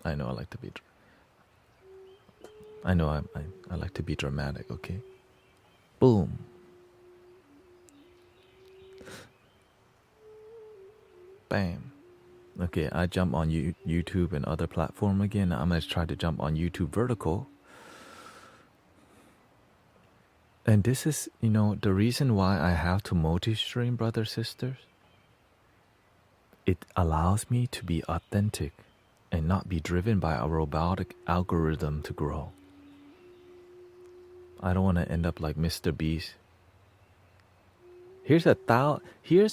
I know I like to be. I know I like to be dramatic. Okay. Boom. Bam. Okay, I jump on YouTube and other platform again. I'm gonna try to jump on YouTube vertical. And this is, the reason why I have to multi-stream, brothers, sisters. It allows me to be authentic and not be driven by a robotic algorithm to grow. I don't want to end up like Mr. Beast. Here's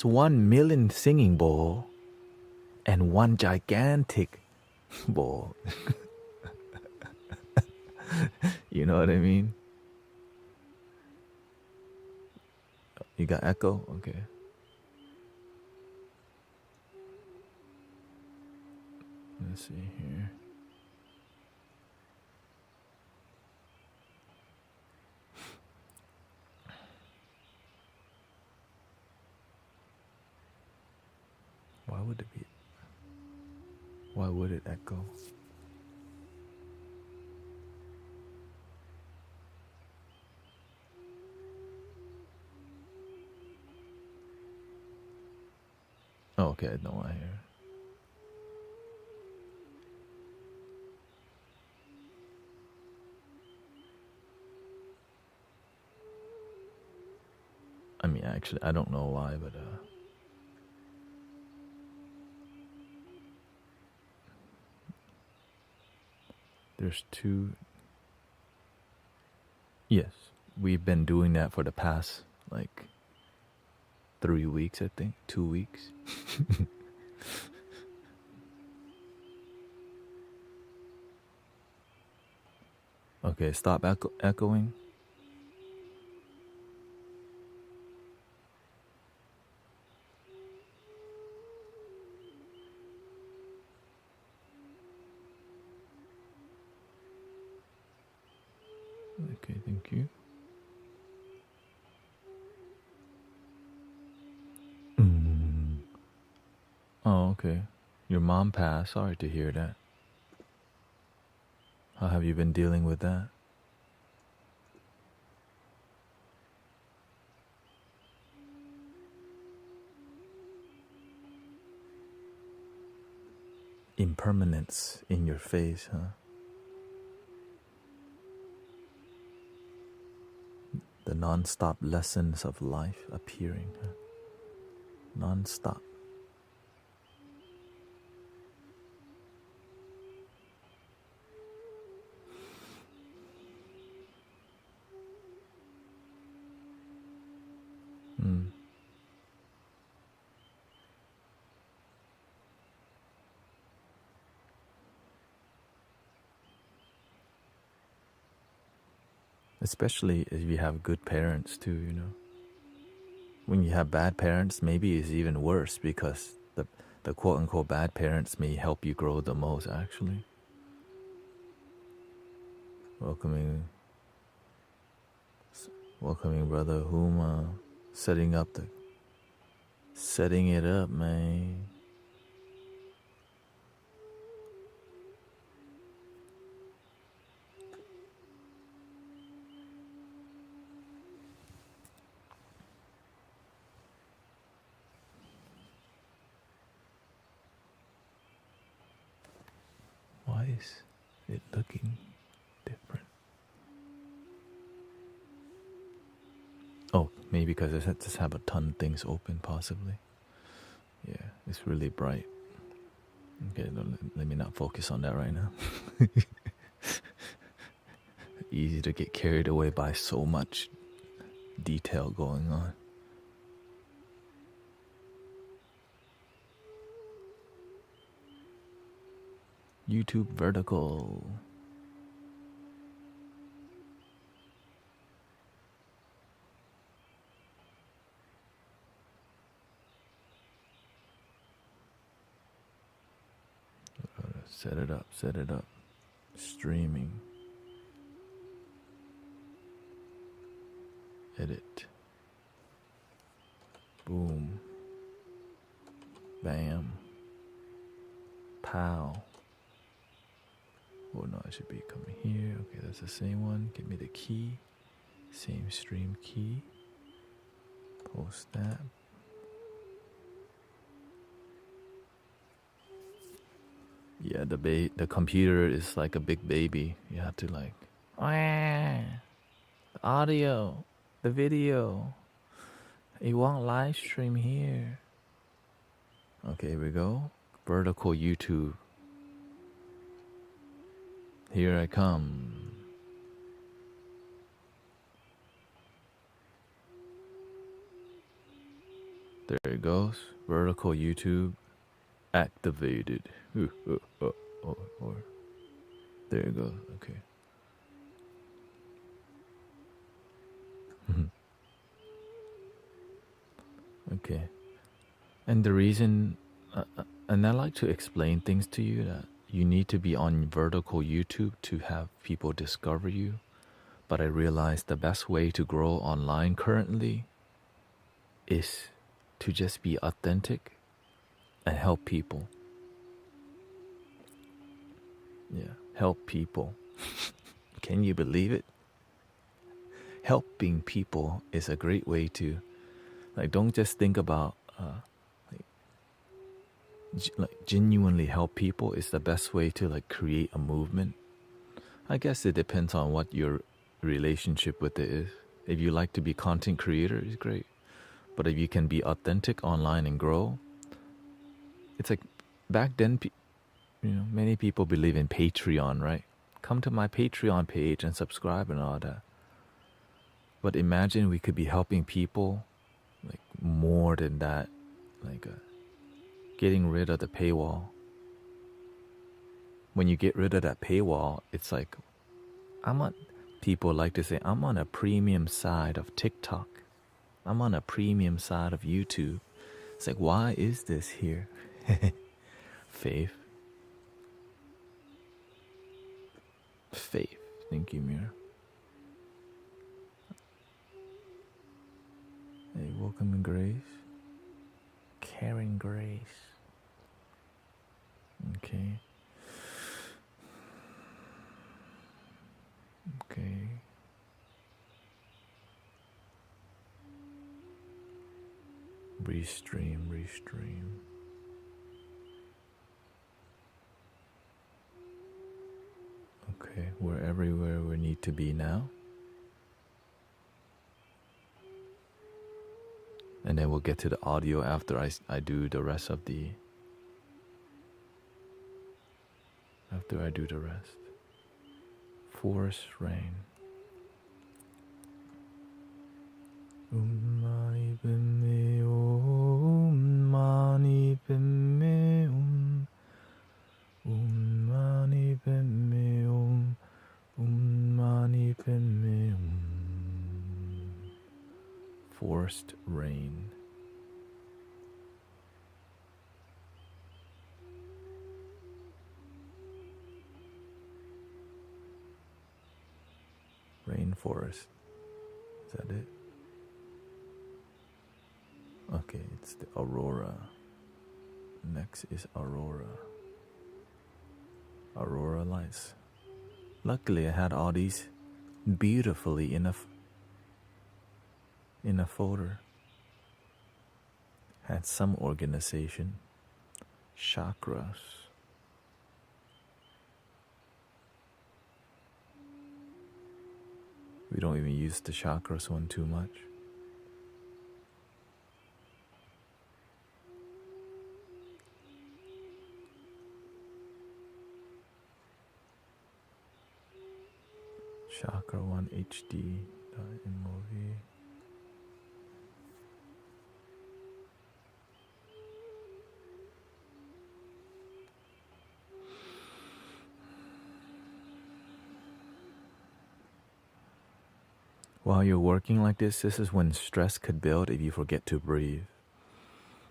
1 million singing bowl and one gigantic bowl. You know what I mean? You got echo? Okay. Let's see here. Why would it be? Why would it echo? Oh, okay, no, I hear. I mean, actually, I don't know why, but there's two. Yes, we've been doing that for the past like 3 weeks, I think, 2 weeks. Okay, stop echoing. Okay, thank you. Oh, okay. Your mom passed. Sorry to hear that. How have you been dealing with that? Impermanence in your face, huh? The non-stop lessons of life appearing, huh? Non-stop. Especially if you have good parents too. When you have bad parents, maybe it's even worse because the quote-unquote bad parents may help you grow the most, actually. Welcoming brother Huma. Setting it up, man. Why is it looking different? Oh, maybe because I just have a ton of things open, possibly. Yeah, it's really bright. Okay, let me not focus on that right now. Easy to get carried away by so much detail going on. YouTube vertical. Set it up. Streaming. Edit. Boom. Bam. Pow. Oh no, I should be coming here. Okay, that's the same one. Give me the key. Same stream key. Post that. Yeah, the computer is like a big baby. You have to like, the audio, the video. You want live stream here. Okay, here we go. Vertical YouTube. Here I come. There it goes. Vertical YouTube activated. There it goes. Okay. Okay. And the reason, and I like to explain things to you that you need to be on vertical YouTube to have people discover you. But I realized the best way to grow online currently is to just be authentic and help people. Yeah, help people. Can you believe it? Helping people is a great way to, like, don't just think about, like genuinely help people is the best way to like create a movement. I guess it depends on what your relationship with it is. If you like to be content creator, it's great. But if you can be authentic online and grow, it's like back then, many people believe in Patreon, right? Come to my Patreon page and subscribe and all that. But imagine we could be helping people like more than that, like getting rid of the paywall. When you get rid of that paywall, it's like, people like to say, I'm on a premium side of TikTok. I'm on a premium side of YouTube. It's like, why is this here? Faith. Faith. Thank you, Mira. Hey, welcome in Grace. Karen Grace. Okay. Okay. Restream. Okay, we're everywhere we need to be now. And then we'll get to the audio after I do the rest of the... After I do the rest. Forest rain. Mani padme Om, Mani padme Om, Mani padme Om, Mani padme Om. Forest rain. Rainforest. Is that it? Okay, it's the aurora. Next is aurora. Aurora lights. Luckily, I had all these beautifully in a folder. Had some organization. Chakras. We don't even use the chakras one too much. Chakra 1 HD.mov. While you're working like this is when stress could build if you forget to breathe.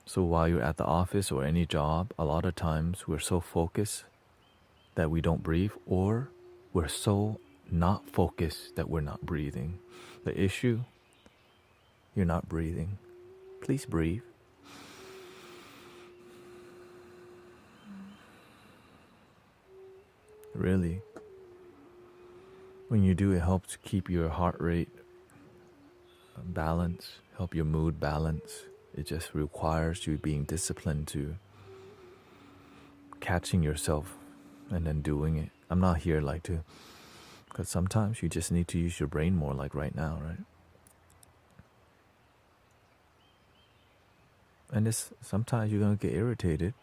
So while you're at the office or any job, a lot of times we're so focused that we don't breathe, or we're so not focused that we're not breathing. The issue, you're not breathing. Please breathe. Really, When you do, it helps keep your heart rate balanced, help your mood balance. It just requires you being disciplined to catching yourself and then doing it. I'm not here like to, because sometimes you just need to use your brain more, like right now, right? And this, sometimes you're gonna get irritated,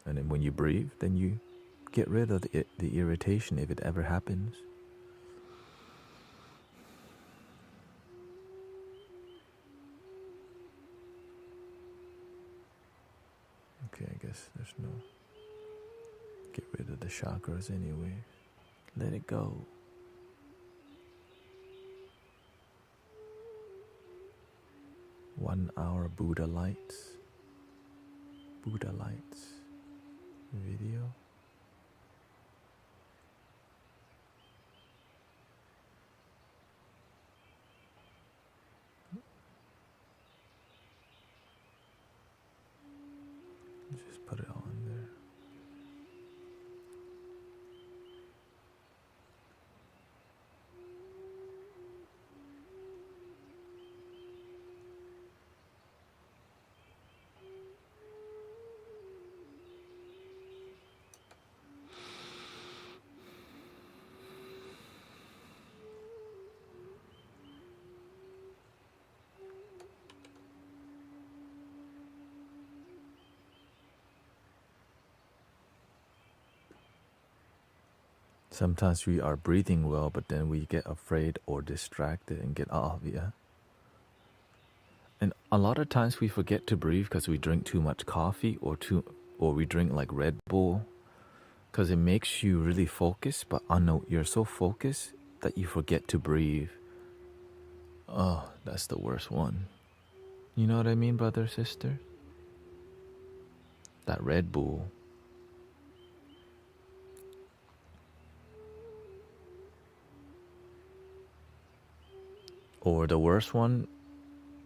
and then when you breathe, then you get rid of the irritation if it ever happens. Okay, I guess there's no get rid of the chakras anyway. Let it go. One hour Buddha lights. Buddha lights video. Just put it on there. Sometimes we are breathing well, but then we get afraid or distracted and get off, yeah? And a lot of times we forget to breathe because we drink too much coffee or we drink like Red Bull, because it makes you really focus, but you're so focused that you forget to breathe. Oh, that's the worst one. You know what I mean, brother, sister? That Red Bull. Or the worst one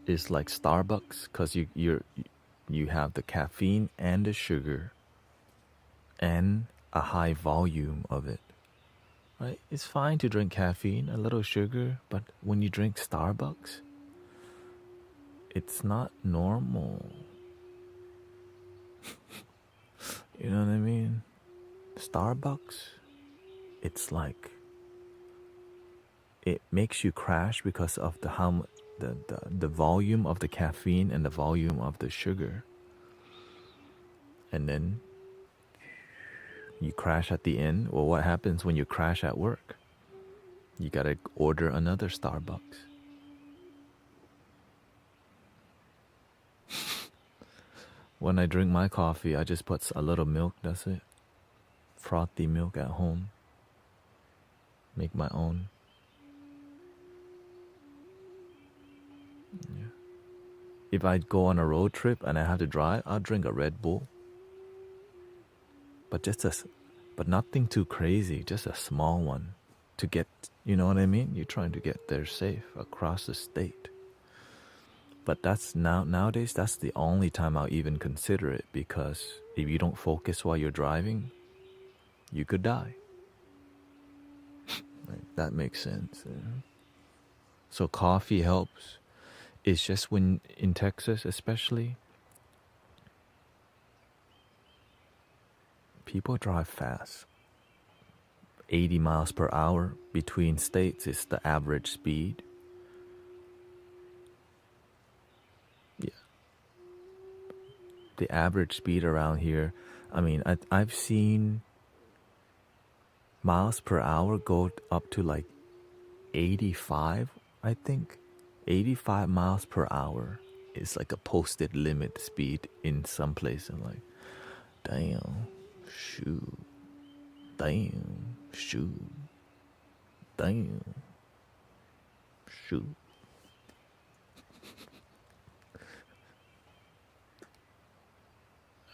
is like Starbucks, because you have the caffeine and the sugar and a high volume of it. Right? It's fine to drink caffeine, a little sugar, but when you drink Starbucks, it's not normal. You know what I mean? Starbucks, it's like it makes you crash because of the volume of the caffeine and the volume of the sugar. And then you crash at the end. Well, what happens when you crash at work? You gotta order another Starbucks. When I drink my coffee, I just put a little milk, that's it. Frothy milk at home. Make my own. Yeah. If I go on a road trip and I have to drive, I'll drink a Red Bull. But nothing too crazy, just a small one to get, you know what I mean? You're trying to get there safe across the state. But nowadays, that's the only time I'll even consider it, because if you don't focus while you're driving, you could die. That makes sense. Yeah. So coffee helps. It's just when in Texas, especially, people drive fast. 80 miles per hour between states is the average speed. Yeah. The average speed around here, I mean, I've seen miles per hour go up to like 85, I think. 85 miles per hour is like a posted limit speed in some place. I'm like, damn, shoot, damn, shoot, damn, shoot.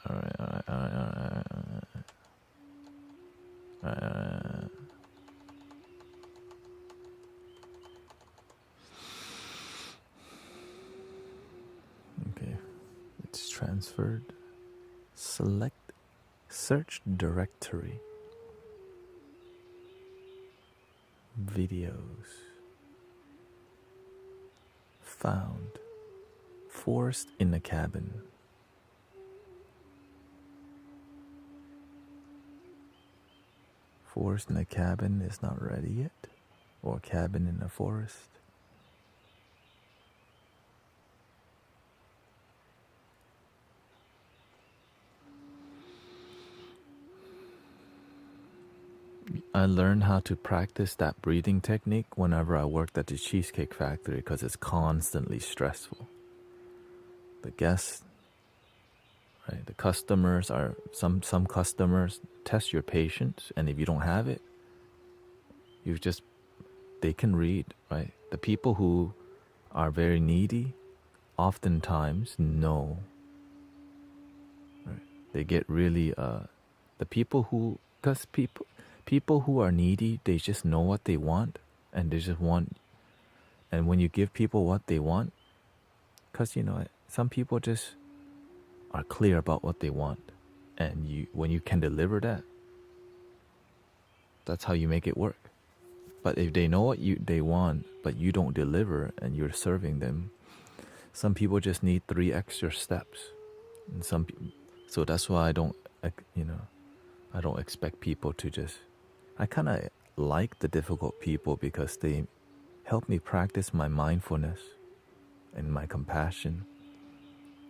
All right. Okay, it's transferred. Select search directory. Videos. Found. Forest in a cabin. Forest in a cabin is not ready yet. Or cabin in a forest. I learned how to practice that breathing technique whenever I worked at the Cheesecake Factory because it's constantly stressful. The guests, right? The customers are some customers test your patience, and if you don't have it, they can read, right? The people who are very needy oftentimes know, right? They get really the people who, because people who are needy, they just know what they want, and they just want, and when you give people what they want, because some people just are clear about what they want, and when you can deliver that, that's how you make it work. But if they know what they want, but you don't deliver, and you're serving them, some people just need 3 extra steps, and so that's why I don't expect people to just. I kind of like the difficult people because they help me practice my mindfulness and my compassion.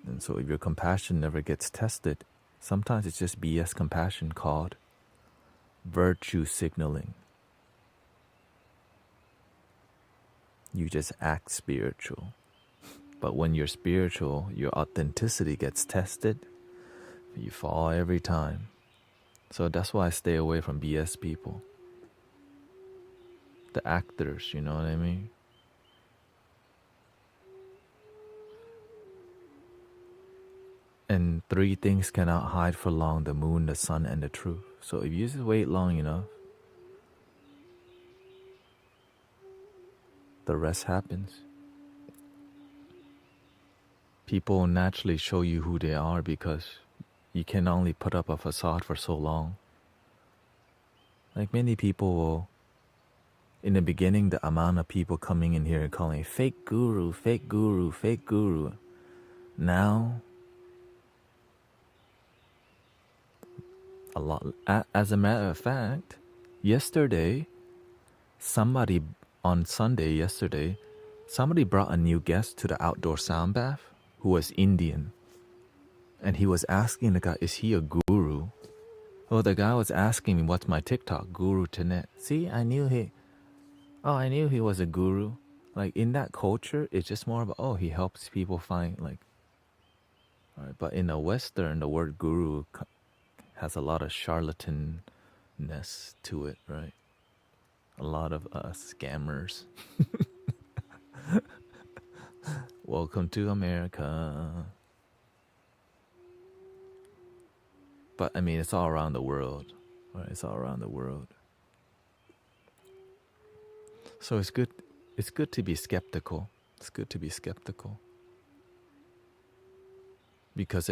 And so if your compassion never gets tested, sometimes it's just BS compassion called virtue signaling. You just act spiritual. But when you're spiritual, your authenticity gets tested. You fall every time. So that's why I stay away from BS people. The actors, you know what I mean? And 3 things cannot hide for long: the moon, the sun, and the truth. So if you just wait long enough, the rest happens. People naturally show you who they are because you can only put up a facade for so long. Like many people will, in the beginning, the amount of people coming in here and calling fake guru, fake guru, fake guru. Now, a lot. As a matter of fact, yesterday, on Sunday yesterday, somebody brought a new guest to the outdoor sound bath who was Indian. And he was asking the guy, is he a guru? Oh, the guy was asking me, what's my TikTok? Guru Tanet. See, I knew he was a guru. Like in that culture, it's just more about, he helps people find all right. But in the Western, the word guru has a lot of charlatanness to it, right? A lot of scammers. Welcome to America. But I mean, it's all around the world, right? It's all around the world. So it's good to be skeptical. It's good to be skeptical. Because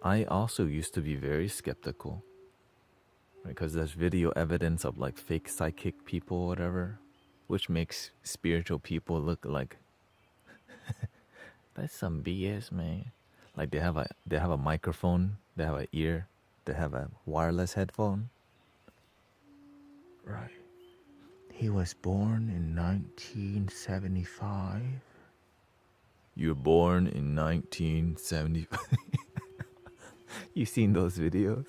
I also used to be very skeptical. Right? Because there's video evidence of like fake psychic people or whatever, which makes spiritual people look like that's some BS, man. Like they have a microphone, they have an ear, they have a wireless headphone. Right. He was born in 1975. You're born in 1975. You seen those videos?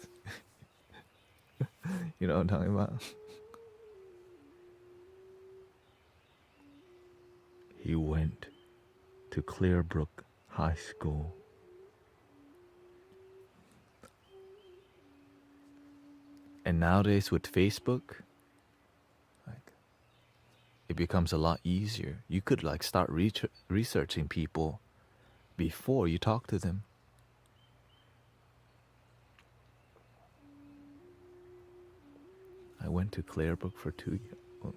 You know what I'm talking about? He went to Clearbrook High School. And nowadays with Facebook, it becomes a lot easier. You could start researching people before you talk to them. I went to Clearbrook for 2 years. Oh.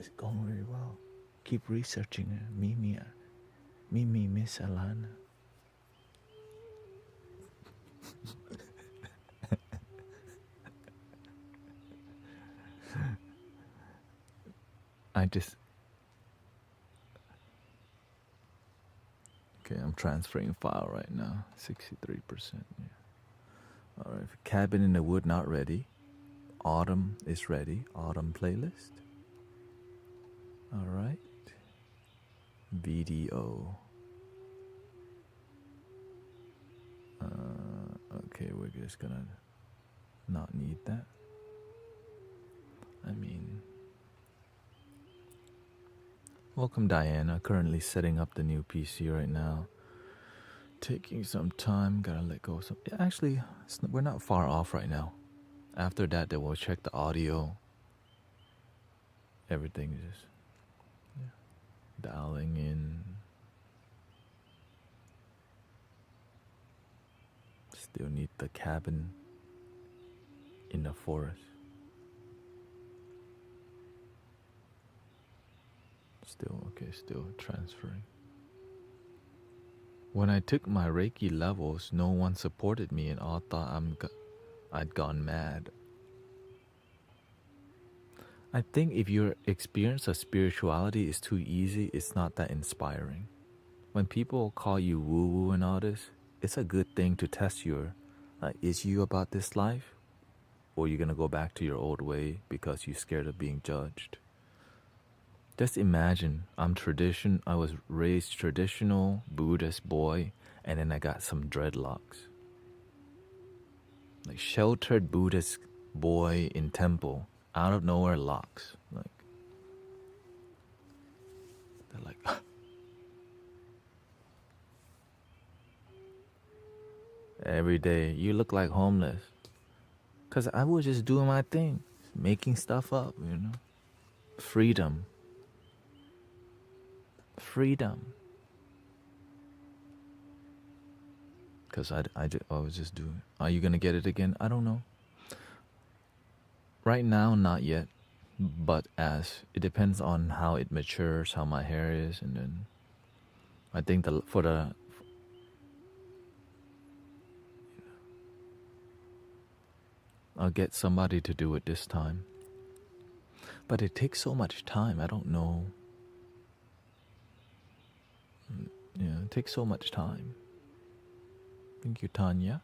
It's going very well. Keep researching it. Mimi. Mimi Miss Alana. I just... Okay, I'm transferring file right now. 63%. Yeah. All right. Cabin in the Wood not ready. Autumn is ready. Autumn playlist. All right. VDO. Okay, we're just gonna not need that. I mean, welcome Diana. Currently setting up the new PC right now. Taking some time. Gotta let go of some. Actually, we're not far off right now. After that, then we'll check the audio. Everything is just dialing in. Still need the cabin in the forest. Still, okay, still transferring. When I took my Reiki levels, no one supported me and all thought I'd gone mad. I think if your experience of spirituality is too easy, it's not that inspiring. When people call you woo-woo and all this, it's a good thing to test your, like, is you about this life? Or you're gonna go back to your old way because you're scared of being judged. Just imagine, I was raised traditional Buddhist boy, and then I got some dreadlocks. Like sheltered Buddhist boy in temple, out of nowhere locks. Like, they're like, every day, you look like homeless. Cause I was just doing my thing, making stuff up, you know. Freedom. Because I was just doing. Are you gonna get it again? I don't know. Right now, not yet. But as it depends on how it matures, how my hair is, and then I think I'll get somebody to do it this time. But it takes so much time. I don't know. Yeah, it takes so much time. Thank you, Tanya.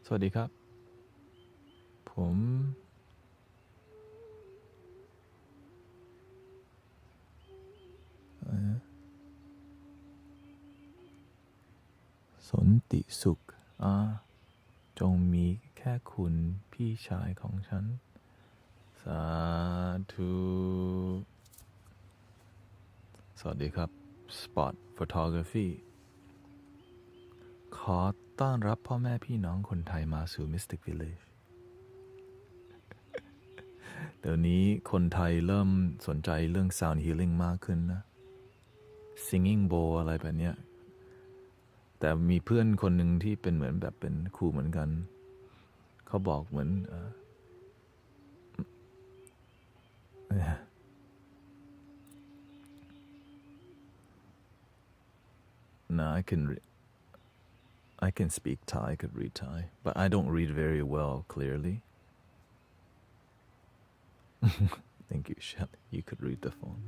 สวัสดีครับ ผมสนติสุขจงมีแค่คุณพี่ชายของฉัน สาธุ สวัสดีครับ Spot Photography ขอต้อนรับพ่อแม่พี่น้องคนไทยมาสู่ Mystic Village เดี๋ยวนี้คนไทยเริ่มสนใจเรื่อง Sound Healing มากขึ้นนะ Singing Bowl อะไรแบบเนี้ยแต่มีเพื่อนคนหนึ่งที่เป็นเหมือนแบบเป็นครูเหมือนกันเขาบอกเหมือนNo, I can speak Thai, I could read Thai, but I don't read very well clearly. Thank you, Shelly. You could read the phone.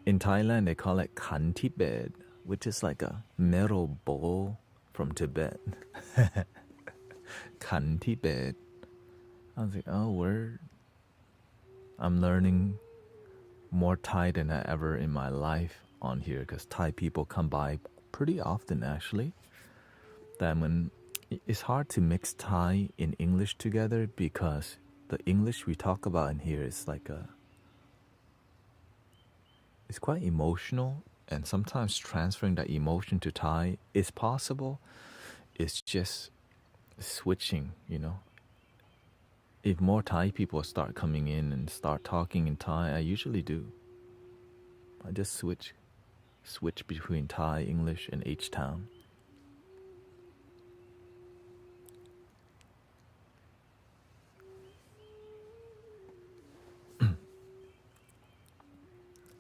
In Thailand, they call it Khan Tibet, which is like a metal bowl from Tibet. Khan Tibet. I was like, oh, word. I'm learning more Thai than I ever in my life on here because Thai people come by pretty often, actually. It's hard to mix Thai and English together because the English we talk about in here is like it's quite emotional, and sometimes transferring that emotion to Thai is possible. It's just switching, you know. If more Thai people start coming in and start talking in Thai, I usually do. I just switch between Thai, English, and H-Town.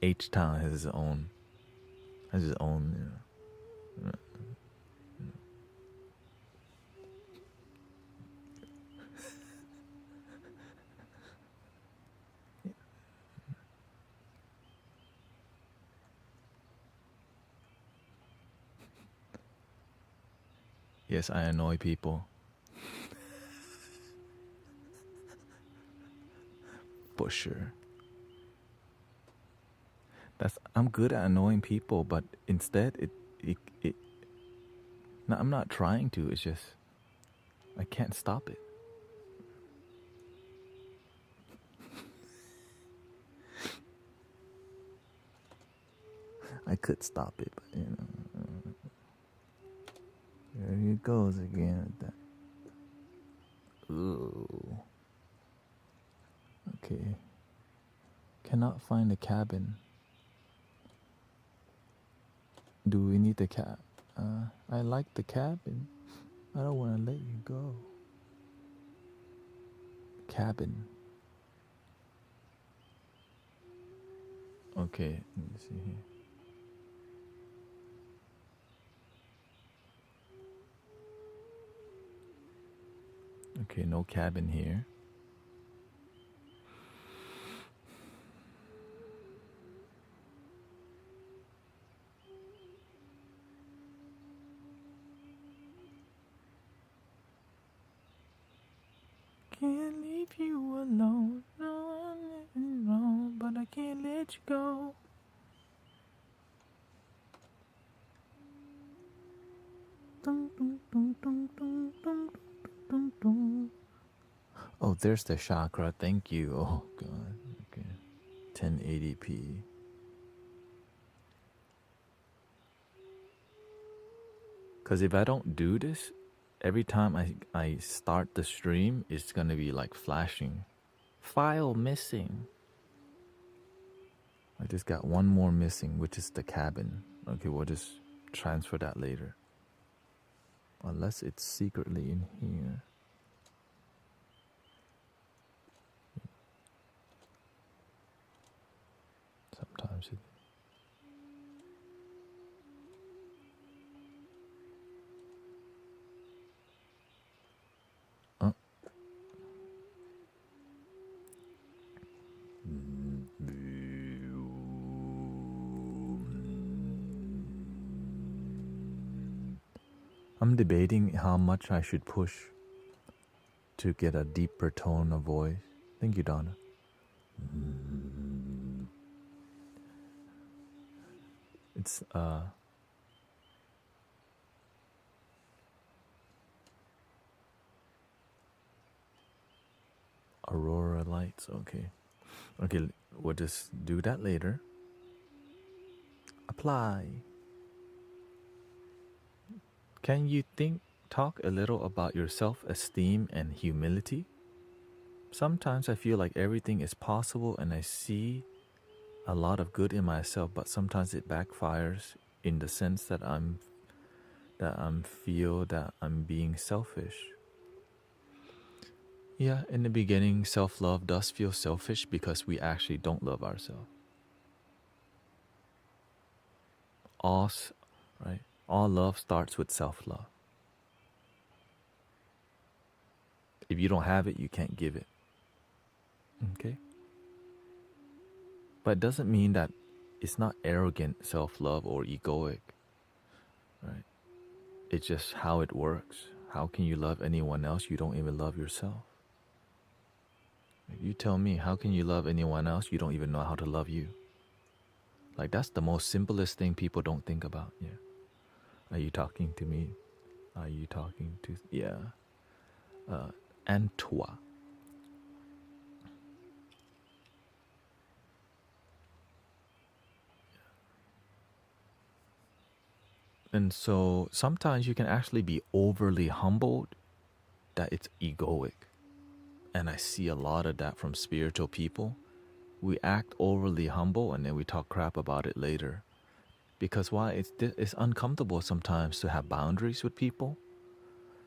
H-Town has its own Has his own, Yes, I annoy people. For sure. I'm good at annoying people, but instead it no, I'm not trying to, it's just I can't stop it. I could stop it, but there he goes again with that. Ooh. Okay. Cannot find the cabin. Do we need the cab? I like the cabin. I don't want to let you go. Cabin. Okay, let me see here. Okay, no cabin here. Can't leave you alone. No, I'm living wrong, but I can't let you go. Dun, dun, dun, dun, dun, dun, dun, dun. Oh, there's the chakra. Thank you. Oh, God. Okay. 1080p. Because if I don't do this, every time I start the stream, it's going to be like flashing. File missing. I just got one more missing, which is the cabin. Okay, we'll just transfer that later. Unless it's secretly in here. Sometimes it... I'm debating how much I should push to get a deeper tone of voice. Thank you, Donna. It's Aurora lights. Okay. Okay, we'll just do that later. Apply. Can you talk a little about your self-esteem and humility? Sometimes I feel like everything is possible and I see a lot of good in myself, but sometimes it backfires in the sense that I'm being selfish. Yeah, in the beginning, self-love does feel selfish because we actually don't love ourselves. Right? All love starts with self-love. If you don't have it, you can't give it. Okay? But it doesn't mean that it's not arrogant self-love or egoic. Right? It's just how it works. How can you love anyone else? You don't even love yourself. If you tell me, how can you love anyone else? You don't even know how to love you. Like, that's the most simplest thing people don't think about. Yeah. Are you talking to me? Are you talking to... Yeah. Antoine. And so sometimes you can actually be overly humbled that it's egoic. And I see a lot of that from spiritual people. We act overly humble and then we talk crap about it later. Because why? It's uncomfortable sometimes to have boundaries with people.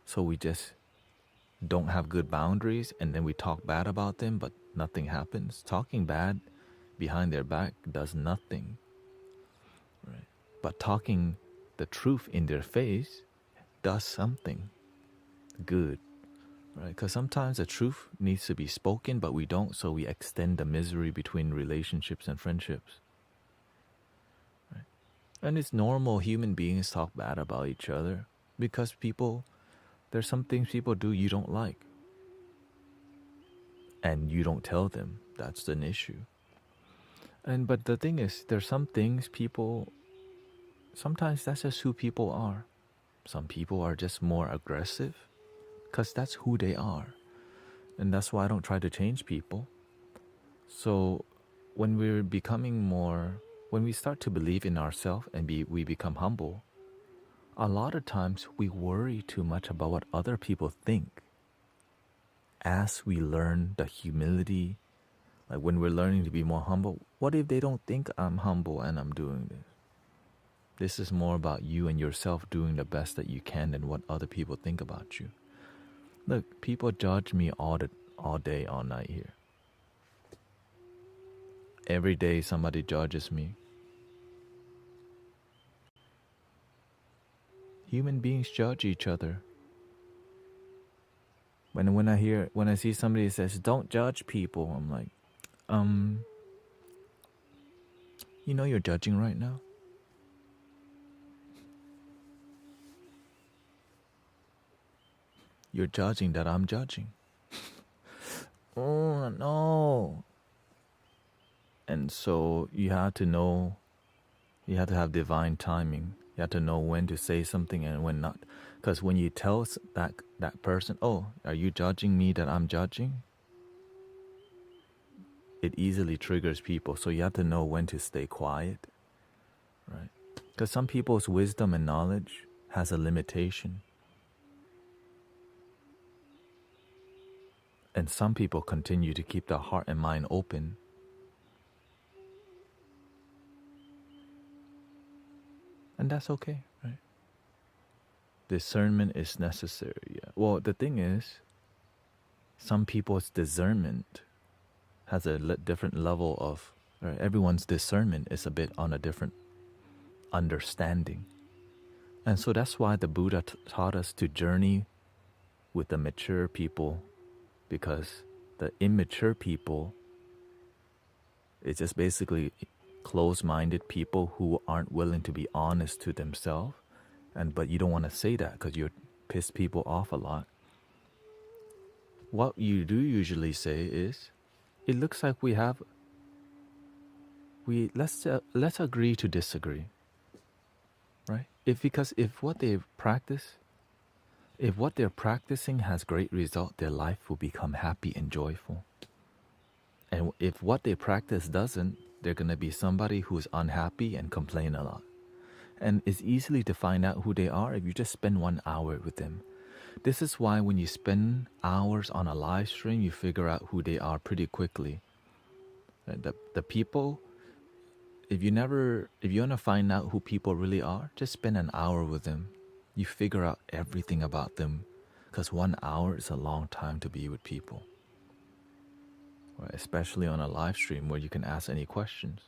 So we just don't have good boundaries and then we talk bad about them, but nothing happens. Talking bad behind their back does nothing. Right? But talking the truth in their face does something good, right? Because sometimes the truth needs to be spoken, but we don't, so we extend the misery between relationships and friendships. Right? And it's normal human beings talk bad about each other because there's some things people do you don't like. And you don't tell them. That's an issue. But the thing is, there's some things sometimes that's just who people are. Some people are just more aggressive because that's who they are. And that's why I don't try to change people. So when when we start to believe in ourselves and we become humble, a lot of times we worry too much about what other people think. As we learn the humility, like when we're learning to be more humble, what if they don't think I'm humble and I'm doing this? This is more about you and yourself doing the best that you can than what other people think about you. Look, people judge me all day, all night here. Every day somebody judges me. Human beings judge each other. When I see somebody that says, "Don't judge people," I'm like, you know you're judging right now? You're judging that I'm judging. Oh no. And so you have to have divine timing. You have to know when to say something and when not. Because when you tell that person, "Oh, are you judging me that I'm judging?" it easily triggers people. So you have to know when to stay quiet, right? Because some people's wisdom and knowledge has a limitation. And some people continue to keep their heart and mind open. And that's okay, right? Discernment is necessary. Yeah. Well, the thing is, some people's discernment has a different level of, right? Everyone's discernment is a bit on a different understanding. And so that's why the Buddha taught us to journey with the mature people, because the immature people is just basically closed-minded people who aren't willing to be honest to themselves. But you don't want to say that because you piss people off a lot. What you do usually say is, it looks like let's agree to disagree, right? Because if what they're practicing has great result, their life will become happy and joyful. And if what they practice doesn't, they're gonna be somebody who's unhappy and complain a lot. And it's easily to find out who they are if you just spend 1 hour with them. This is why when you spend hours on a live stream, you figure out who they are pretty quickly. The people, if you want to find out who people really are, just spend an hour with them. You figure out everything about them, because 1 hour is a long time to be with people. Right? Especially on a live stream where you can ask any questions.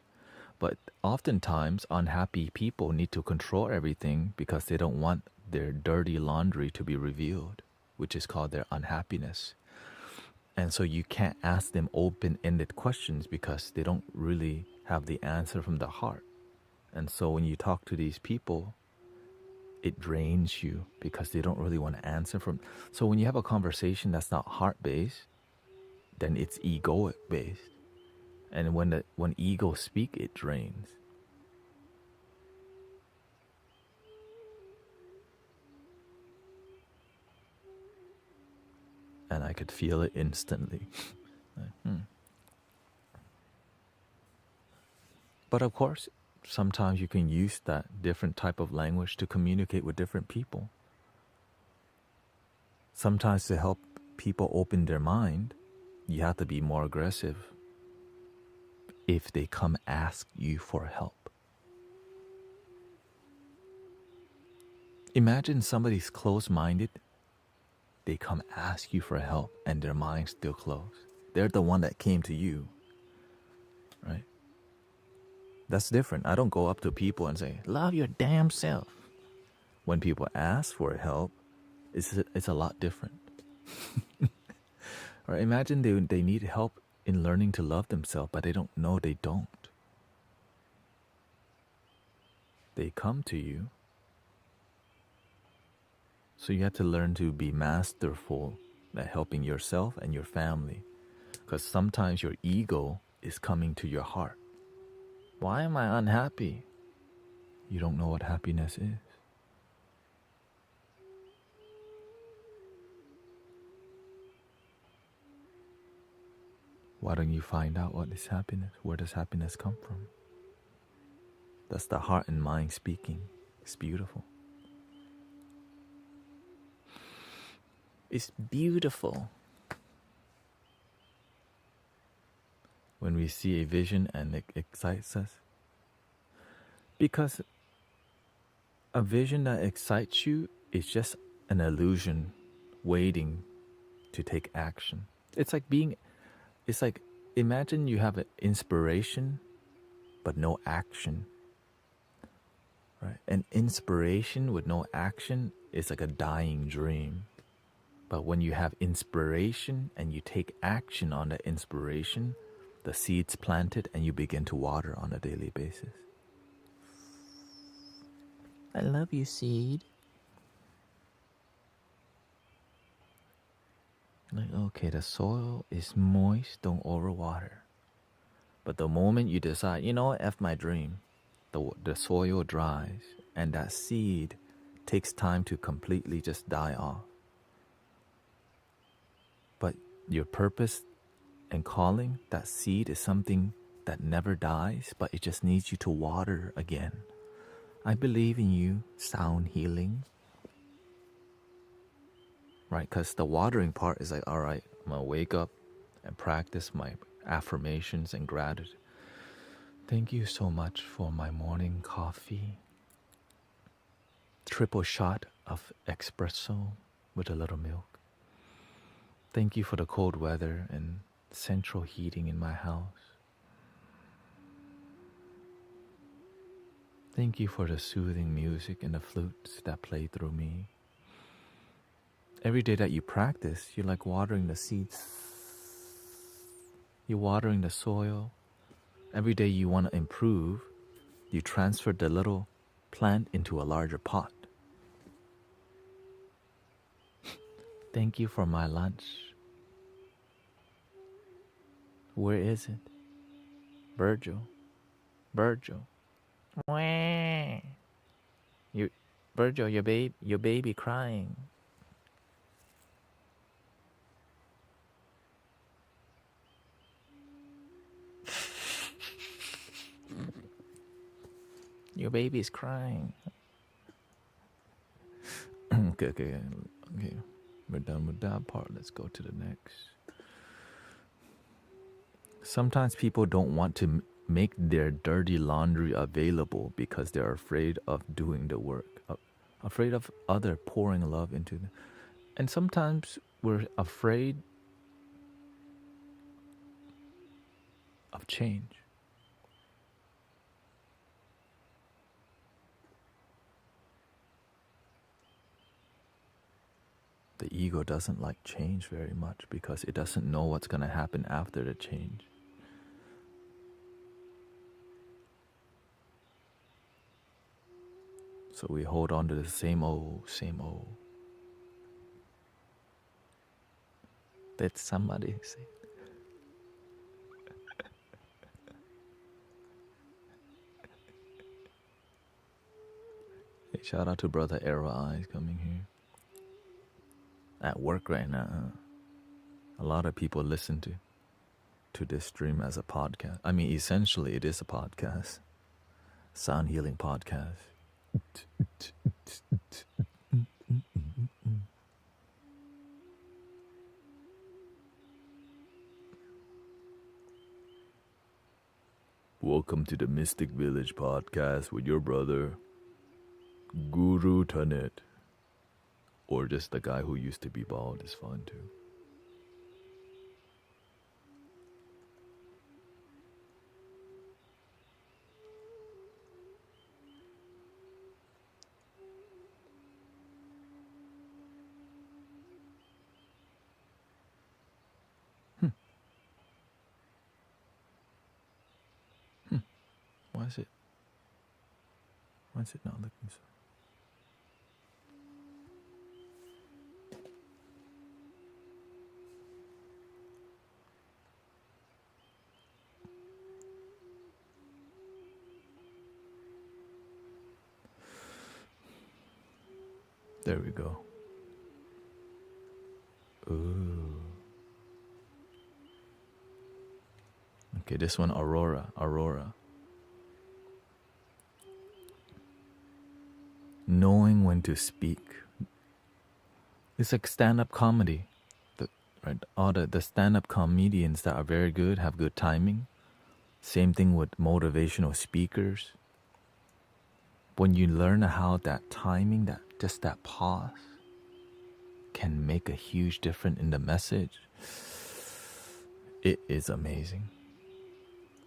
But oftentimes, unhappy people need to control everything because they don't want their dirty laundry to be revealed, which is called their unhappiness. And so you can't ask them open-ended questions because they don't really have the answer from the heart. And so when you talk to these people, it drains you because they don't really want to answer from. So when you have a conversation that's not heart-based, then it's egoic-based. And when ego speak, it drains. And I could feel it instantly. But of course, sometimes you can use that different type of language to communicate with different people. Sometimes to help people open their mind, you have to be more aggressive if they come ask you for help. Imagine somebody's closed-minded, they come ask you for help and their mind's still closed. They're the one that came to you, right? That's different. I don't go up to people and say, love your damn self. When people ask for help, it's a lot different. Or imagine they need help in learning to love themselves, but they don't know they don't. They come to you. So you have to learn to be masterful at helping yourself and your family. Because sometimes your ego is coming to your heart. Why am I unhappy? You don't know what happiness is. Why don't you find out what is happiness? Where does happiness come from? That's the heart and mind speaking. It's beautiful. It's beautiful. When we see a vision and it excites us. Because a vision that excites you is just an illusion waiting to take action. It's like imagine you have an inspiration but no action. Right? An inspiration with no action is like a dying dream. But when you have inspiration and you take action on that inspiration, the seed's planted and you begin to water on a daily basis. I love you, seed. Like, okay, the soil is moist, don't overwater. But the moment you decide, you know what, F my dream, the soil dries and that seed takes time to completely just die off. But your purpose and calling, that seed is something that never dies, but it just needs you to water again. I believe in you, sound healing. Right, because the watering part is like, all right, I'm going to wake up and practice my affirmations and gratitude. Thank you so much for my morning coffee. Triple shot of espresso with a little milk. Thank you for the cold weather and central heating in my house. Thank you for the soothing music and the flutes that play through me. Every day that you practice, you're like watering the seeds. You're watering the soil. Every day you want to improve, you transfer the little plant into a larger pot. Thank you for my lunch. Where is it? Virgil. Virgil, your baby crying. Your baby's crying. Okay. We're done with that part. Let's go to the next. Sometimes people don't want to make their dirty laundry available because they're afraid of doing the work, afraid of other pouring love into them. And sometimes we're afraid of change. The ego doesn't like change very much because it doesn't know what's going to happen after the change. So we hold on to the same old. Did somebody say? Hey, shout out to brother Arrow Eyes coming here. At work right now. A lot of people listen to this stream as a podcast. I mean, essentially it is a podcast. Sound healing podcast. Welcome to the Mystic Village podcast with your brother, Guru Tanet. Or just the guy who used to be bald is fun too. Why is it not looking so? There we go. Ooh. Okay, this one, Aurora. Knowing when to speak. It's like stand-up comedy. All the stand-up comedians that are very good have good timing. Same thing with motivational speakers. When you learn how that timing, that pause can make a huge difference in the message, it is amazing.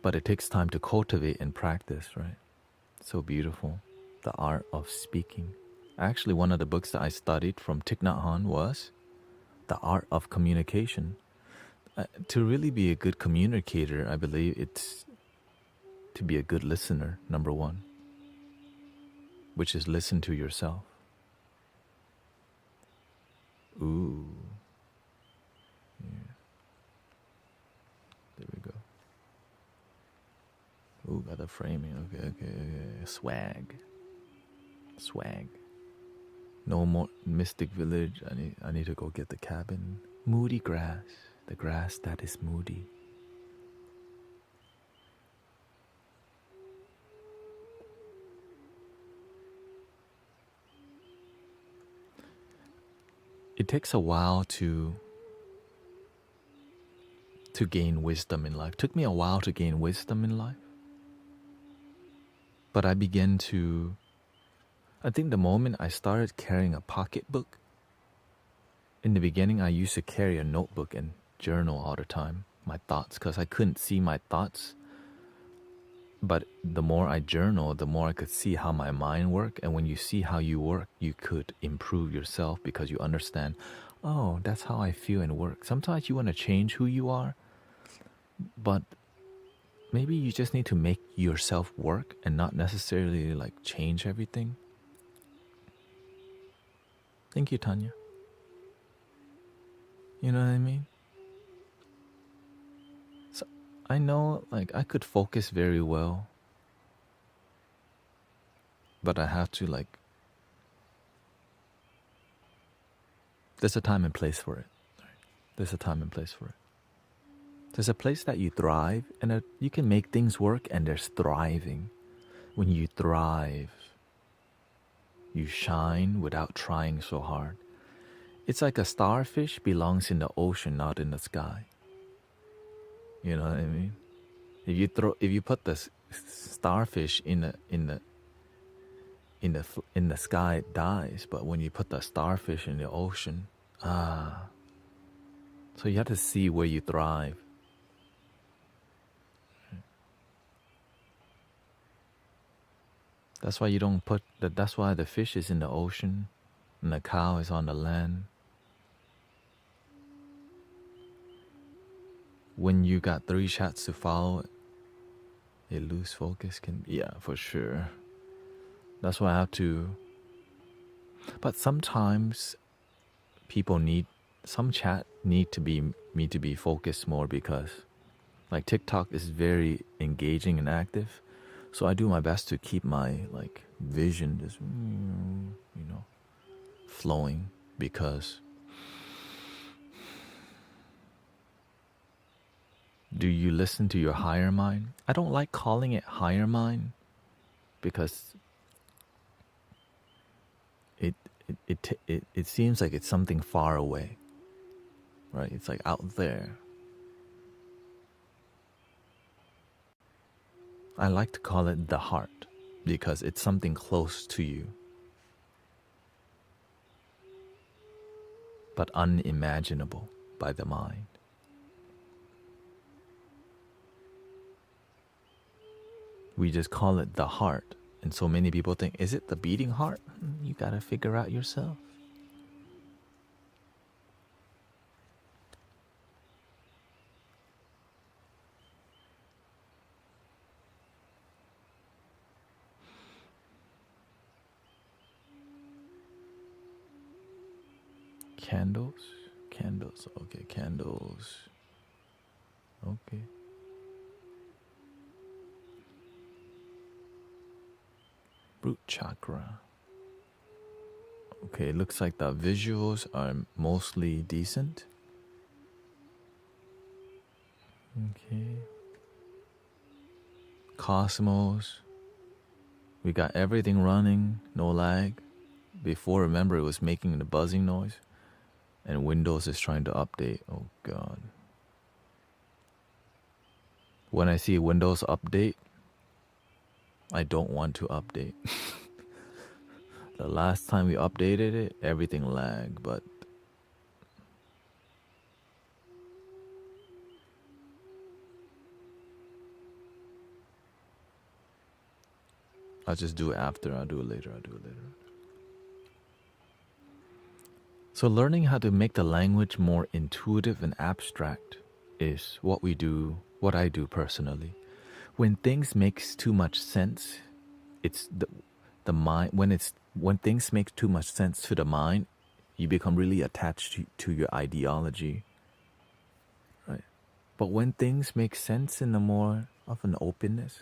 But it takes time to cultivate and practice, right? So beautiful. The art of speaking. Actually, one of the books that I studied from Thich Nhat Hanh was The Art of Communication. To really be a good communicator, I believe it's to be a good listener, number one, which is listen to yourself. Ooh. Yeah. There we go. Ooh, got the framing. Okay. Swag. No more Mystic Village. I need to go get the cabin. Moody grass. The grass that is moody. It takes a while to gain wisdom in life. It took me a while to gain wisdom in life. But I think the moment I started carrying a pocketbook, in the beginning I used to carry a notebook and journal all the time, my thoughts, because I couldn't see my thoughts. But the more I journal, the more I could see how my mind worked. And when you see how you work, you could improve yourself because you understand, oh, that's how I feel and work. Sometimes you want to change who you are, but maybe you just need to make yourself work and not necessarily like change everything. Thank you, Tanya. You know what I mean? So I know like I could focus very well, but I have to like, there's a time and place for it. There's a time and place for it. There's a place that you thrive and you can make things work, and there's thriving. When you thrive, you shine without trying so hard. It's like a starfish belongs in the ocean, not in the sky. You know what I mean? If you put the starfish in the sky, it dies. But when you put the starfish in the ocean, so you have to see where you thrive. That's why you don't put that. That's why the fish is in the ocean, and the cow is on the land. When you got 3 shots to follow, you lose focus. Yeah, for sure. That's why I have to. But sometimes people some chat need to be me to be focused more, because like TikTok is very engaging and active. So I do my best to keep my like vision just flowing, because do you listen to your higher mind? I don't like calling it higher mind, because it seems like it's something far away, right? It's like out there. I like to call it the heart, because it's something close to you, but unimaginable by the mind. We just call it the heart, and so many people think, is it the beating heart? You gotta figure out yourself. Candles? Candles. Okay, candles. Okay. Root chakra. Okay, looks like the visuals are mostly decent. Okay. Cosmos. We got everything running, no lag. Before, remember, it was making the buzzing noise. And Windows is trying to update. Oh, God. When I see Windows update, I don't want to update. The last time we updated it, everything lagged, but I'll just do it after. I'll do it later. So learning how to make the language more intuitive and abstract is what I do personally. When things makes too much sense, it's the mind. When things make too much sense to the mind, you become really attached to your ideology, right? But when things make sense in a more of an openness,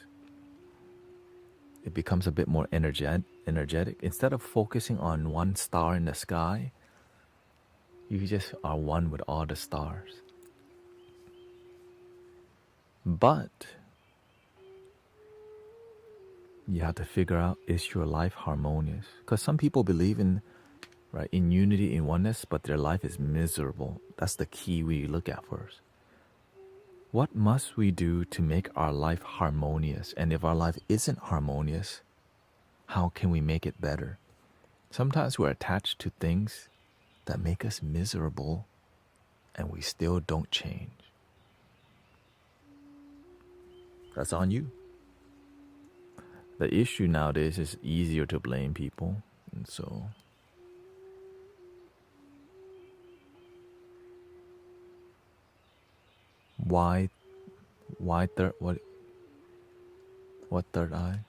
it becomes a bit more energetic. Instead of focusing on one star in the sky, you just are one with all the stars. But you have to figure out, is your life harmonious? Because some people believe in unity, in oneness, but their life is miserable. That's the key we look at first. What must we do to make our life harmonious? And if our life isn't harmonious, how can we make it better? Sometimes we're attached to things that make us miserable and we still don't change. That's on you. The issue nowadays is easier to blame people, and so why third what third eye?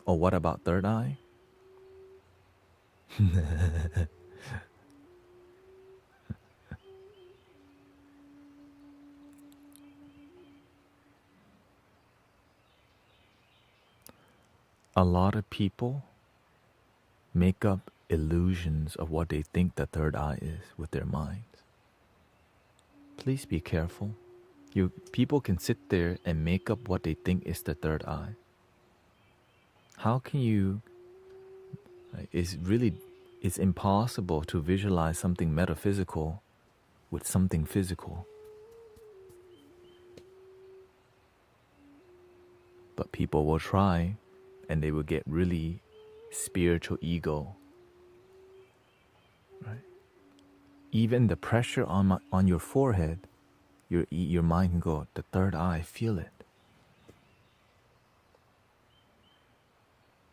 Oh, what about third eye? A lot of people make up illusions of what they think the third eye is with their minds. Please be careful. People can sit there and make up what they think is the third eye. How can you? It's impossible to visualize something metaphysical with something physical. But people will try, and they will get really spiritual ego. Right? Even the pressure on your forehead, your mind can go, the third eye, feel it.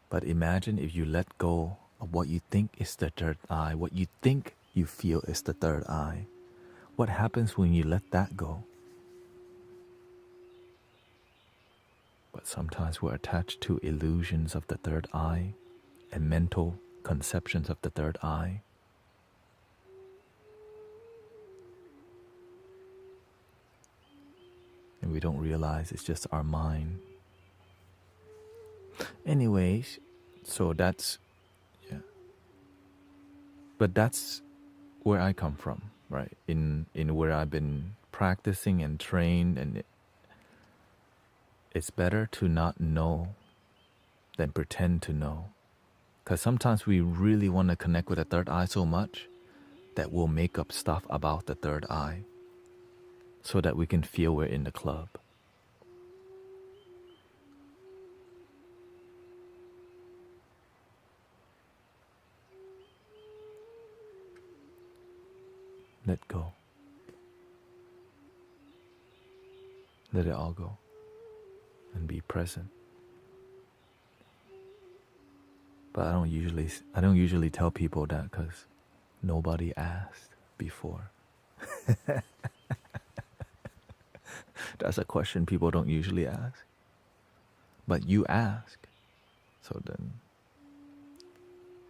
But imagine if you let go of what you think is the third eye, what you think you feel is the third eye. What happens when you let that go? But sometimes we're attached to illusions of the third eye and mental conceptions of the third eye. And we don't realize it's just our mind. Anyways, so that's, yeah. But that's where I come from, right? In where I've been practicing and trained, and it's better to not know than pretend to know. Because sometimes we really want to connect with the third eye so much that we'll make up stuff about the third eye so that we can feel we're in the club. Let go. Let it all go. And be present. But I don't usually tell people that because nobody asked before. That's a question people don't usually ask. But you ask. So then,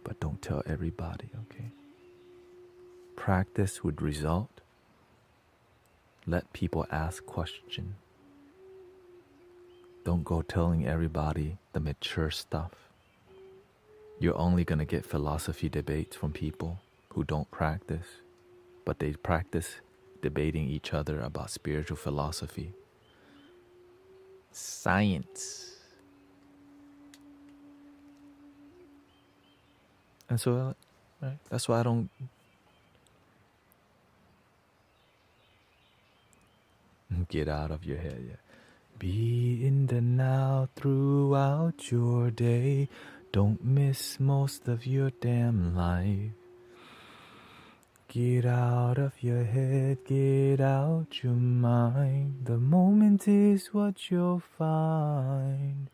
but don't tell everybody, okay? practice with result. Let people ask questions. Don't go telling everybody the mature stuff. You're only going to get philosophy debates from people who don't practice, but they practice debating each other about spiritual philosophy. Science. And so, right, that's why I don't get out of your head yet. Be in the now throughout your day. Don't miss most of your damn life. Get out of your head, get out your mind. The moment is what you'll find.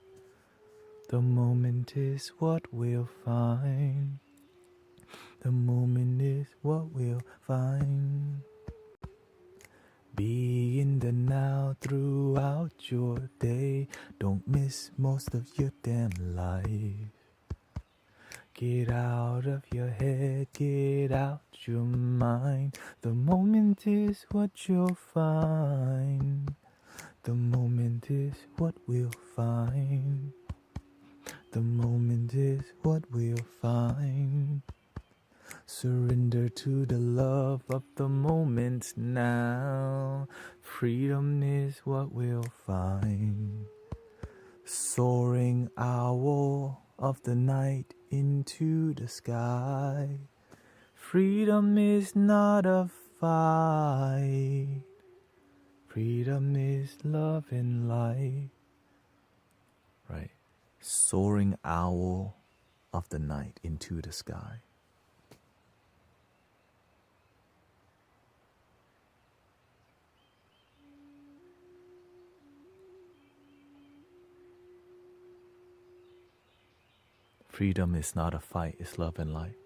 The moment is what we'll find. The moment is what we'll find. Be in the now throughout your day. Don't miss most of your damn life. Get out of your head, get out your mind. The moment is what you'll find. The moment is what we'll find. The moment is what we'll find. Surrender to the love of the moment now. Freedom is what we'll find. Soaring owl of the night into the sky. Freedom is not a fight. Freedom is love and light. Right. Soaring owl of the night into the sky. Freedom is not a fight, it's love and light.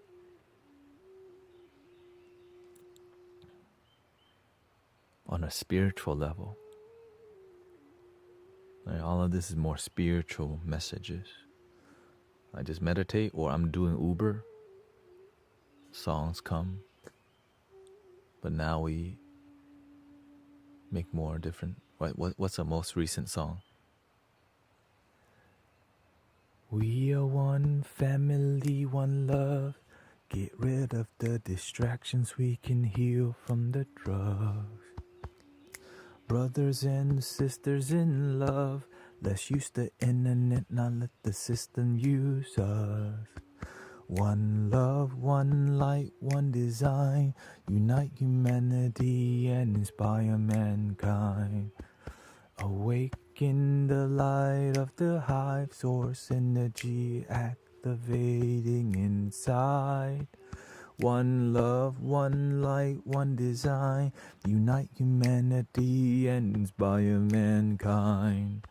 On a spiritual level. Like, all of this is more spiritual messages. I just meditate or I'm doing Uber. Songs come. But now we make more different. What's the most recent song? We are one family, one love. Get rid of the distractions, we can heal from the drugs. Brothers and sisters in love. Let's use the internet, not let the system use us. One love, one light, one design. Unite humanity and inspire mankind. Awaken the light of the hive source energy activating inside. One love, one light, one design. Unite humanity and inspire mankind.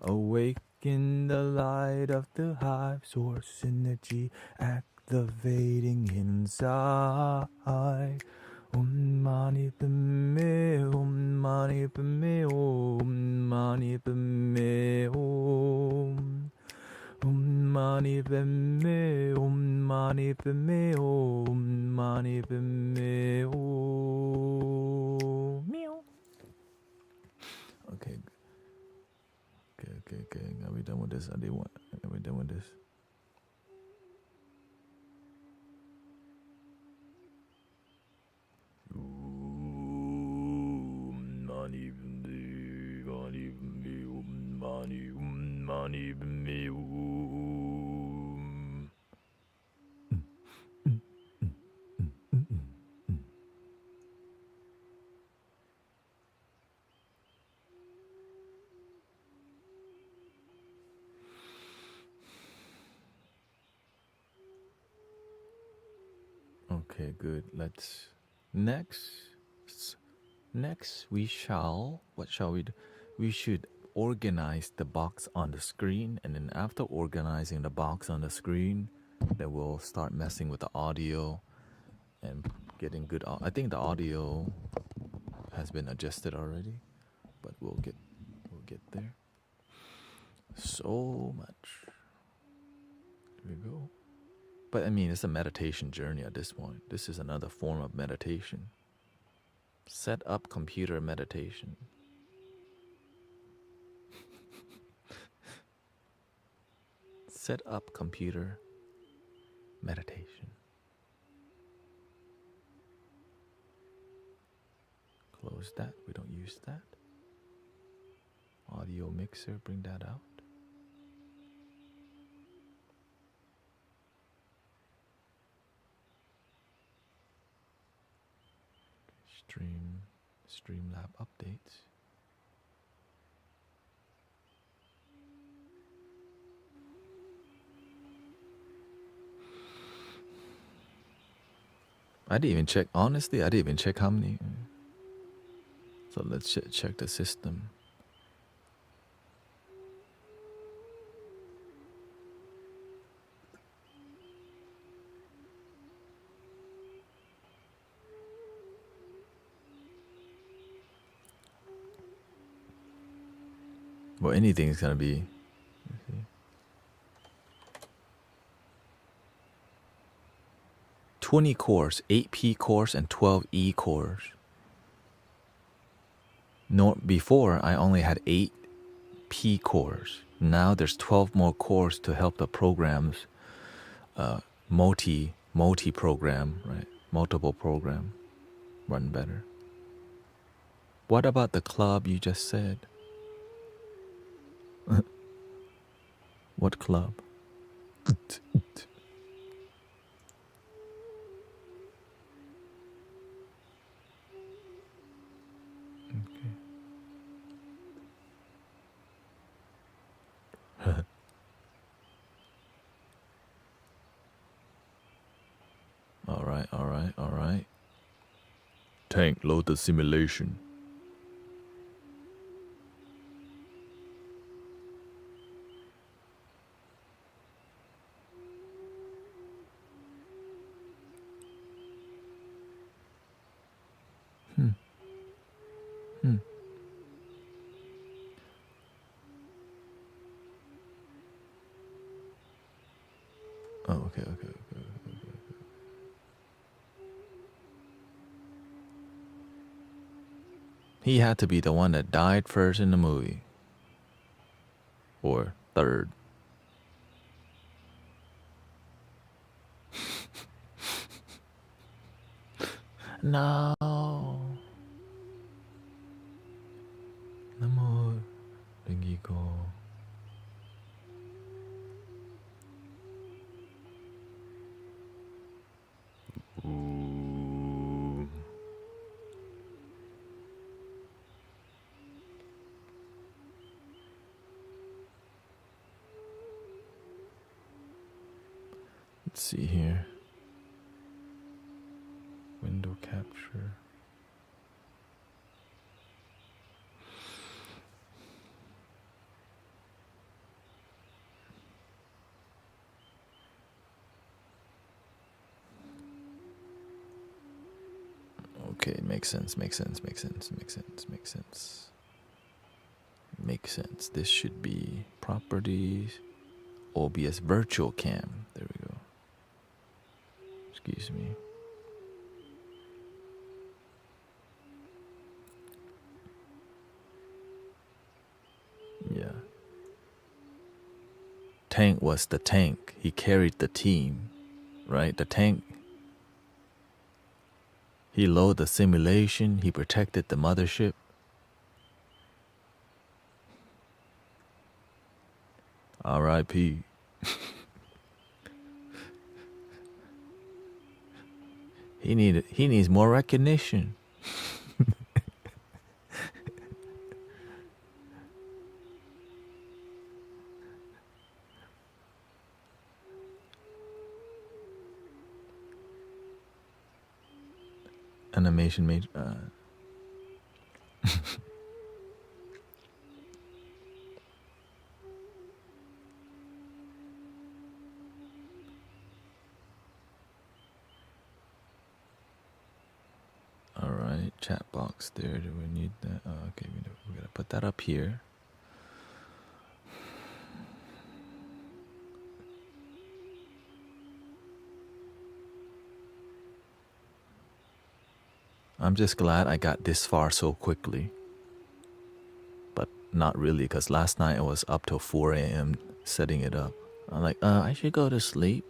Awaken the light of the hive source energy activating inside. Mani Padme Hum, Mani Padme Hum, Mani Padme Hum. Mani Padme Hum, Mani Padme Hum, Mani Padme Hum. Meow. Okay. Are we done with this? Are we done with this? Mani Padme Hum. Okay, good. Let's next we shall, what shall we do? We should organize the box on the screen, and then after organizing the box on the screen, then we'll start messing with the audio and getting good. I think the audio has been adjusted already, but we'll get there. So much. Here we go. But I mean, it's a meditation journey at this point. This is another form of meditation. Set up computer meditation. Set up computer meditation. Close that. We don't use that. Audio mixer, bring that out. Streamlab updates. I didn't even check, honestly, I didn't even check how many. So let's check the system. Well, anything is gonna be. 20 cores, 8P cores and 12E cores. No, before I only had 8P cores. Now there's 12 more cores to help the programs multi-program, right? Multiple program run better. What about the club you just said? What club? Okay. All right. Tank, load the simulation. Oh, okay. He had to be the one that died first in the movie. Or third. No. Namo Ringigo. Ooh. Let's see here. Window capture. Okay, makes sense. This should be properties, OBS virtual cam. There we go. Excuse me. Yeah. Tank was the tank. He carried the team, right? The tank. He loaded the simulation. He protected the mothership. R.I.P. He needs more recognition. Animation made. All right, chat box there. Do we need that? Oh, okay, we gotta put that up here. I'm just glad I got this far so quickly. But not really, because last night I was up till 4 a.m. setting it up. I'm like, I should go to sleep.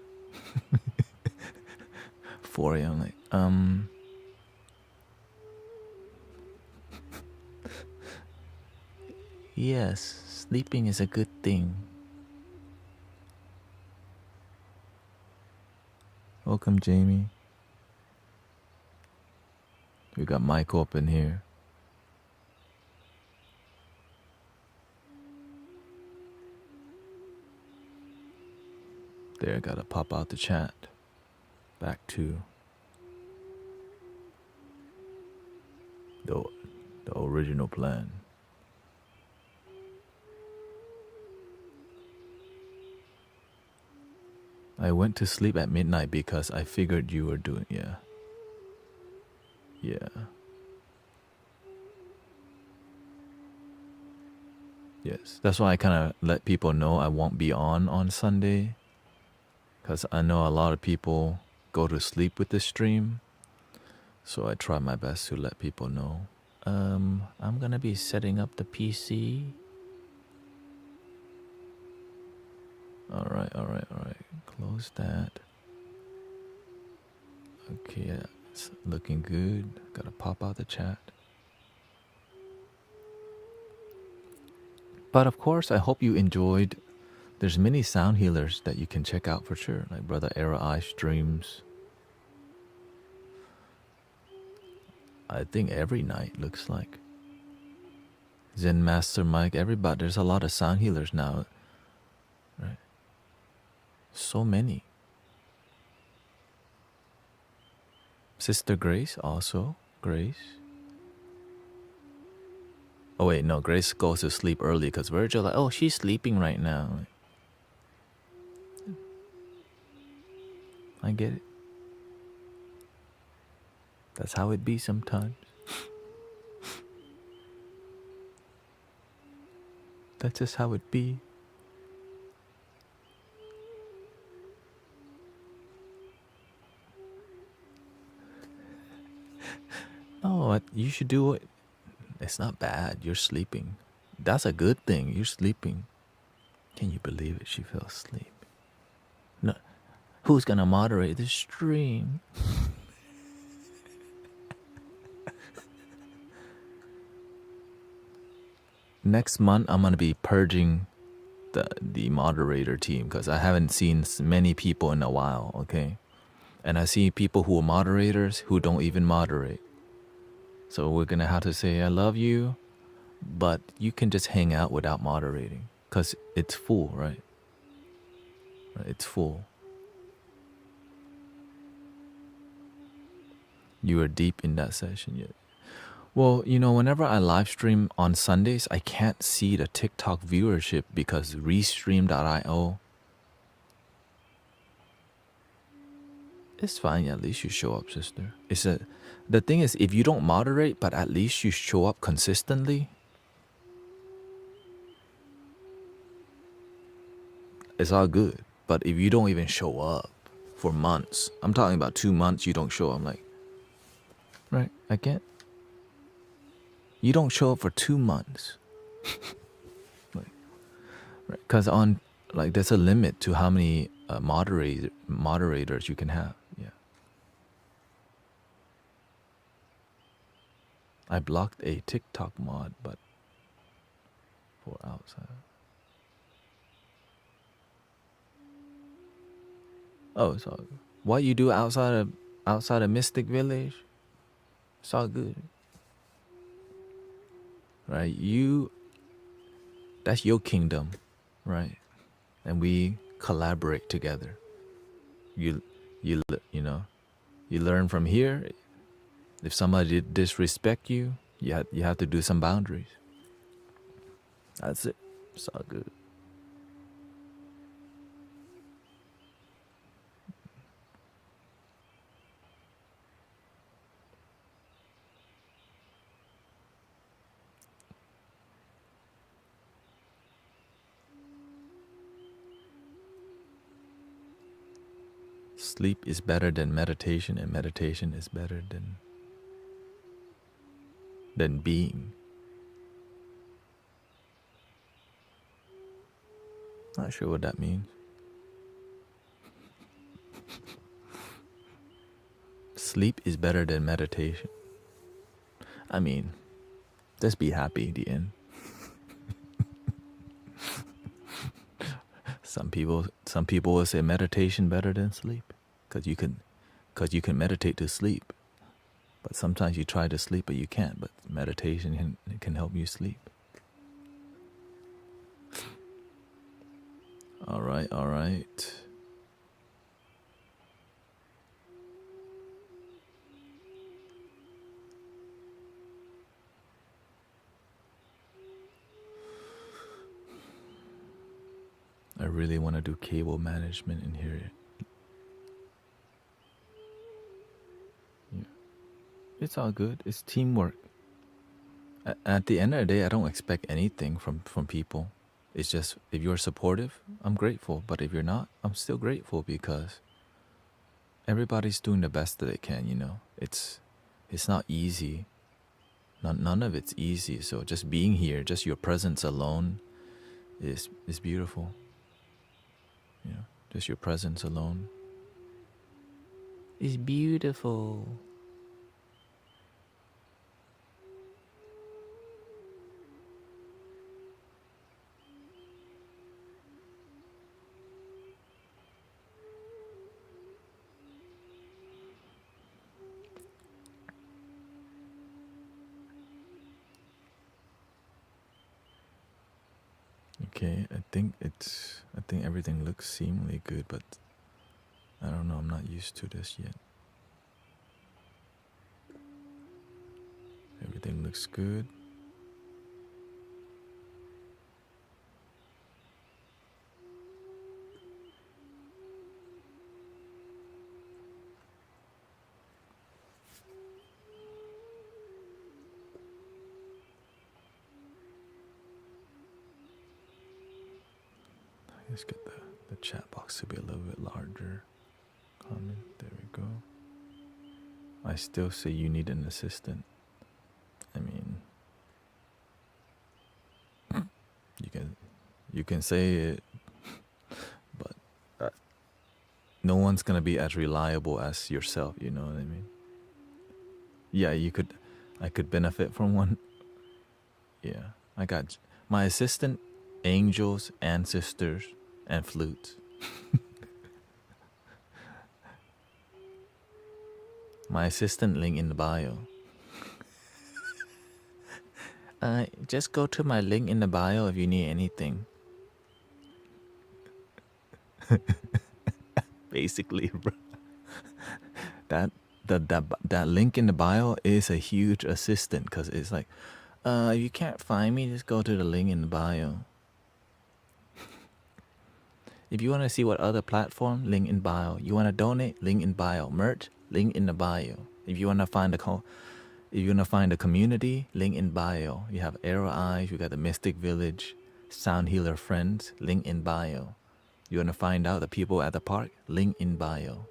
4 a.m. Like, yes, sleeping is a good thing. Welcome, Jamie. We got Michael up in here. There, gotta pop out the chat. Back to the original plan. I went to sleep at midnight because I figured you were doing, yeah. Yes, that's why I kind of let people know I won't be on Sunday, because I know a lot of people go to sleep with the stream, so I try my best to let people know. I'm gonna be setting up the PC. All right. Close that. Okay, yeah, it's looking good. Gotta pop out the chat. But of course, I hope you enjoyed. There's many sound healers that you can check out for sure, like Brother Era I streams. I think every night looks like. Zen Master Mike, everybody. There's a lot of sound healers now, right? So many. Sister Grace also. Grace. Oh wait, no. Grace goes to sleep early because Virgil like, oh, she's sleeping right now. I get it. That's how it be sometimes. That's just how it be. No, you should do it. It's not bad. You're sleeping. That's a good thing. You're sleeping. Can you believe it? She fell asleep. No, who's gonna moderate the stream? Next month, I'm gonna be purging the moderator team because I haven't seen many people in a while. Okay, and I see people who are moderators who don't even moderate. So we're gonna have to say I love you, but you can just hang out without moderating because it's full, right? It's full. You are deep in that session yet. Well, you know, whenever I live stream on Sundays, I can't see the TikTok viewership because restream.io. It's fine. At least you show up, sister. The thing is, if you don't moderate, but at least you show up consistently, it's all good. But if you don't even show up for months, I'm talking about 2 months, you don't show up. I'm like, right, I can't. You don't show up for 2 months. Because on, like, there's a limit to how many moderators you can have. Yeah. I blocked a TikTok mod, but for outside. Oh, it's all good. What you do outside of Mystic Village? It's all good. Right? That's your kingdom, right? And we collaborate together. You know, you learn from here. If somebody disrespect you, you have to do some boundaries. That's it. It's all good. Sleep is better than meditation, and meditation is better than than being. Not sure what that means. Sleep is better than meditation. I mean, just be happy in the end. Some people will say meditation better than sleep, because you can meditate to sleep, but sometimes you try to sleep but you can't. But meditation can help you sleep. All right. I really want to do cable management in here. Yeah. It's all good. It's teamwork. At the end of the day, I don't expect anything from people. It's just, if you're supportive, I'm grateful. But if you're not, I'm still grateful, because everybody's doing the best that they can, you know. It's not easy. None of it's easy. So just being here, just your presence alone is beautiful. Yeah, just your presence alone is beautiful. Okay, I think everything looks seemingly good, but I don't know, I'm not used to this yet. Everything looks good. Let's get the chat box to be a little bit larger. Comment, there we go. I still say you need an assistant. I mean, you can say it, but no one's gonna be as reliable as yourself. You know what I mean? Yeah, I could benefit from one. Yeah, I got my assistant, angels, ancestors, and flutes. My assistant link in the bio. Just go to my link in the bio if you need anything. Basically, bro. That link in the bio is a huge assistant, because it's like, if you can't find me, just go to the link in the bio. If you want to see what other platform, link in bio. You want to donate, link in bio. Merch, link in the bio. If you want to find the community, link in bio. You have Arrow Eyes, you got the Mystic Village, Sound Healer Friends, link in bio. You want to find out the people at the park, link in bio.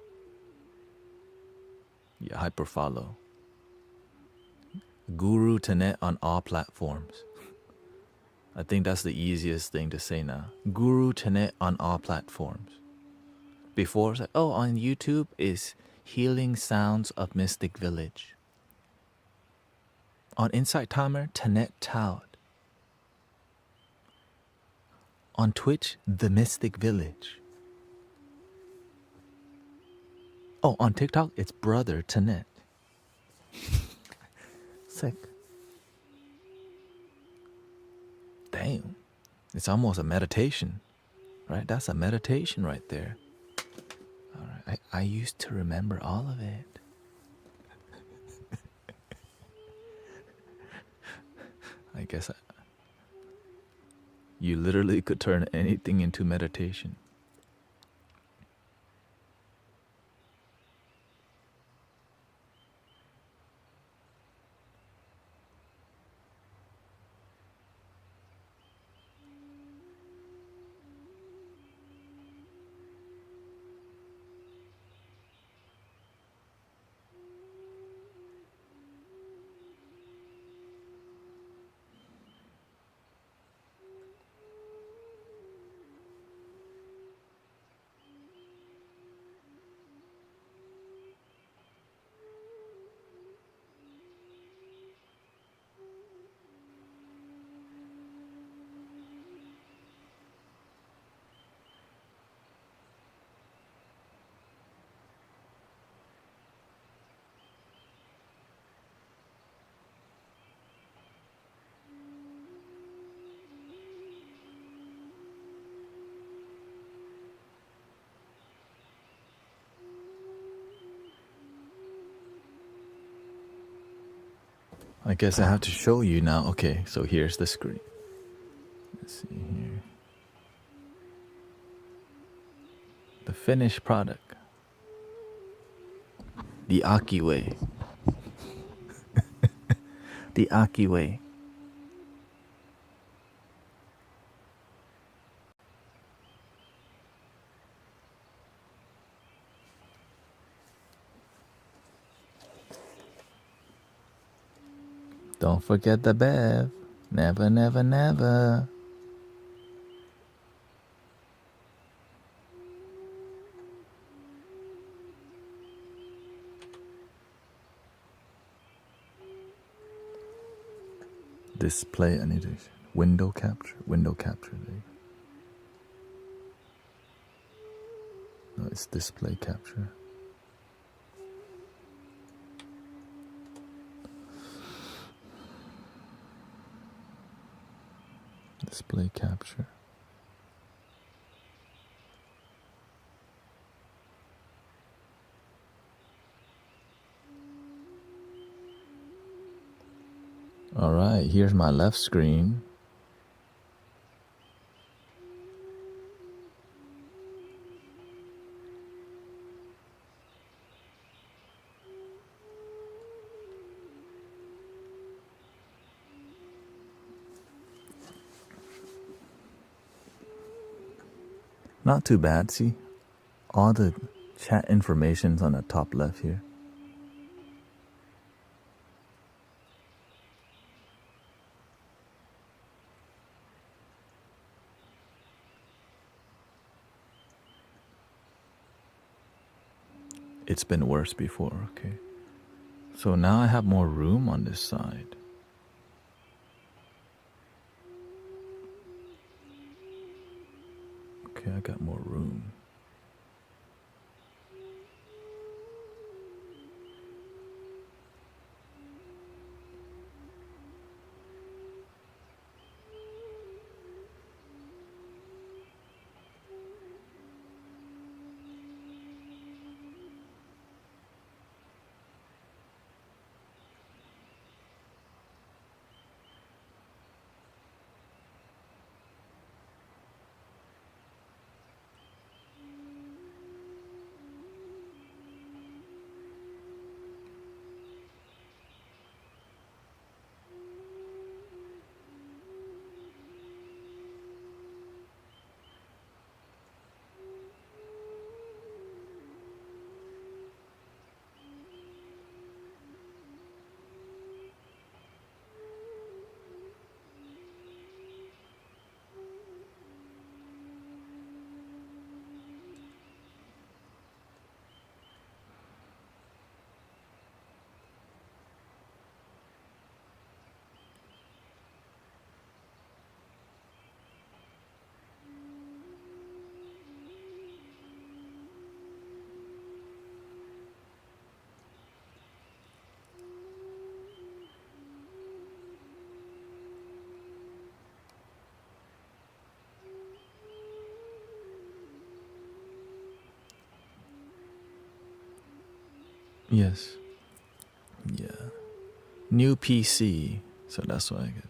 Yeah, hyper follow. Guru Tanet on all platforms. I think that's the easiest thing to say now. Guru Tanet on all platforms. Before, it's like, oh, on YouTube is Healing Sounds of Mystic Village. On Insight Timer, Tanettaout. On Twitch, The Mystic Village. Oh, on TikTok, it's Brother Tanet. Sick. Damn. It's almost a meditation, right? That's a meditation right there. All right. I used to remember all of it. I guess you literally could turn anything into meditation. I guess I have to show you now. Okay, so here's the screen. Let's see here. The finished product. The Aki way. The Aki way. Don't forget the Bev. Never, never, never. Display annotation. Window capture. Window capture. No, it's display capture. Display capture. All right, here's my left screen. Not too bad, see? All the chat information's on the top left here. It's been worse before, okay. So now I have more room on this side. Okay, I got more room. Yes. Yeah. New PC. So that's why I get.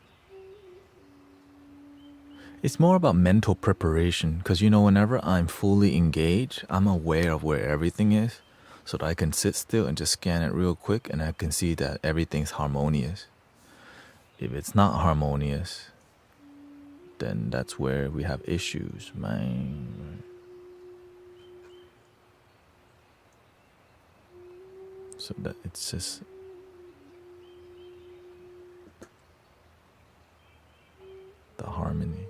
It's more about mental preparation because, you know, whenever I'm fully engaged, I'm aware of where everything is so that I can sit still and just scan it real quick and I can see that everything's harmonious. If it's not harmonious, then that's where we have issues, man. So that it's just the harmony.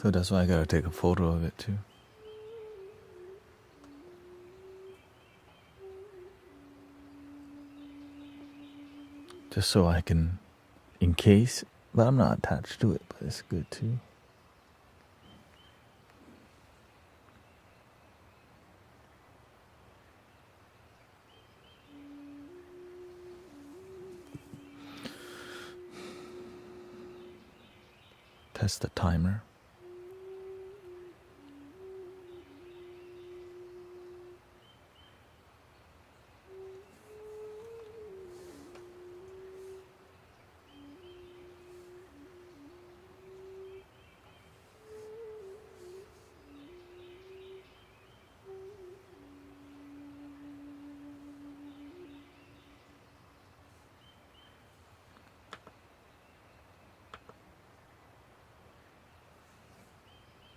So that's why I gotta take a photo of it too. Just so I can, in case, but I'm not attached to it, but it's good too. Test the timer.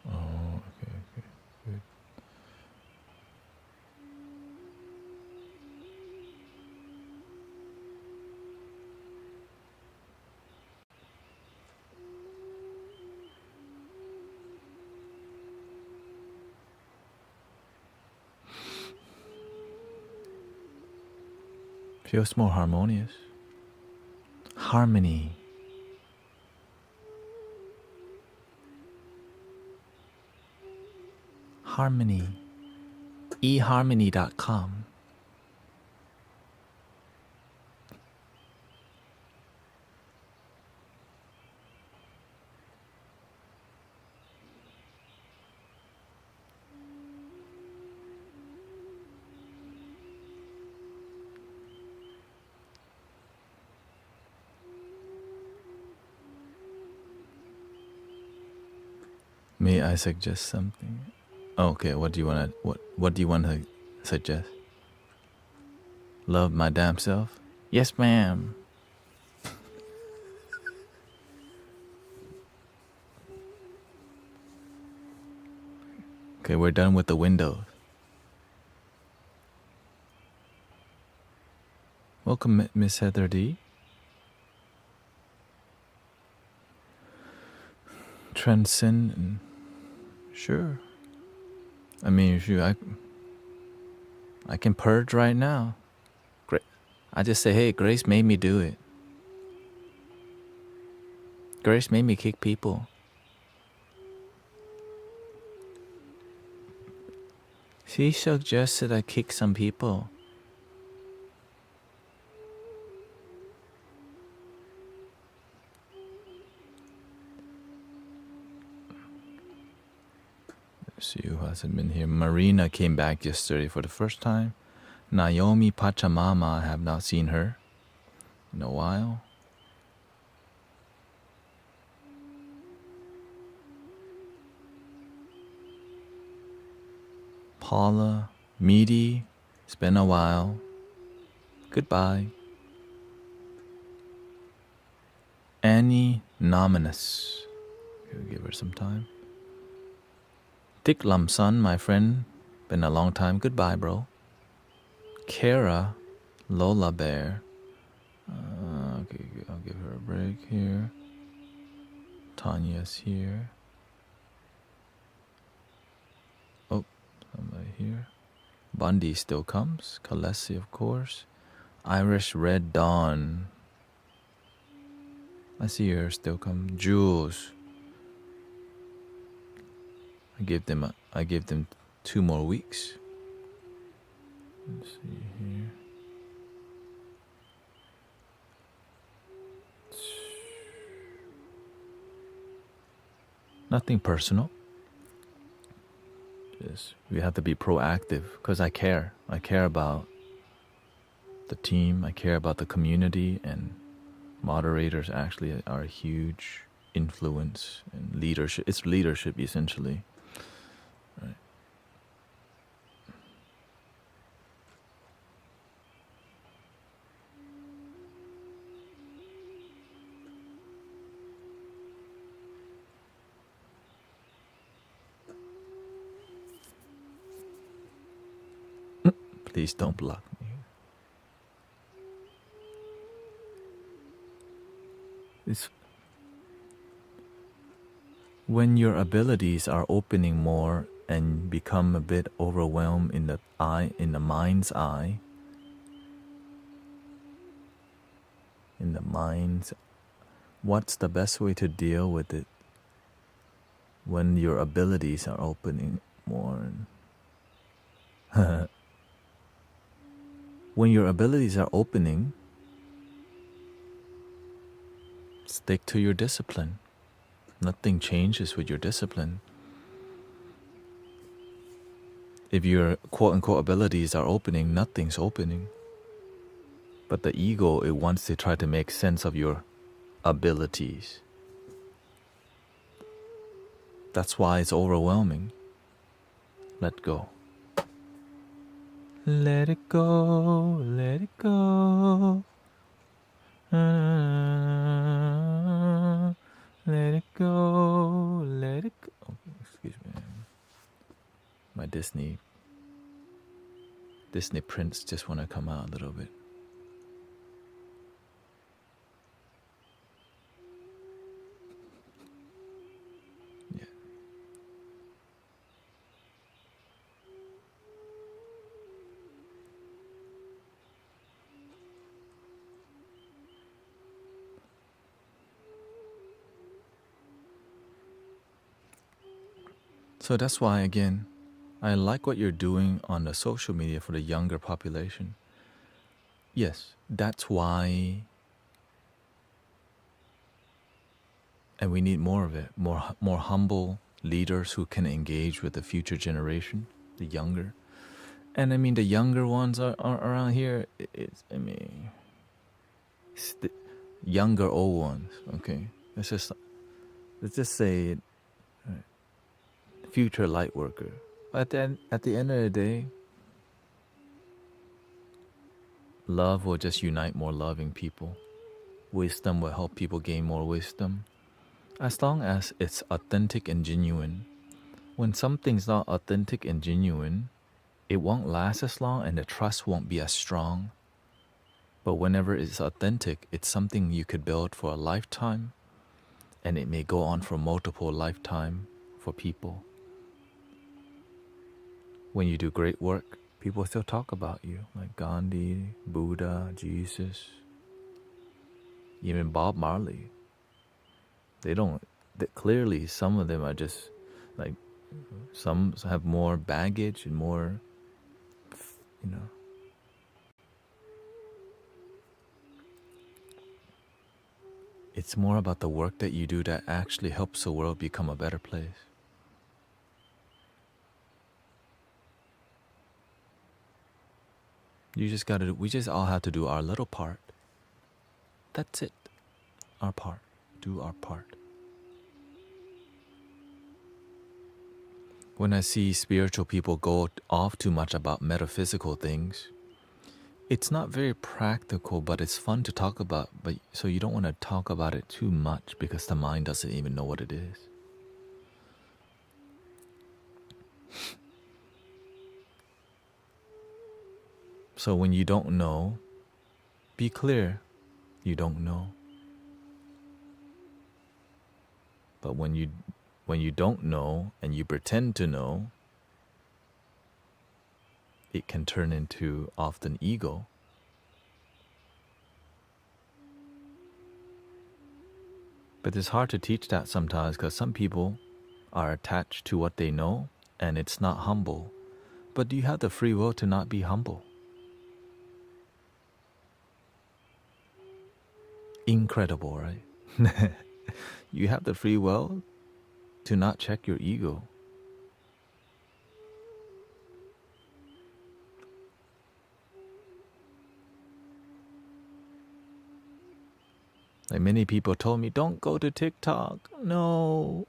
Oh, okay, good. Feels more harmonious. Harmony. Harmony. eharmony.com. May I suggest something? Okay, what do you want to what do you want to suggest? Love my damn self? Yes, ma'am. Okay, we're done with the windows. Welcome, Miss Heather D. Transcend and sure. I mean, sure, I can purge right now. Great. I just say, hey, Grace made me do it. Grace made me kick people. She suggested I kick some people. Let's see who hasn't been here. Marina came back yesterday for the first time. Naomi Pachamama, I have not seen her in a while. Paula, Meaty, it's been a while. Goodbye. Annie Nominous. We'll give her some time. Dick Lumson, my friend. Been a long time. Goodbye, bro. Kara, Lola Bear. Okay, I'll give her a break here. Tanya's here. Oh, somebody here. Bundy still comes. Kalesi, of course. Irish Red Dawn. I see her still come. Jules. I give them 2 more weeks. Let's see here. Nothing personal. Just we have to be proactive because I care. I care about the team. I care about the community, and moderators actually are a huge influence and leadership. It's leadership essentially. Right. Please don't block me. When your abilities are opening more and become a bit overwhelmed in the mind's eye, what's the best way to deal with it when your abilities are opening more? When your abilities are opening, stick to your discipline. Nothing changes with your discipline. If your quote-unquote abilities are opening, nothing's opening. But the ego, it wants to try to make sense of your abilities. That's why it's overwhelming. Let go. Let it go, let it go. Let it go, let it go. Oh, excuse me. My Disney prints just want to come out a little bit. Yeah. So that's why, again, I like what you're doing on the social media for the younger population. Yes, that's why, and we need more of it, more humble leaders who can engage with the future generation, the younger. And I mean, the younger ones are around here. It's the younger old ones. Okay, let's just say future light worker. At the end of the day, love will just unite more loving people. Wisdom will help people gain more wisdom. As long as it's authentic and genuine. When something's not authentic and genuine, it won't last as long and the trust won't be as strong. But whenever it's authentic, it's something you could build for a lifetime, and it may go on for multiple lifetimes for people. When you do great work, people still talk about you, like Gandhi, Buddha, Jesus, even Bob Marley. Clearly some of them are just like, some have more baggage and more, It's more about the work that you do that actually helps the world become a better place. We just all have to do our little part. That's it. Our part. Do our part. When I see spiritual people go off too much about metaphysical things, it's not very practical, but it's fun to talk about. But so you don't want to talk about it too much because the mind doesn't even know what it is. So when you don't know, be clear, you don't know. But when you don't know and you pretend to know, it can turn into often ego. But it's hard to teach that sometimes because some people are attached to what they know and it's not humble. But do you have the free will to not be humble? Incredible, right? You have the free will to not check your ego. Like many people told me, don't go to TikTok. No,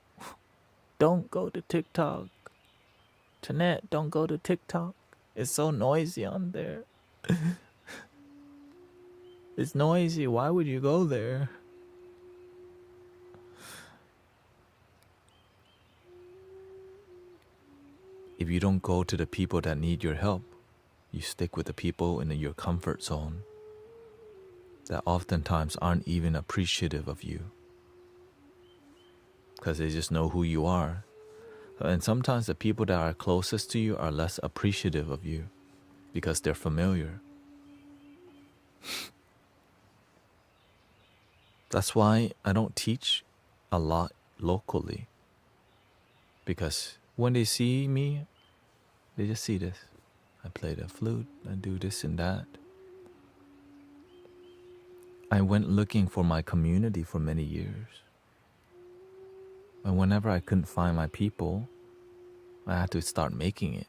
don't go to TikTok. Jeanette, don't go to TikTok. It's so noisy on there. It's noisy. Why would you go there? If you don't go to the people that need your help, you stick with the people in your comfort zone that oftentimes aren't even appreciative of you. because they just know who you are. And sometimes the people that are closest to you are less appreciative of you because they're familiar. That's why I don't teach a lot locally, because when they see me, they just see this. I play the flute, I do this and that. I went looking for my community for many years. And whenever I couldn't find my people, I had to start making it.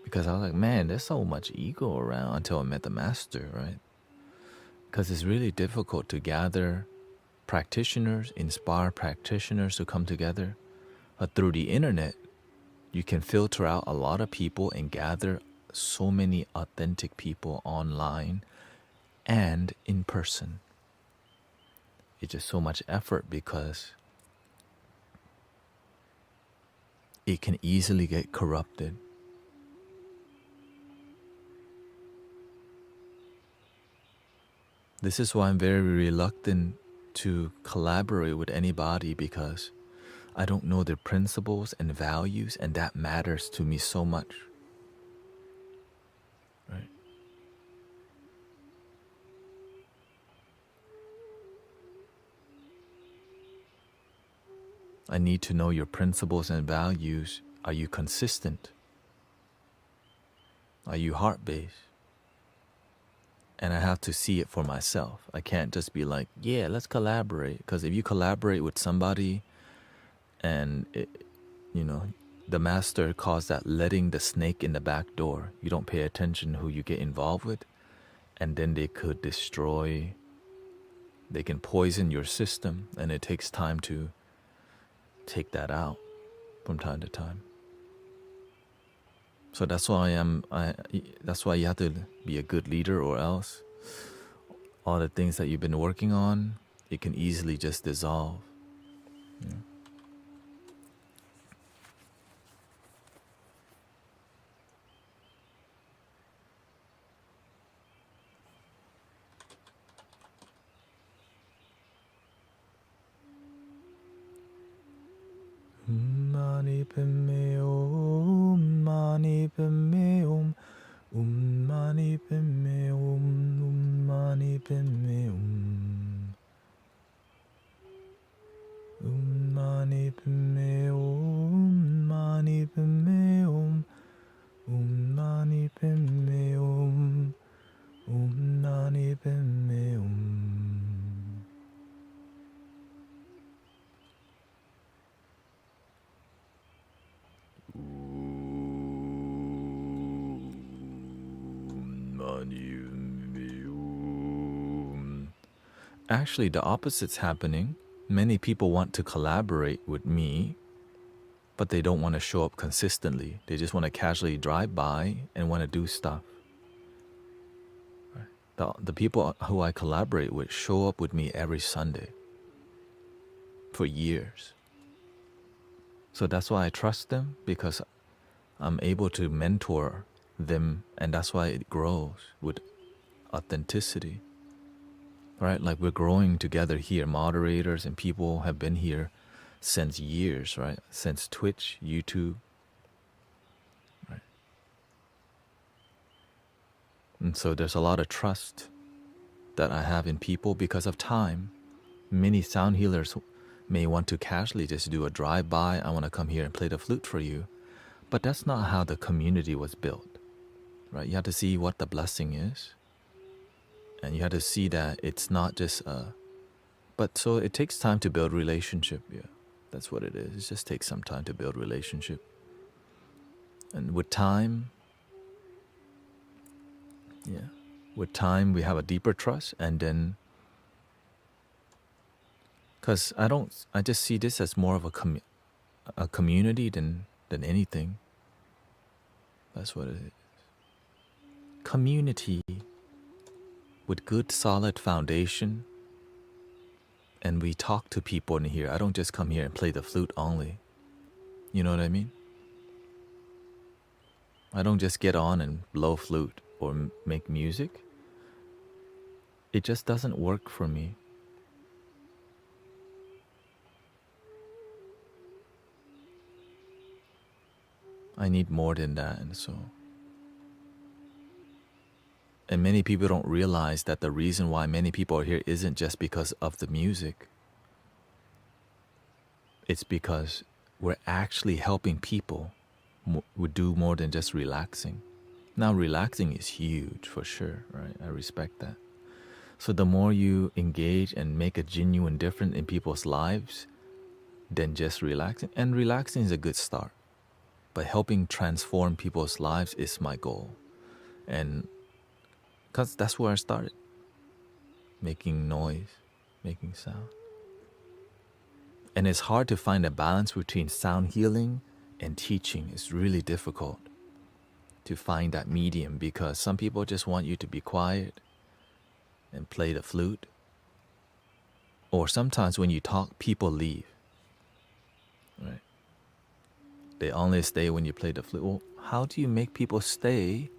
Because I was like, man, there's so much ego around, until I met the master, right? Because it's really difficult to gather practitioners, inspire practitioners to come together. But through the internet, you can filter out a lot of people and gather so many authentic people online and in person. It's just so much effort because it can easily get corrupted. This is why I'm very reluctant to collaborate with anybody, because I don't know their principles and values, and that matters to me so much. Right? I need to know your principles and values. Are you consistent? Are you heart-based? And I have to see it for myself. I can't just be like, yeah, let's collaborate. Because if you collaborate with somebody and, the master calls that letting the snake in the back door. You don't pay attention who you get involved with. And then they could destroy, they can poison your system. And it takes time to take that out from time to time. So that's why that's why you have to be a good leader, or else all the things that you've been working on, it can easily just dissolve. Yeah. Mani padme Om, Mani padme Om, Mani padme Om, Mani padme Om, Mani padme Om, Mani padme Om, Mani padme Om, Mani padme Om. Actually, the opposite's happening. Many people want to collaborate with me, but they don't want to show up consistently. They just want to casually drive by and want to do stuff. The people who I collaborate with show up with me every Sunday for years. So that's why I trust them, because I'm able to mentor them, and that's why it grows with authenticity. Right? Like we're growing together here. Moderators and people have been here since years, right? Since Twitch, YouTube. Right? And so there's a lot of trust that I have in people because of time. Many sound healers may want to casually just do a drive-by. I want to come here and play the flute for you. But that's not how the community was built. Right? You have to see what the blessing is. And you have to see that it's not just but so it takes time to build relationship. Yeah, that's what it is. It just takes some time to build relationship. And with time, we have a deeper trust. And then, because I just see this as more of a community than anything. That's what it is. Community with good solid foundation, and we talk to people in here. I don't just come here and play the flute only. You know what I mean? I don't just get on and blow flute or make music. It just doesn't work for me. I need more than that. And many people don't realize that the reason why many people are here isn't just because of the music. It's because we're actually helping people would do more than just relaxing. Now, relaxing is huge for sure, right? I respect that. So the more you engage and make a genuine difference in people's lives than just relaxing, and relaxing is a good start, but helping transform people's lives is my goal. And because that's where I started, making noise, making sound. And it's hard to find a balance between sound healing and teaching. It's really difficult to find that medium because some people just want you to be quiet and play the flute. Or sometimes when you talk, people leave, right? They only stay when you play the flute. Well, how do you make people stay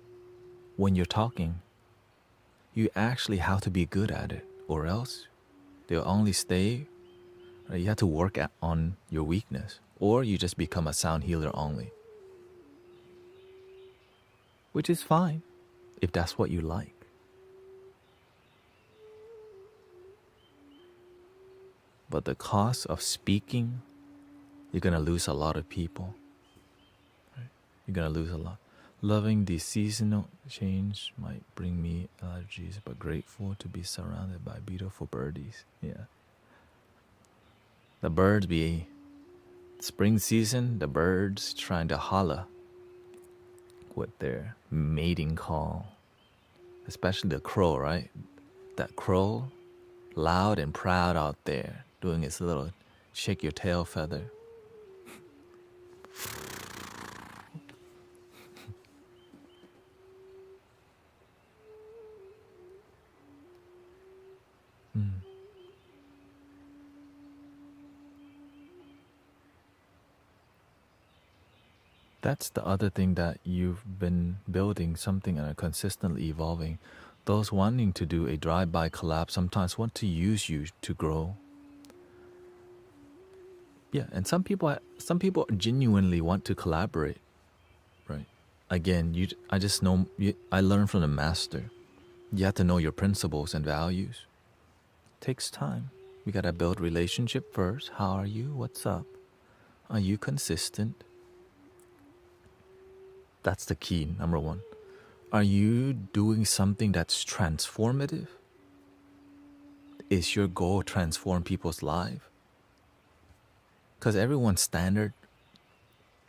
when you're talking? You actually have to be good at it, or else they'll only stay. Right? You have to work on your weakness, or you just become a sound healer only, which is fine if that's what you like. But the cost of speaking, you're going to lose a lot of people. Right? You're going to lose a lot. Loving the seasonal change might bring me allergies, but grateful to be surrounded by beautiful birdies. Yeah. The birds be spring season, the birds trying to holler with their mating call. Especially the crow, right? That crow, loud and proud out there, doing its little shake your tail feather. That's the other thing that you've been building something and are consistently evolving. Those wanting to do a drive-by collab sometimes want to use you to grow. Yeah, and some people genuinely want to collaborate, right? Again, I just know I learned from the master. You have to know your principles and values. Takes time. We gotta build relationship first. How are you? What's up? Are you consistent? That's the key, number one. Are you doing something that's transformative? Is your goal transform people's life? Because everyone's standard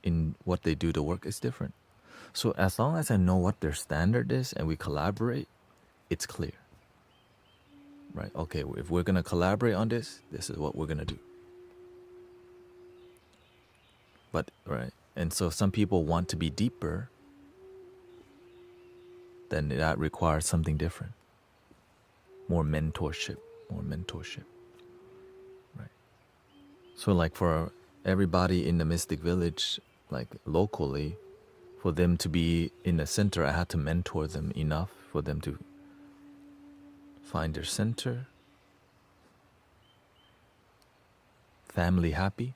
in what they do, the work is different. So as long as I know what their standard is and we collaborate, it's clear. Right? Okay, if we're going to collaborate on this, this is what we're going to do. But, right. And so some people want to be deeper, then that requires something different. More mentorship. Right. So like for everybody in the Mystic Village, like locally, for them to be in the center, I had to mentor them enough for them to find their center, family happy.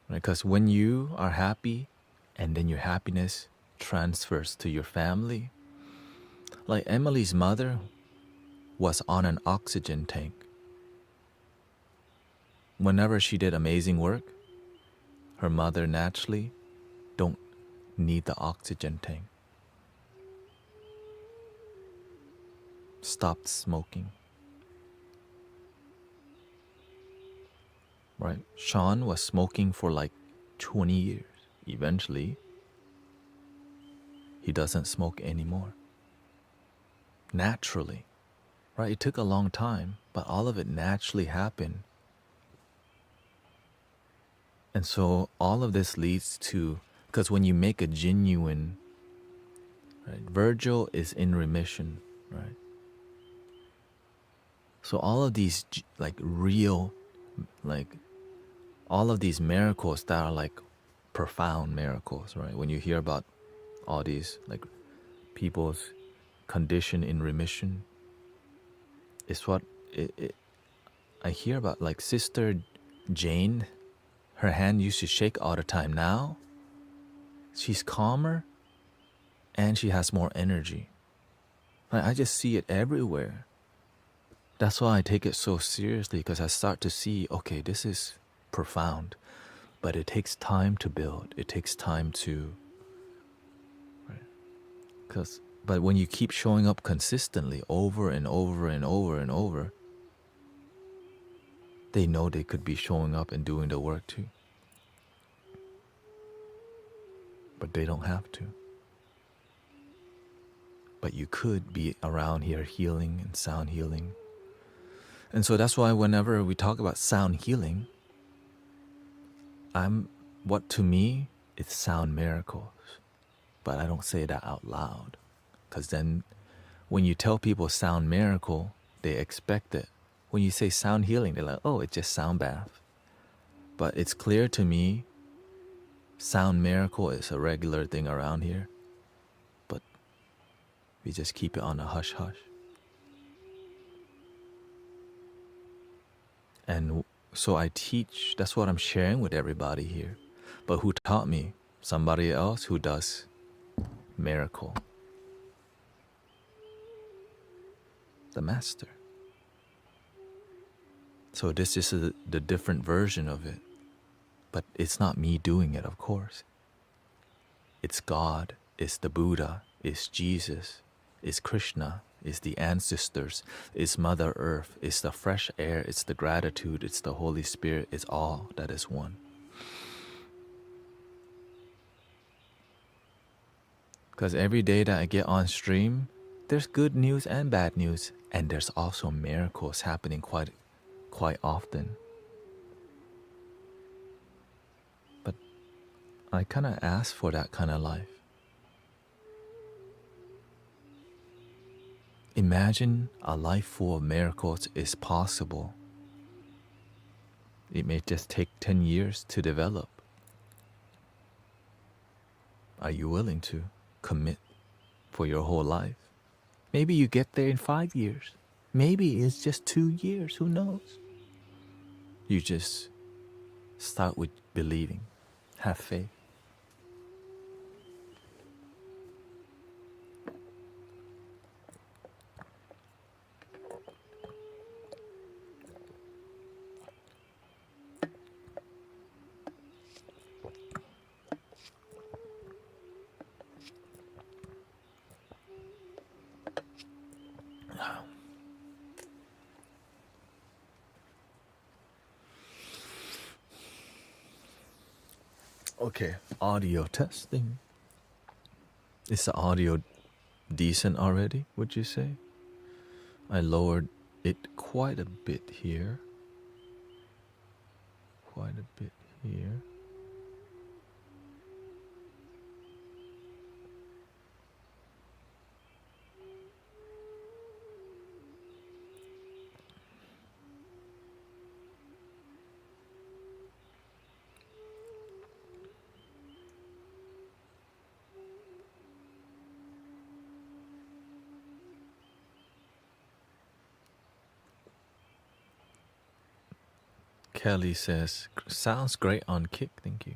Because when you are happy and then your happiness transfers to your family, like Emily's mother was on an oxygen tank. Whenever she did amazing work, her mother naturally don't need the oxygen tank. Stopped smoking. Right? Sean was smoking for like 20 years. Eventually, he doesn't smoke anymore. Naturally. Right? It took a long time, but all of it naturally happened. And so all of this leads to, because when you make a genuine, right? Virgil is in remission, right? So all of these like real, like all of these miracles that are like profound miracles, right? When you hear about all these like people's condition in remission, it's what I hear about. Like Sister Jane, her hand used to shake all the time. Now, she's calmer and she has more energy. Like, I just see it everywhere. That's why I take it so seriously, because I start to see, okay, this is profound, but it takes time to build. It takes time to, right? But when you keep showing up consistently over and over and over and over, they know they could be showing up and doing the work too. But they don't have to. But you could be around here healing and sound healing. And so that's why whenever we talk about sound healing, what to me, it's sound miracles. But I don't say that out loud. Because then when you tell people sound miracle, they expect it. When you say sound healing, they're like, oh, it's just sound bath. But it's clear to me, sound miracle is a regular thing around here. But we just keep it on a hush-hush. And so I teach, that's what I'm sharing with everybody here. But who taught me? Somebody else who does miracle. The master. So this is the different version of it. But it's not me doing it, of course. It's God, it's the Buddha, it's Jesus, it's Krishna, it's the ancestors, it's Mother Earth, it's the fresh air, it's the gratitude, it's the Holy Spirit, it's all that is one. Because every day that I get on stream, there's good news and bad news, and there's also miracles happening quite often. But I kind of ask for that kind of life. Imagine a life full of miracles is possible. It may just take 10 years to develop. Are you willing to commit for your whole life? Maybe you get there in 5 years. Maybe it's just 2 years. Who knows? You just start with believing. Have faith. Okay, audio testing. Is the audio decent already, would you say? I lowered it quite a bit here. Quite a bit here. Kelly says, sounds great on Kick, thank you.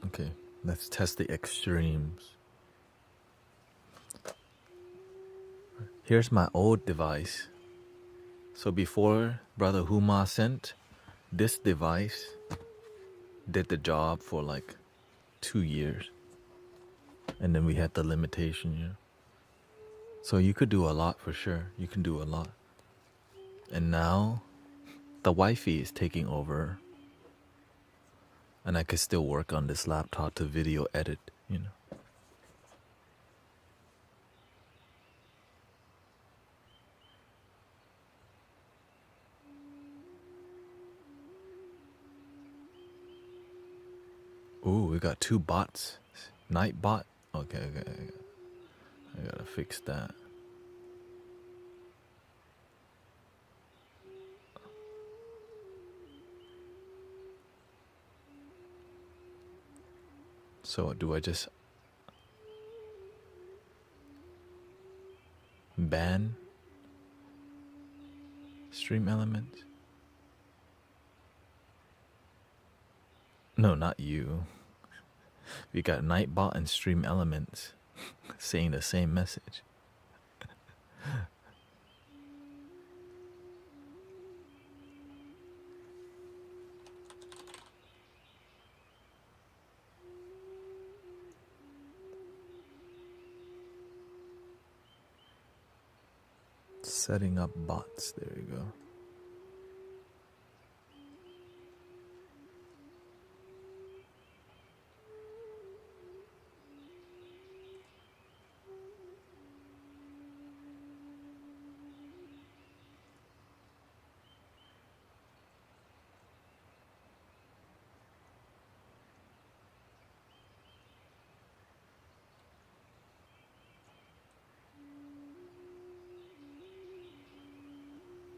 Okay, let's test the extremes. Here's my old device. So before Brother Huma sent, this device did the job for like 2 years. And then we had the limitation, yeah. So you could do a lot for sure. You can do a lot. And now the Wi-Fi is taking over. And I could still work on this laptop to video edit, you know. Ooh, we got 2 bots. Night bot. Okay. I gotta fix that. So do I just ban Stream Elements? No, not you. We got Nightbot and Stream Elements saying the same message. Setting up bots. There you go.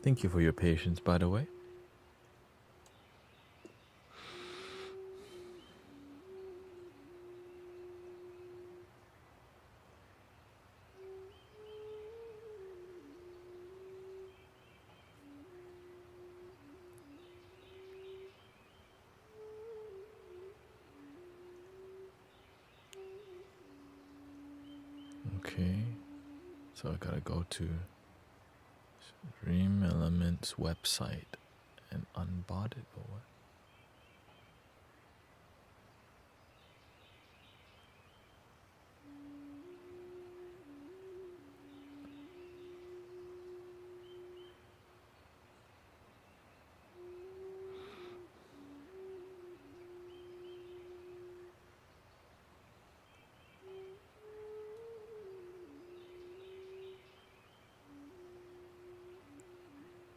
Thank you for your patience, by the way. Okay, so I gotta go to Stream Elements website and unbot it or what?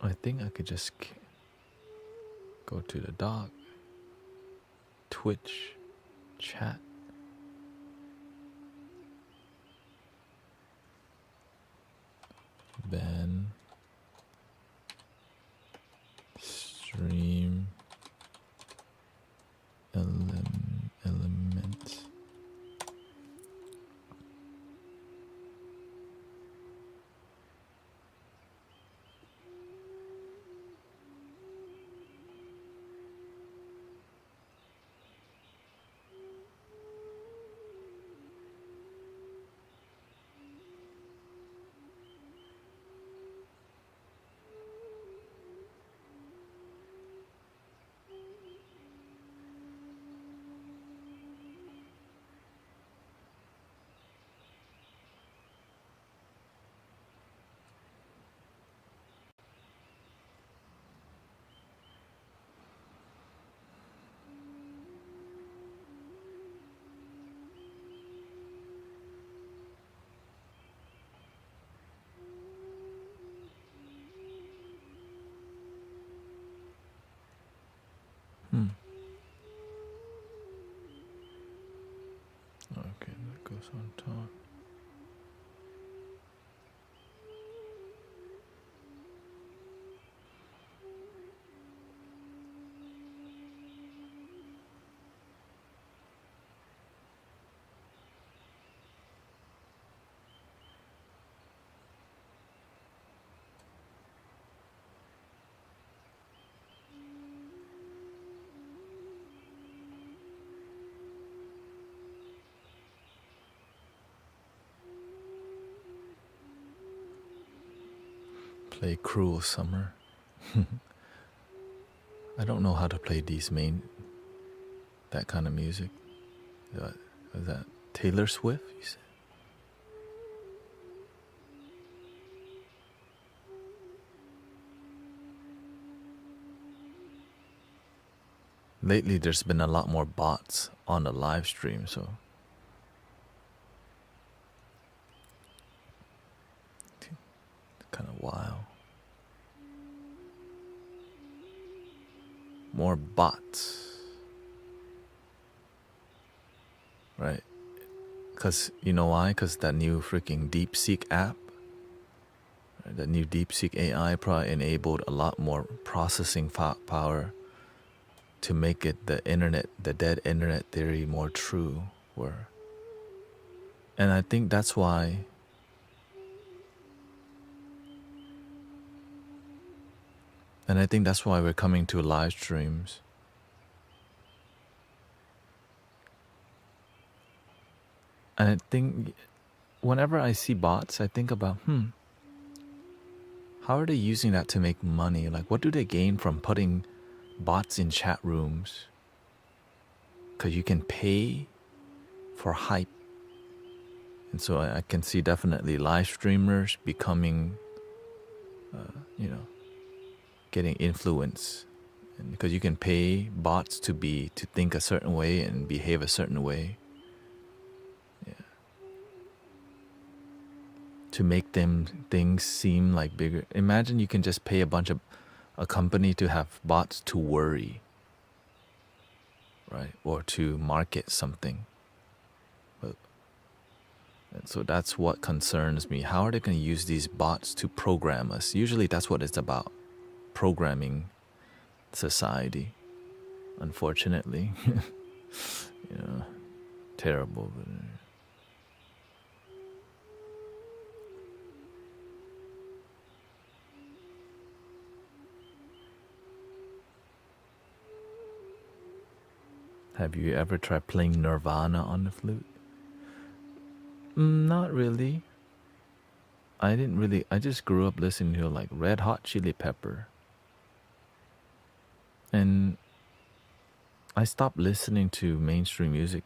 I think I could just go to the dock, Twitch, chat. Ban Stream Elements. Okay, that goes on top. Play Cruel Summer. I don't know how to play that kind of music. Is that Taylor Swift, you said? Lately, there's been a lot more bots on the live stream, so kind of wild. More bots, right? Because you know why? Because that new freaking DeepSeek app, right? That new DeepSeek AI probably enabled a lot more processing power to make it the dead internet theory more true. And I think that's why And I think that's why we're coming to live streams. And I think whenever I see bots, I think about, how are they using that to make money? Like, what do they gain from putting bots in chat rooms? Because you can pay for hype. And so I can see definitely live streamers becoming, getting influence. And because you can pay bots to think a certain way and behave a certain way. To make things seem like bigger. Imagine you can just pay a company to have bots to worry, right? Or to market something. And so that's what concerns me. How are they going to use these bots to program us? Usually that's what it's about, programming society. Unfortunately, terrible. Have you ever tried playing Nirvana on the flute? Not really. I just grew up listening to like Red Hot Chili Pepper. And I stopped listening to mainstream music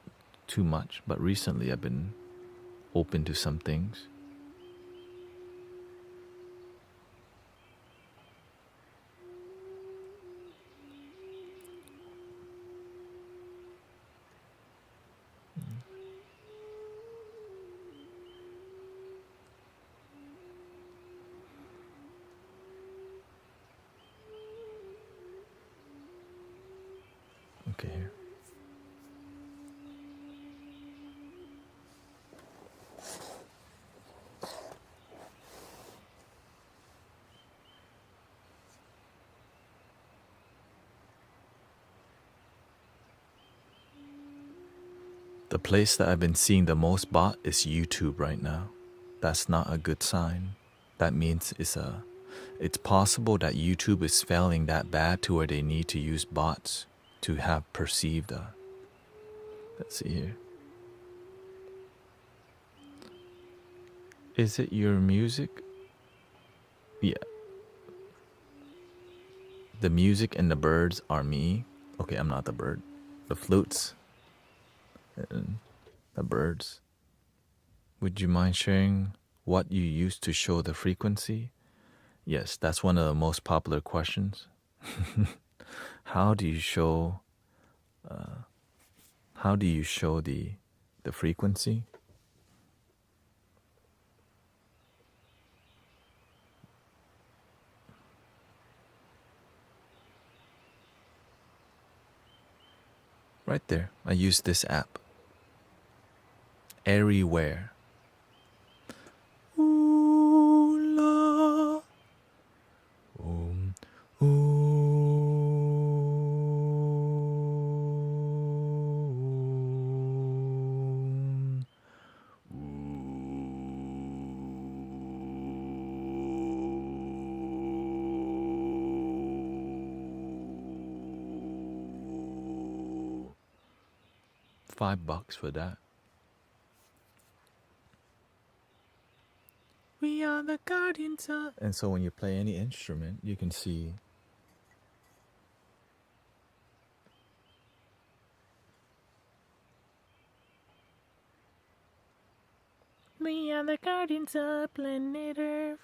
too much, but recently I've been open to some things. Okay, here. The place that I've been seeing the most bot is YouTube right now. That's not a good sign. That means it's possible that YouTube is failing that bad to where they need to use bots to have perceived. Let's see here. Is it your music? Yeah. The music and the birds are me. Okay, I'm not the bird. The flutes and the birds. Would you mind sharing what you use to show the frequency? Yes, that's one of the most popular questions. How do you show the frequency? Right there. I use this app. Everywhere. Ooh la. Ooh. $5 for that. We are the guardians of... And so when you play any instrument, you can see we are the guardians of planet Earth.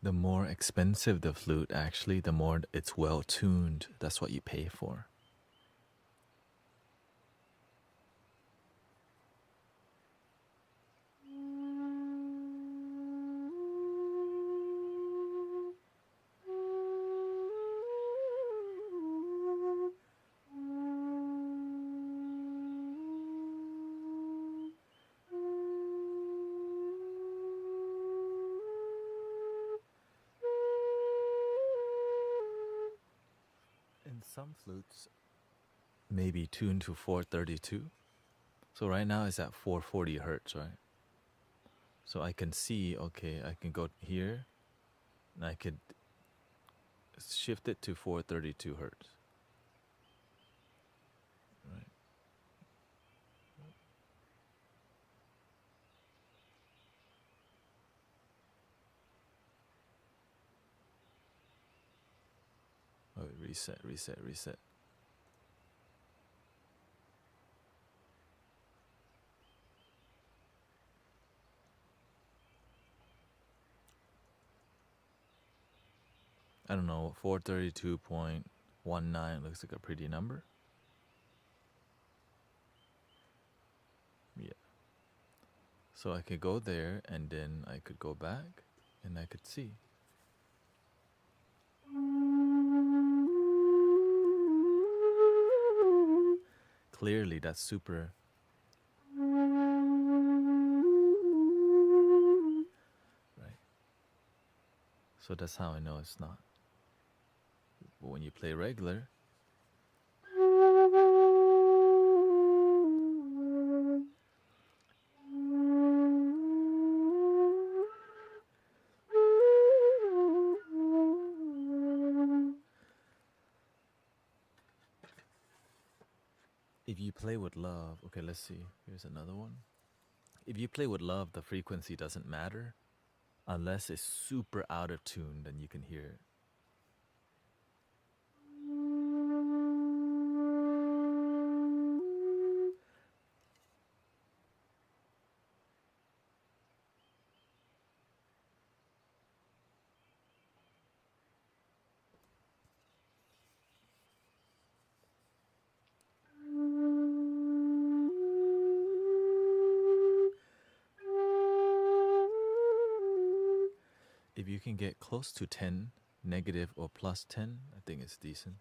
The more expensive the flute, actually, the more it's well tuned. That's what you pay for. And some flutes may be tuned to 432. So right now it's at 440 hertz, right? So I can see, okay, I can go here and I could shift it to 432 hertz. Right. Oh, reset, reset, reset. I don't know, 432.19 looks like a pretty number. Yeah. So I could go there and then I could go back and I could see. Clearly that's super. Right. So that's how I know it's not. But when you play regular, if you play with love, okay, let's see. Here's another one. If you play with love, the frequency doesn't matter unless it's super out of tune, then you can hear it. If you can get close to 10, negative or plus 10, I think it's decent.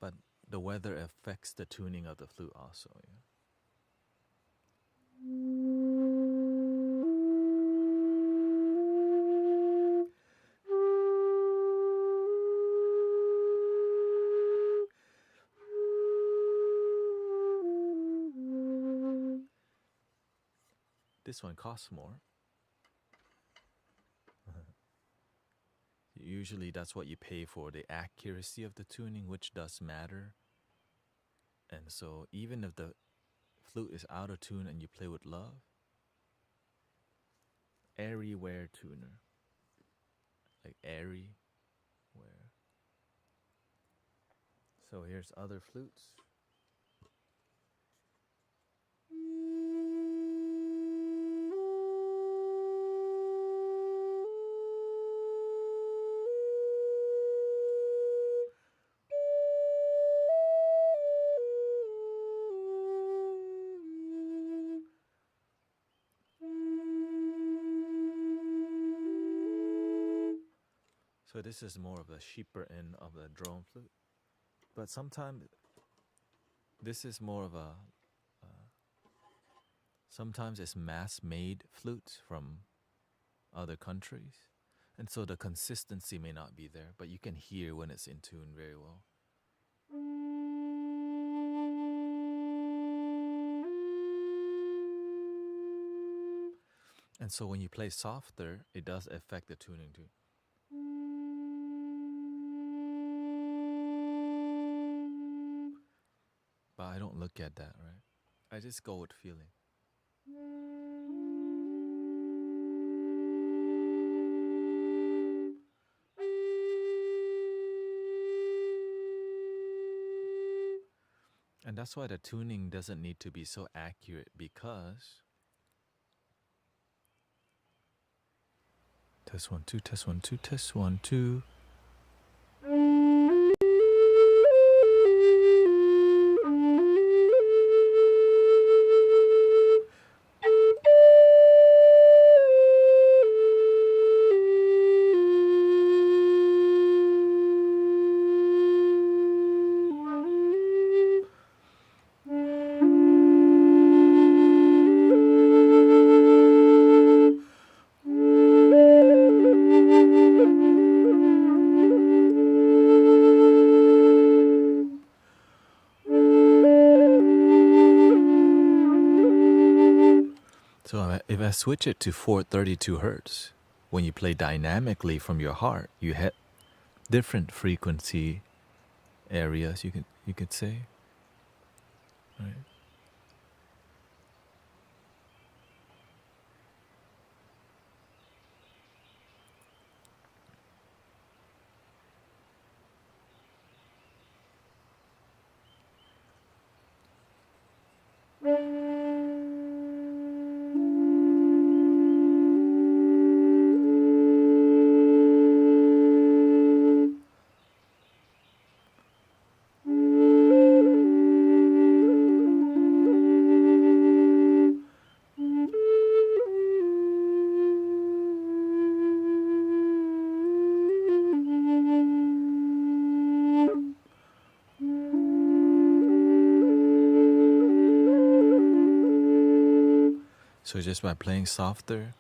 But the weather affects the tuning of the flute also. Yeah. This one costs more. Usually that's what you pay for, the accuracy of the tuning, which does matter. And so even if the flute is out of tune and you play with love, airy-ware tuner. Like airy ware. So here's other flutes. So this is more of the cheaper end of the drone flute. But sometimes this is more of a, sometimes it's mass-made flutes from other countries. And so the consistency may not be there, but you can hear when it's in tune very well. And so when you play softer, it does affect the tuning too. But I don't look at that, right? I just go with feeling. And that's why the tuning doesn't need to be so accurate, because test 1 2 test 1 2 test 1 2. So if I switch it to 432 hertz, when you play dynamically from your heart, you hit different frequency areas. You could say, right? So just by playing softer,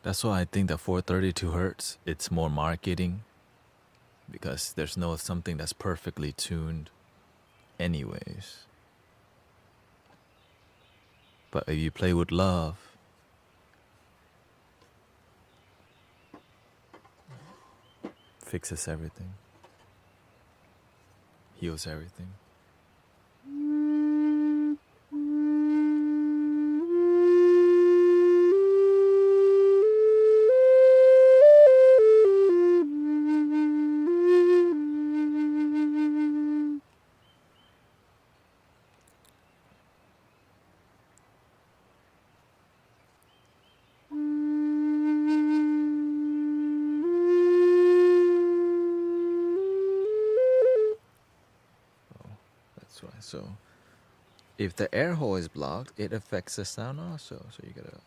that's why I think that 432 hertz, it's more marketing, because there's no something that's perfectly tuned anyways. But if you play with love, fixes everything, heals everything. That's why. So if the air hole is blocked, it affects the sound also. So you gotta.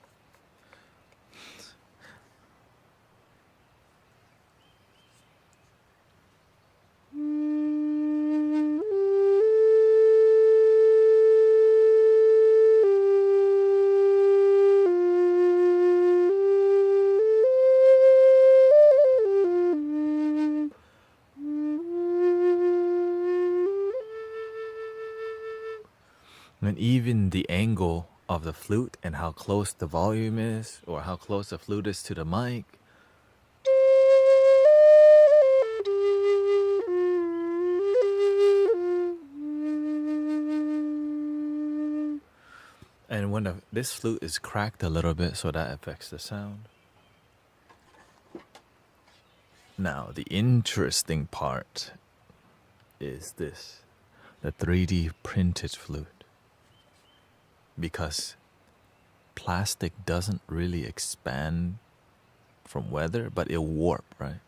And even the angle of the flute and how close the volume is, or how close the flute is to the mic. And when this flute is cracked a little bit, so that affects the sound. Now, the interesting part is this, the 3D printed flute. Because plastic doesn't really expand from weather, but it'll warp, right?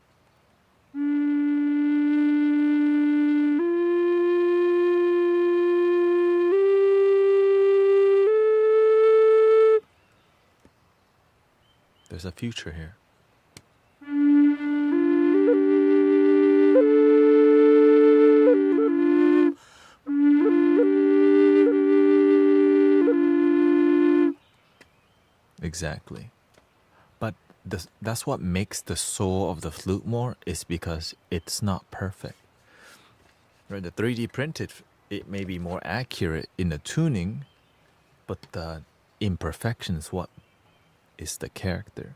There's a future here. Exactly. But that's what makes the soul of the flute more, is because it's not perfect. Right? The 3D printed, it may be more accurate in the tuning, but the imperfections, what is the character?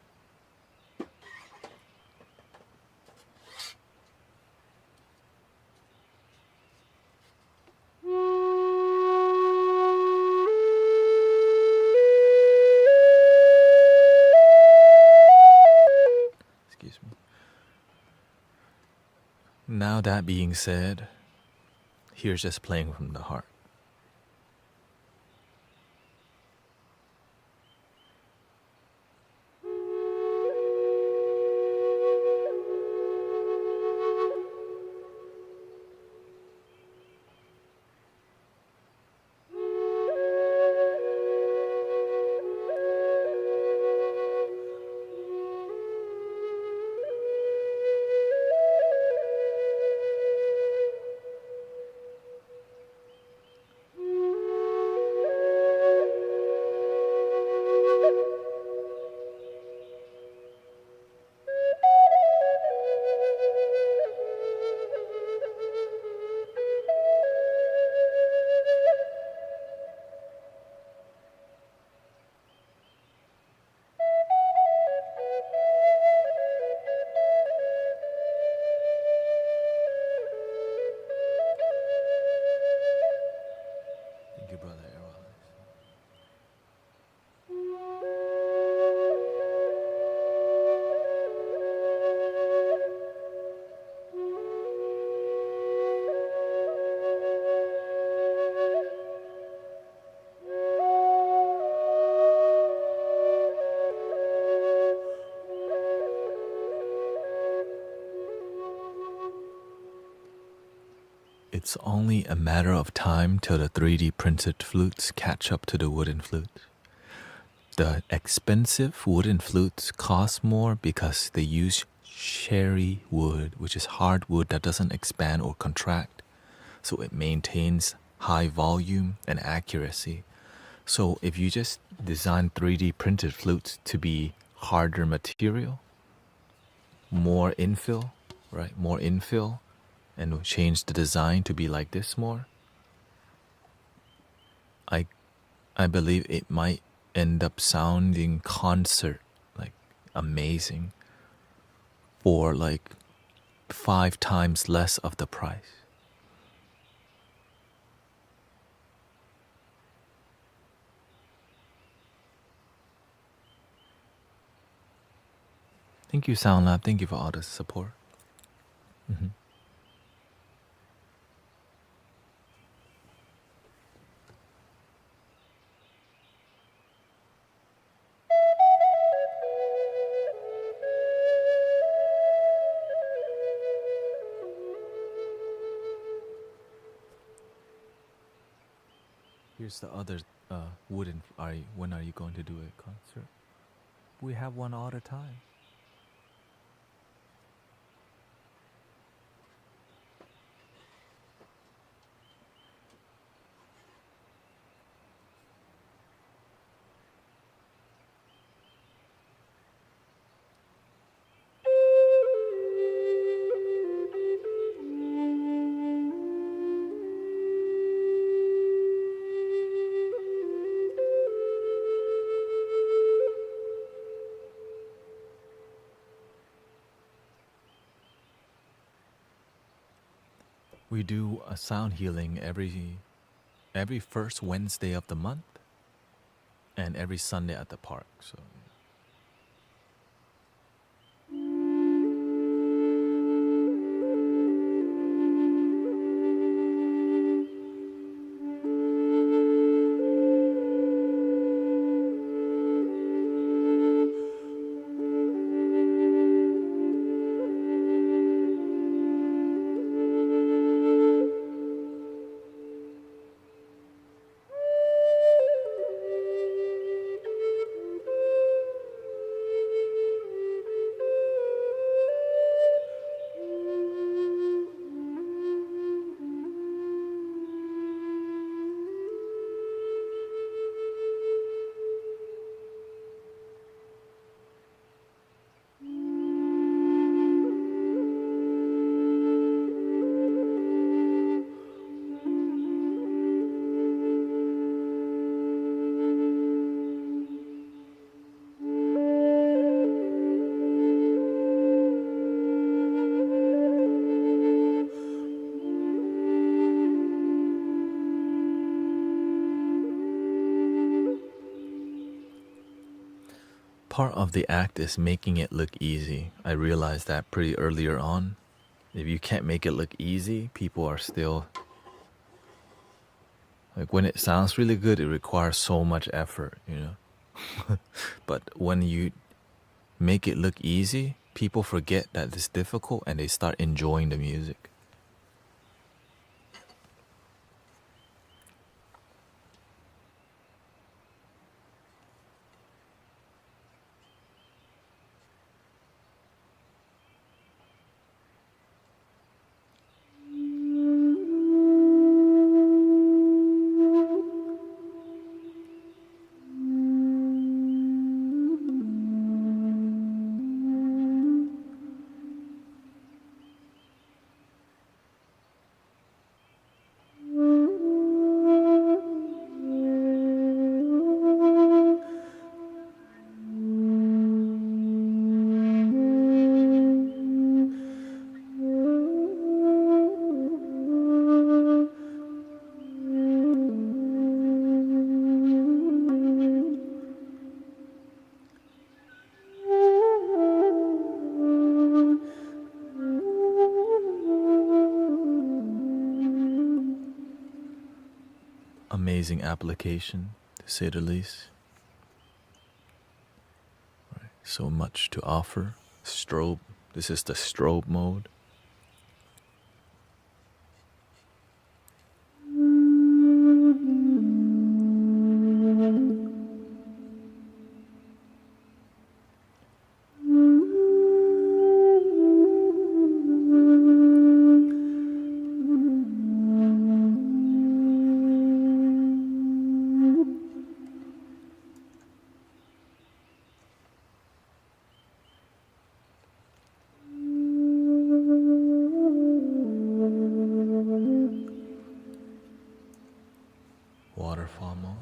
Now that being said, here's just playing from the heart. Thank you, brother Errol. It's only a matter of time till the 3D printed flutes catch up to the wooden flutes. The expensive wooden flutes cost more because they use cherry wood, which is hard wood that doesn't expand or contract, so it maintains high volume and accuracy. So if you just design 3D printed flutes to be harder material, more infill, right? More infill, and change the design to be like this more, I believe it might end up sounding concert like amazing for like 5 times less of the price. Thank you, SoundLab. Thank you for all the support. Here's the other wooden. When are you going to do a concert? We have one all the time. We do a sound healing every first Wednesday of the month and every Sunday at the park. So part of the act is making it look easy. I realized that pretty earlier on. If you can't make it look easy, people are still like, when it sounds really good, it requires so much effort, you know. But when you make it look easy, people forget that it's difficult and they start enjoying the music. Amazing application, to say the least. Right. So much to offer. Strobe. This is the strobe mode. Waterfall mode.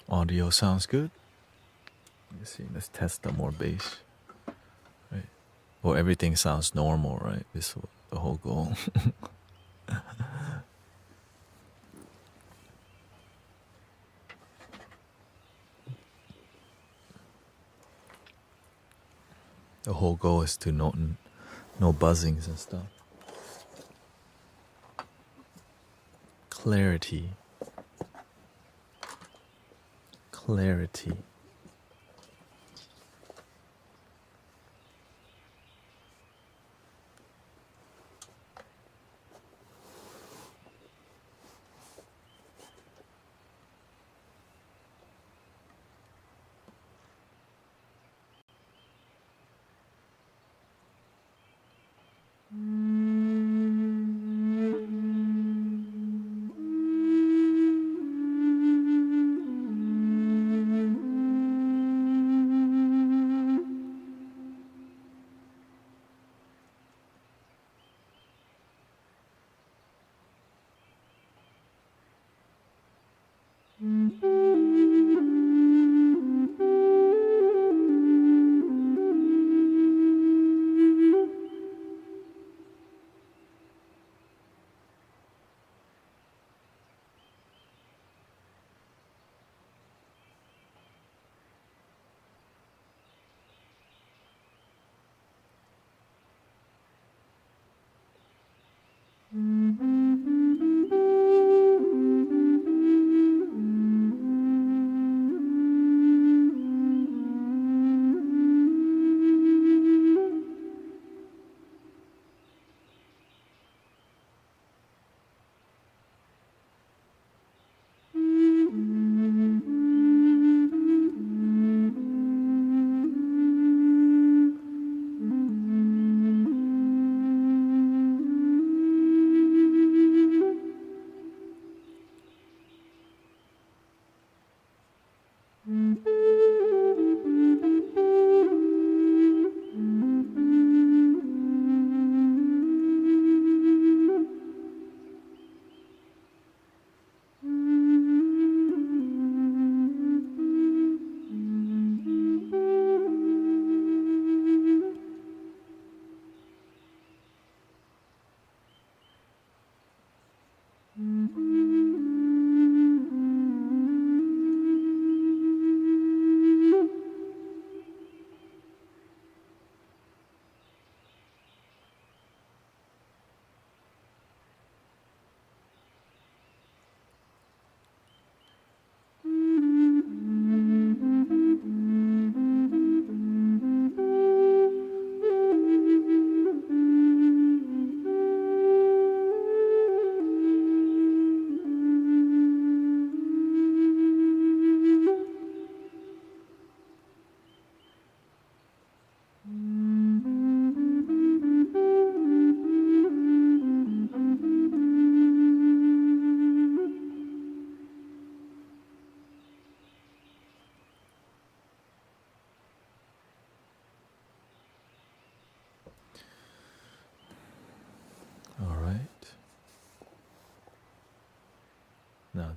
Audio sounds good. Let's see. Let's test the more bass. Right. Well, everything sounds normal, right? This is the whole goal. The whole goal is to no buzzings and stuff. Clarity. Clarity.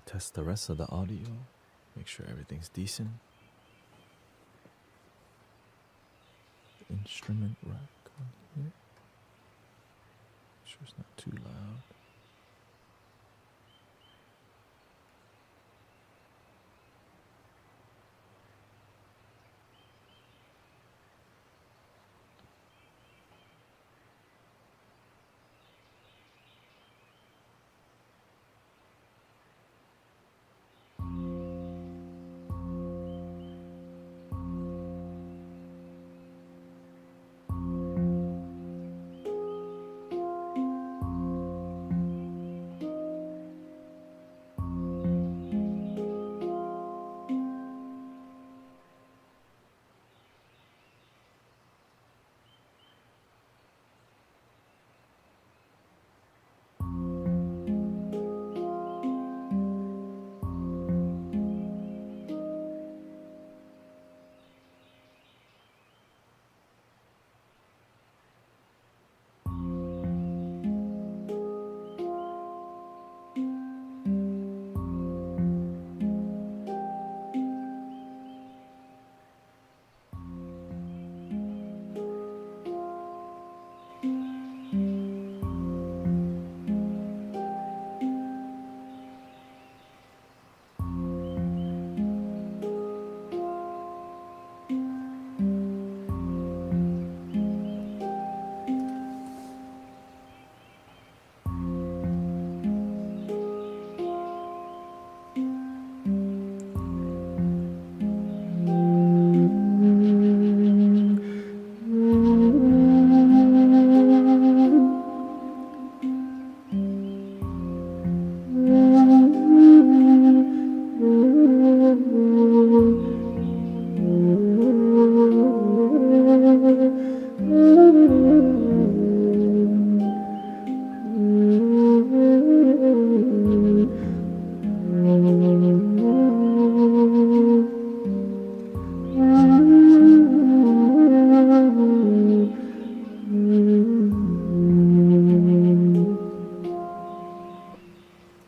test the rest of the audio. Make sure everything's decent. Instrument rack on here. Make sure it's not too loud.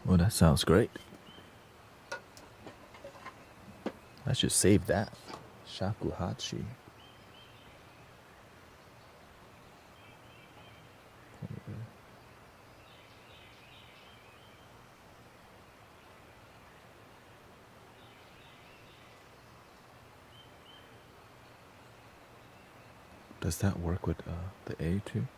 Well, that sounds great. I should save that. Shakuhachi. Does that work with the A too?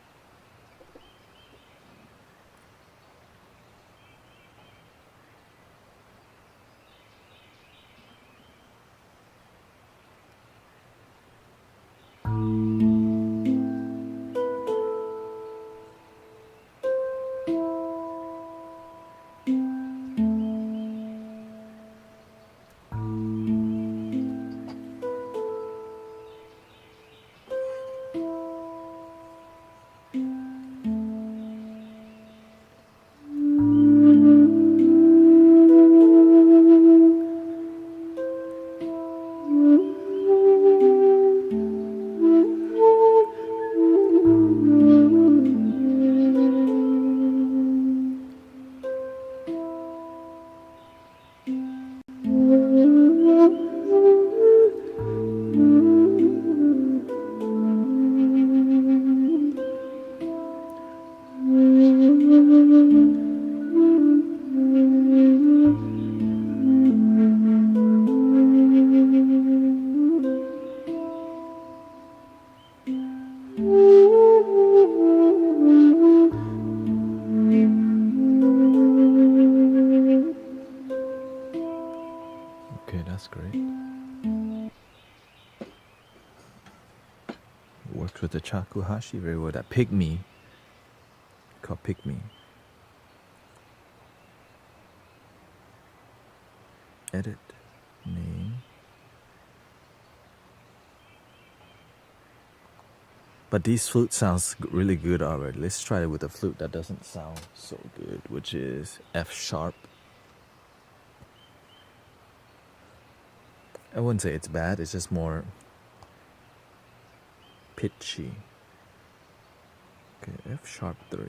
Okay, that's great. Works with the Shakuhachi very well. That pygmy, called pygmy. Edit, name. But these flute sounds really good already. Let's try it with a flute that doesn't sound so good, which is F sharp. I wouldn't say it's bad, it's just more pitchy. Okay, F sharp 3.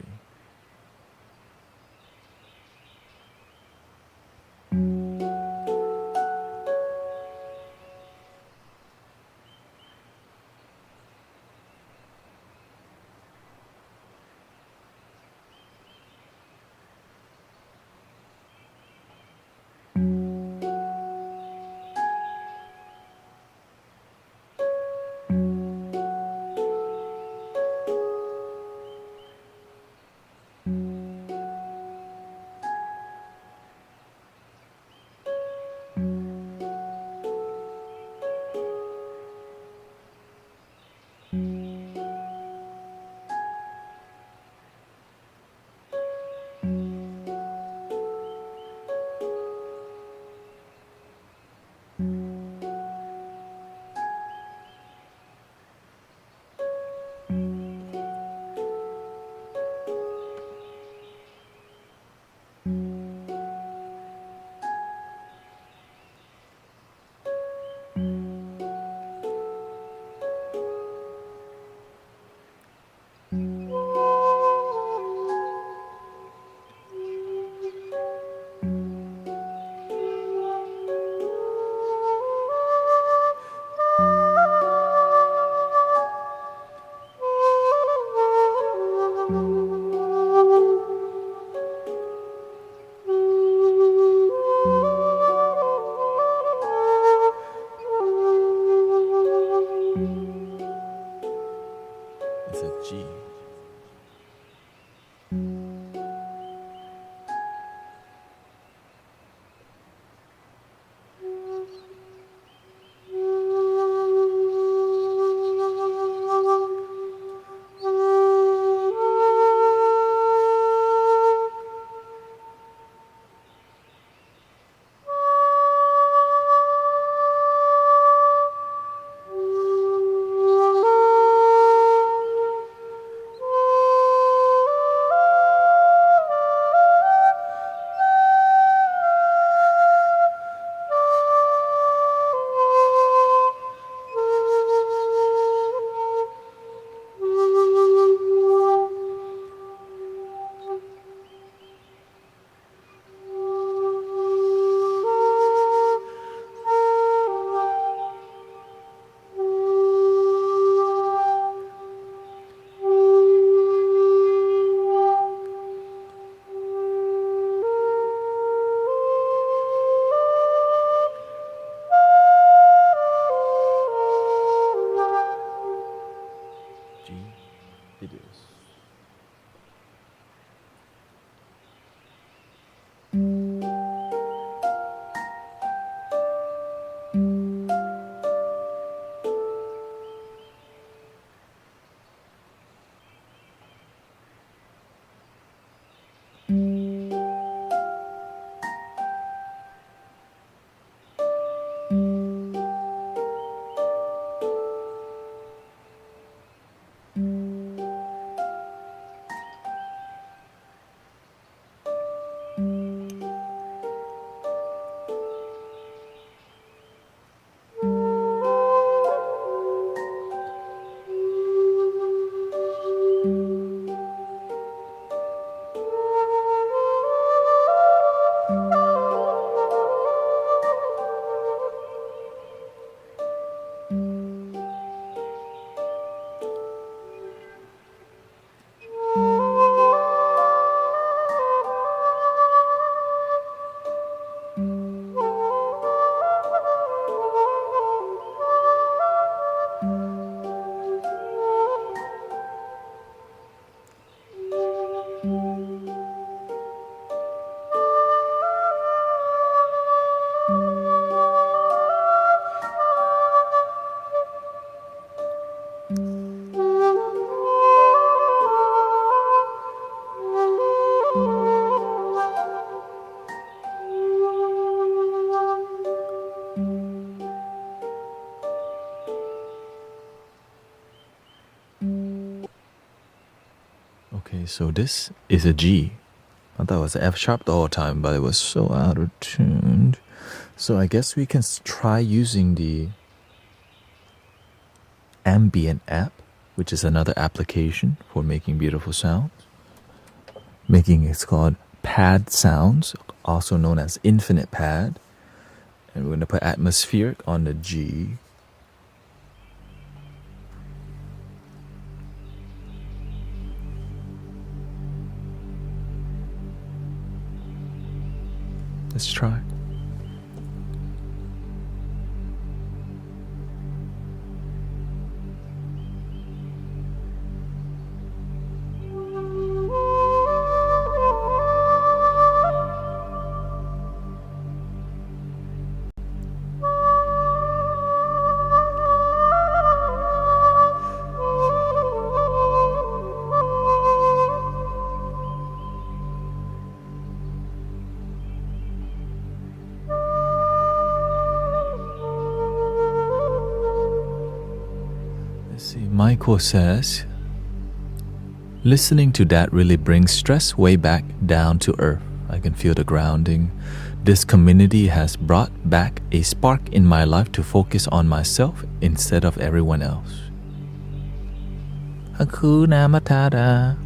Okay, so this is a G. I thought it was F sharp the whole time, but it was so out of tune. So I guess we can try using the ambient app, which is another application for making beautiful sounds. It's called pad sounds, also known as infinite pad. And we're going to put atmospheric on the G. Let's try. Michael says, listening to that really brings stress way back down to earth. I can feel the grounding. This community has brought back a spark in my life to focus on myself instead of everyone else. Hakuna Matata.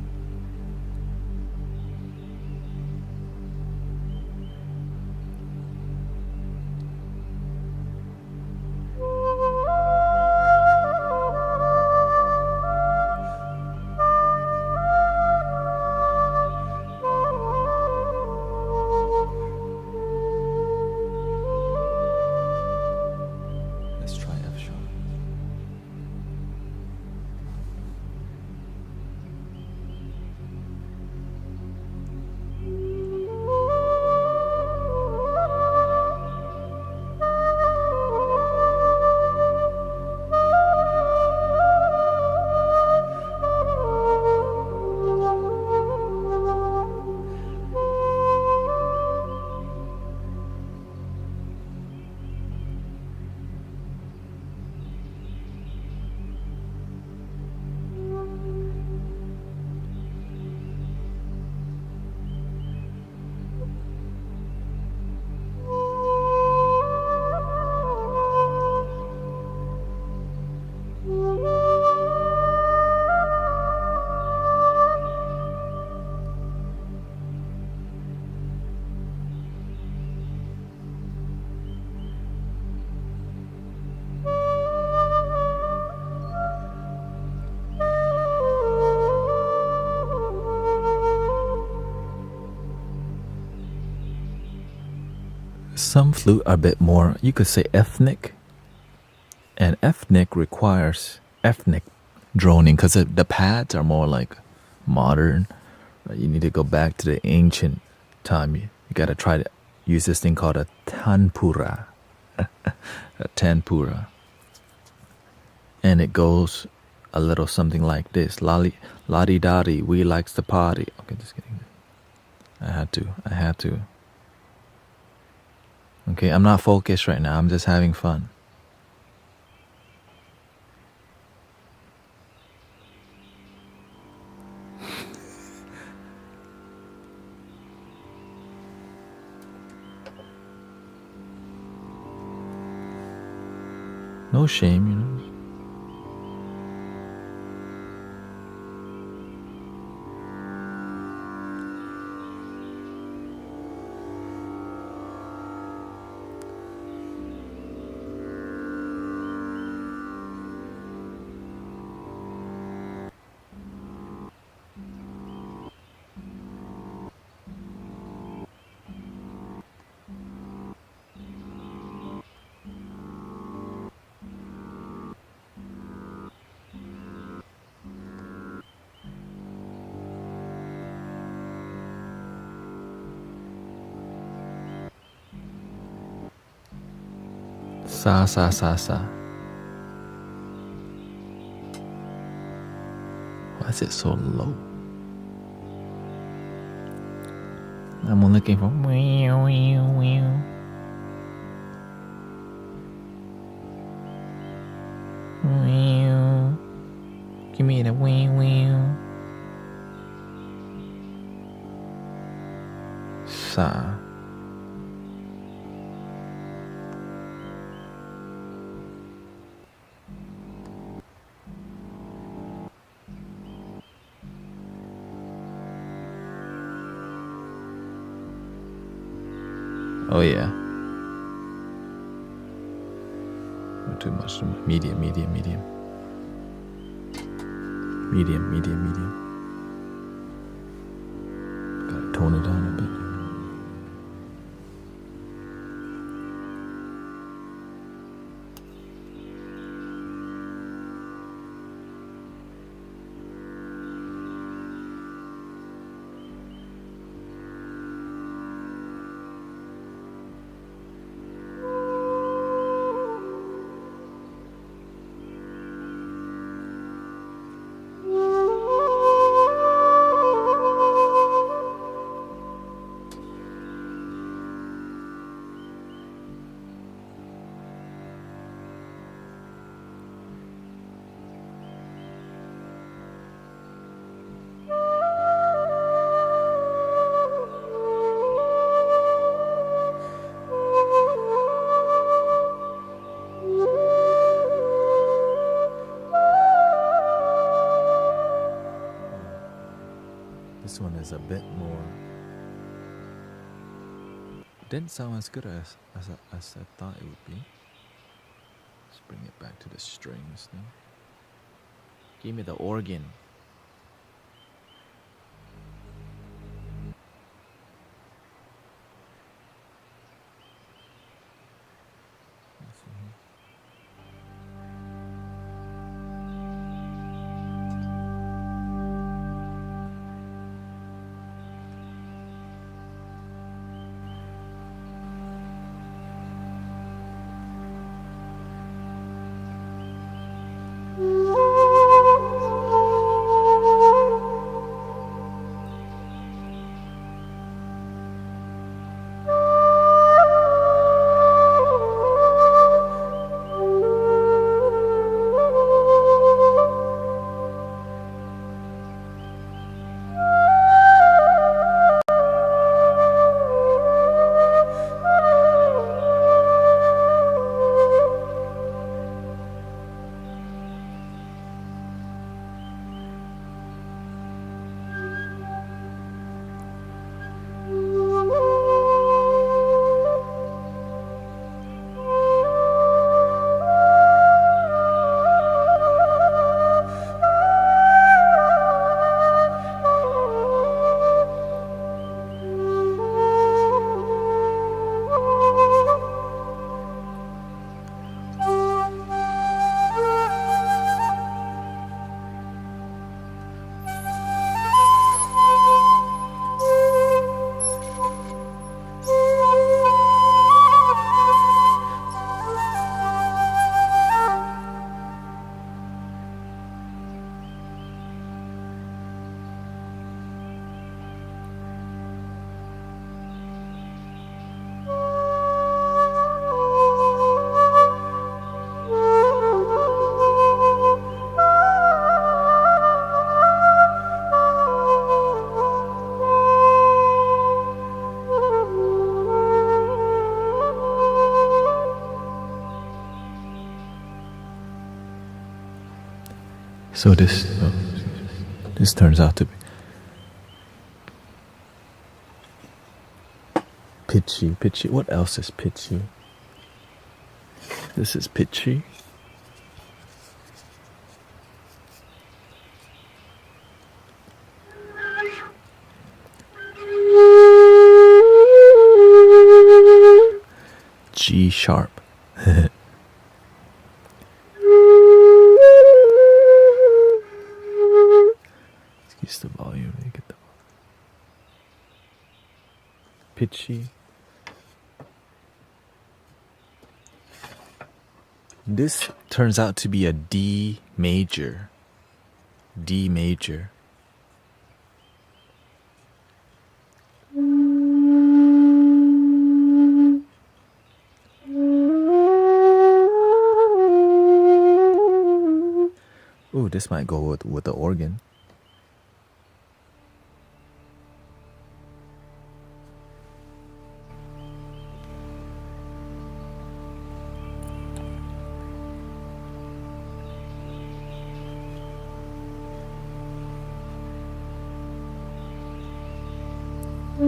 Some flute are a bit more, you could say, ethnic. And ethnic requires ethnic droning because the pads are more like modern. You need to go back to the ancient time. You got to try to use this thing called a tanpura. A tanpura. And it goes a little something like this. Ladi-dadi, we likes to party. Okay, just kidding. I had to. Okay, I'm not focused right now. I'm just having fun. No shame, you know. Sa. Why is it so low? I'm looking for give me the sa. Oh yeah. Not too much. Medium. Medium. Gotta tone it down a bit. This one is a bit more. Didn't sound as good as I thought it would be. Let's bring it back to the strings now. Give me the organ. So this turns out to be pitchy. What else is pitchy? This is pitchy. G sharp. Excuse the volume. Get the pitchy. This turns out to be a D major. D major. Ooh, this might go with the organ. It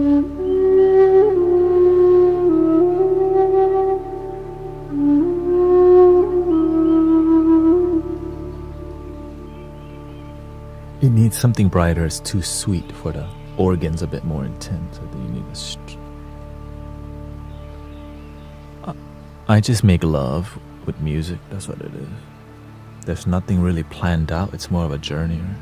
needs something brighter. It's too sweet for the organs, a bit more intense. I think you need I just make love with music. That's what it is. There's nothing really planned out. It's more of a journey, right?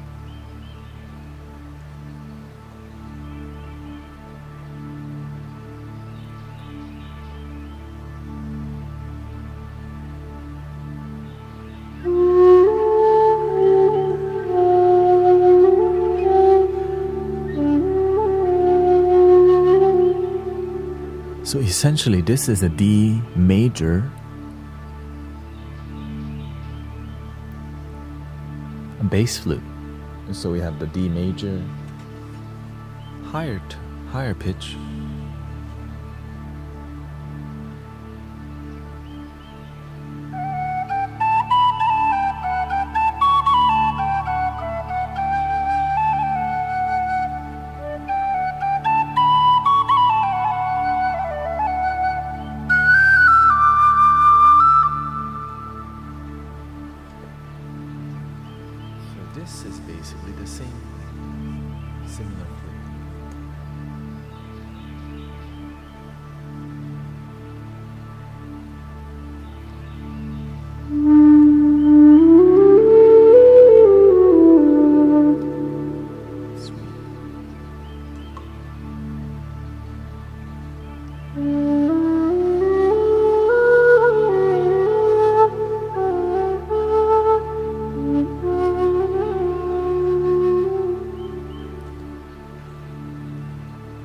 So essentially, this is a D major, a bass flute. And so we have the D major, higher pitch. This is basically the same, similar flute.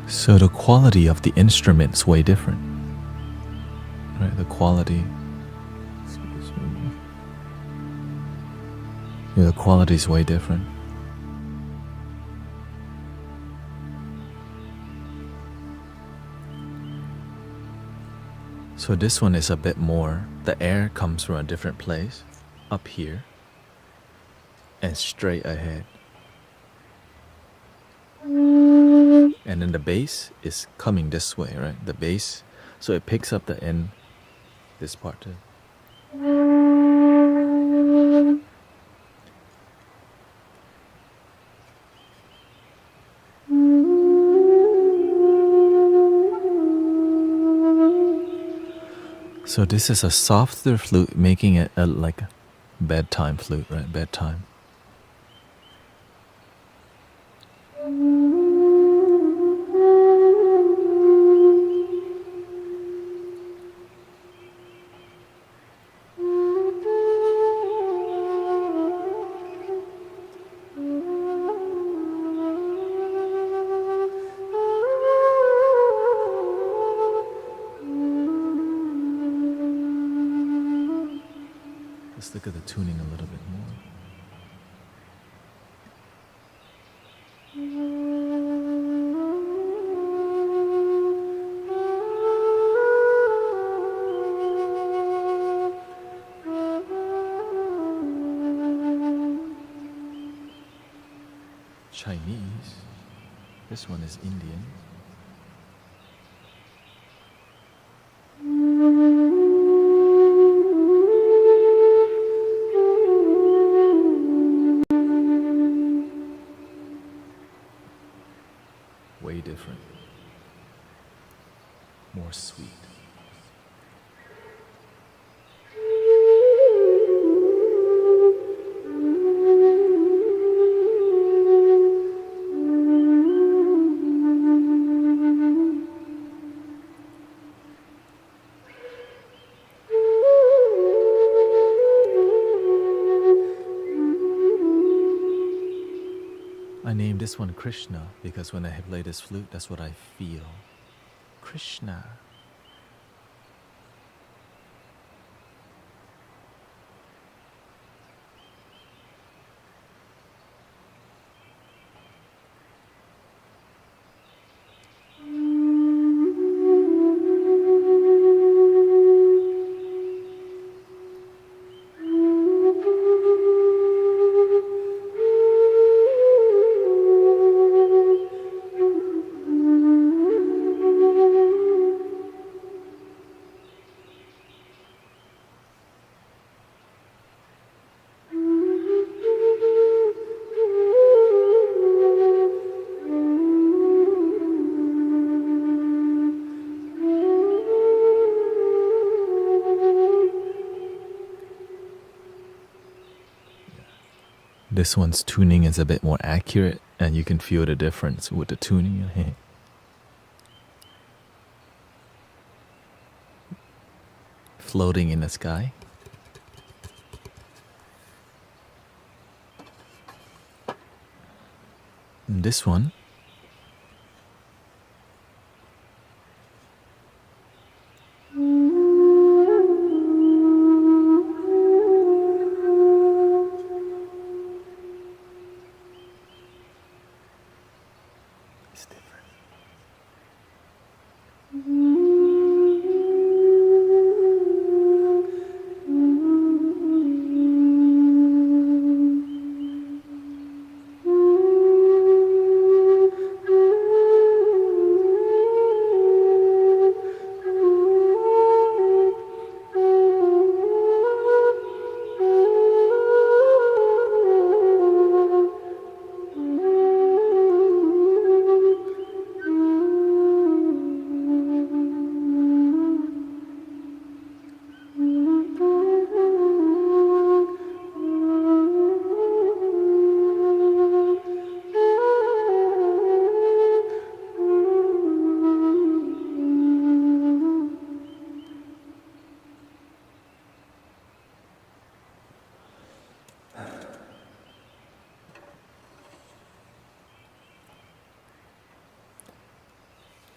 So the quality of the instrument's way different, right? The quality, the quality is way different. So this one is a bit more, the air comes from a different place, up here, and straight ahead. And then the bass is coming this way, right? The bass, so it picks up the end, this part too. So this is a softer flute, making it like a bedtime flute, right? Bedtime. Let's look at the tuning a little bit more. Chinese. This one is Indian. Way different. More sweet. I named this one Krishna because when I play this flute, that's what I feel. Krishna. this one's tuning is a bit more accurate, and you can feel the difference with the tuning. Floating in the sky. And this one, it's different.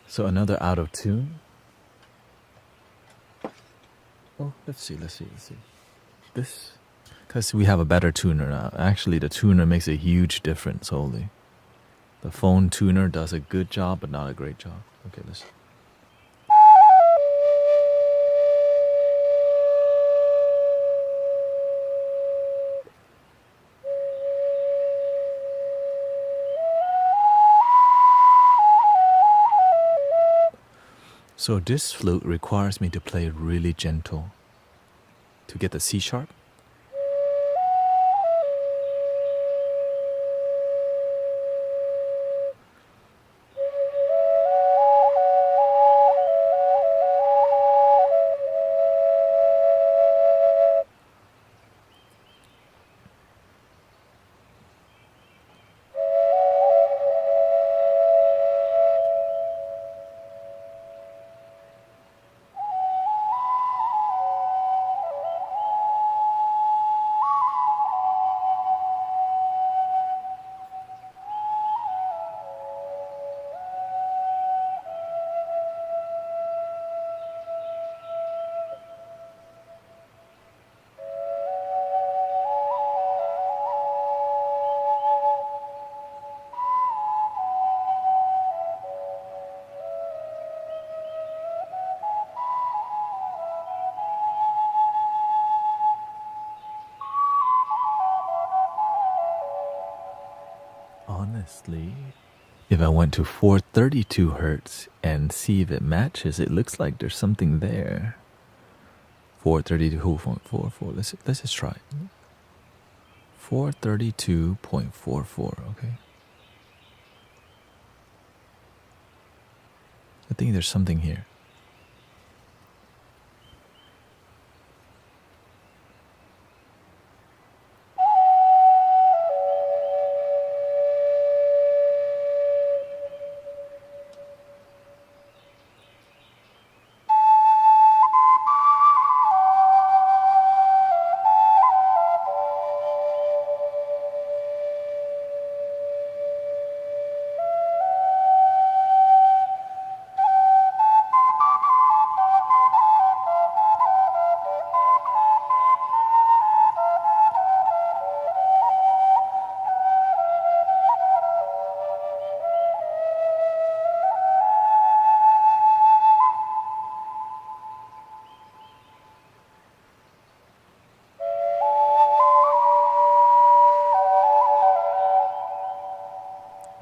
So another out of tune. Oh, let's see. This, because we have a better tuner now. Actually, the tuner makes a huge difference. Holy, the phone tuner does a good job, but not a great job. Okay, let's. So this flute requires me to play really gentle to get the C sharp. Honestly, if I went to 432 hertz and see if it matches, it looks like there's something there. 432.44. Let's just try it. 432.44. Okay. I think there's something here.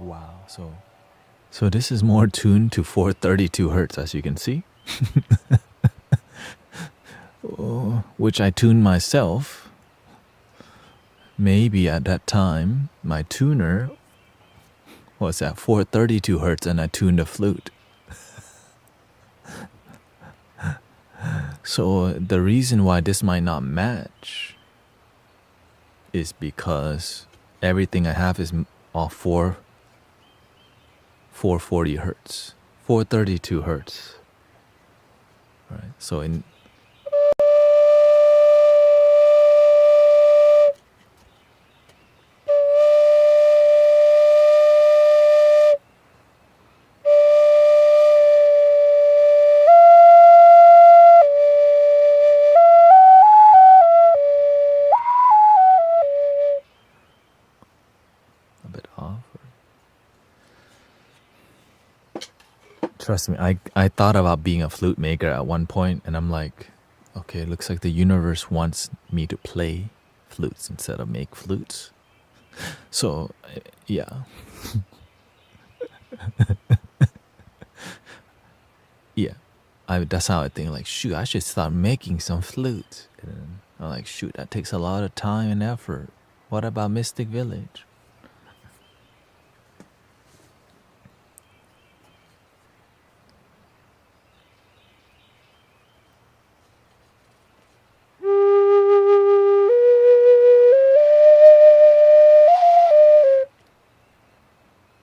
Wow, so this is more tuned to 432 hertz, as you can see. Which I tuned myself. Maybe at that time, my tuner was at 432 hertz and I tuned the flute. So the reason why this might not match is because everything I have is all 440 hertz, 432 hertz. Right. So in a bit off. Trust me, I thought about being a flute maker at one point, and I'm like, okay, it looks like the universe wants me to play flutes instead of make flutes. So, yeah. Yeah. That's how I think, like, shoot, I should start making some flutes. And I'm like, shoot, that takes a lot of time and effort. What about Mystic Village?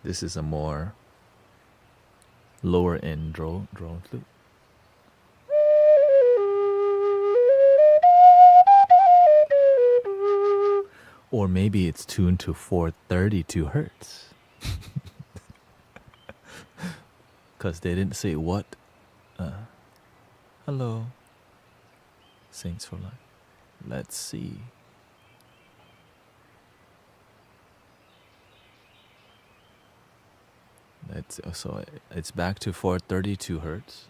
This is a more lower end drone flute. Or maybe it's tuned to 432 hertz. Because they didn't say what. Hello. Saints for life. Let's see. So it's back to 432 hertz.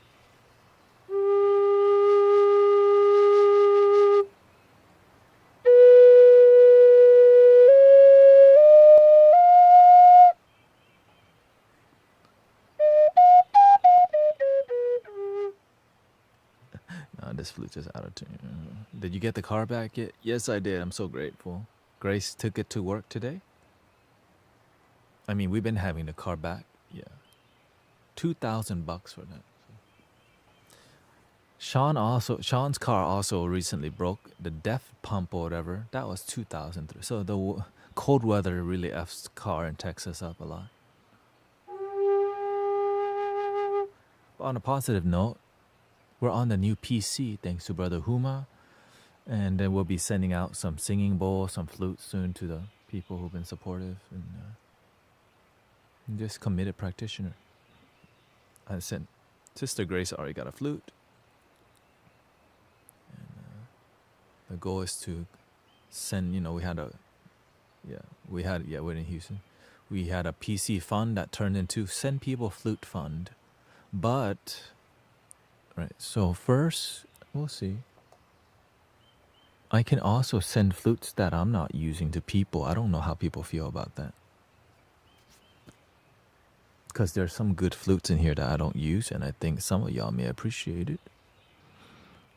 No, this flute is out of tune. Did you get the car back yet? Yes, I did. I'm so grateful. Grace took it to work today. I mean, we've been having the car back. Yeah. $2,000 for that. Sean's car also recently broke the def pump or whatever. That was $2,000. So the cold weather really f's car in Texas up a lot. But on a positive note, we're on the new PC thanks to Brother Huma, and then we'll be sending out some singing bowls, some flutes soon to the people who've been supportive and just committed practitioner. I sent Sister Grace already got a flute. And the goal is to send, we're in Houston. We had a PC fund that turned into Send People Flute Fund. But, right, so first, we'll see. I can also send flutes that I'm not using to people. I don't know how people feel about that. Because there's some good flutes in here that I don't use, and I think some of y'all may appreciate it.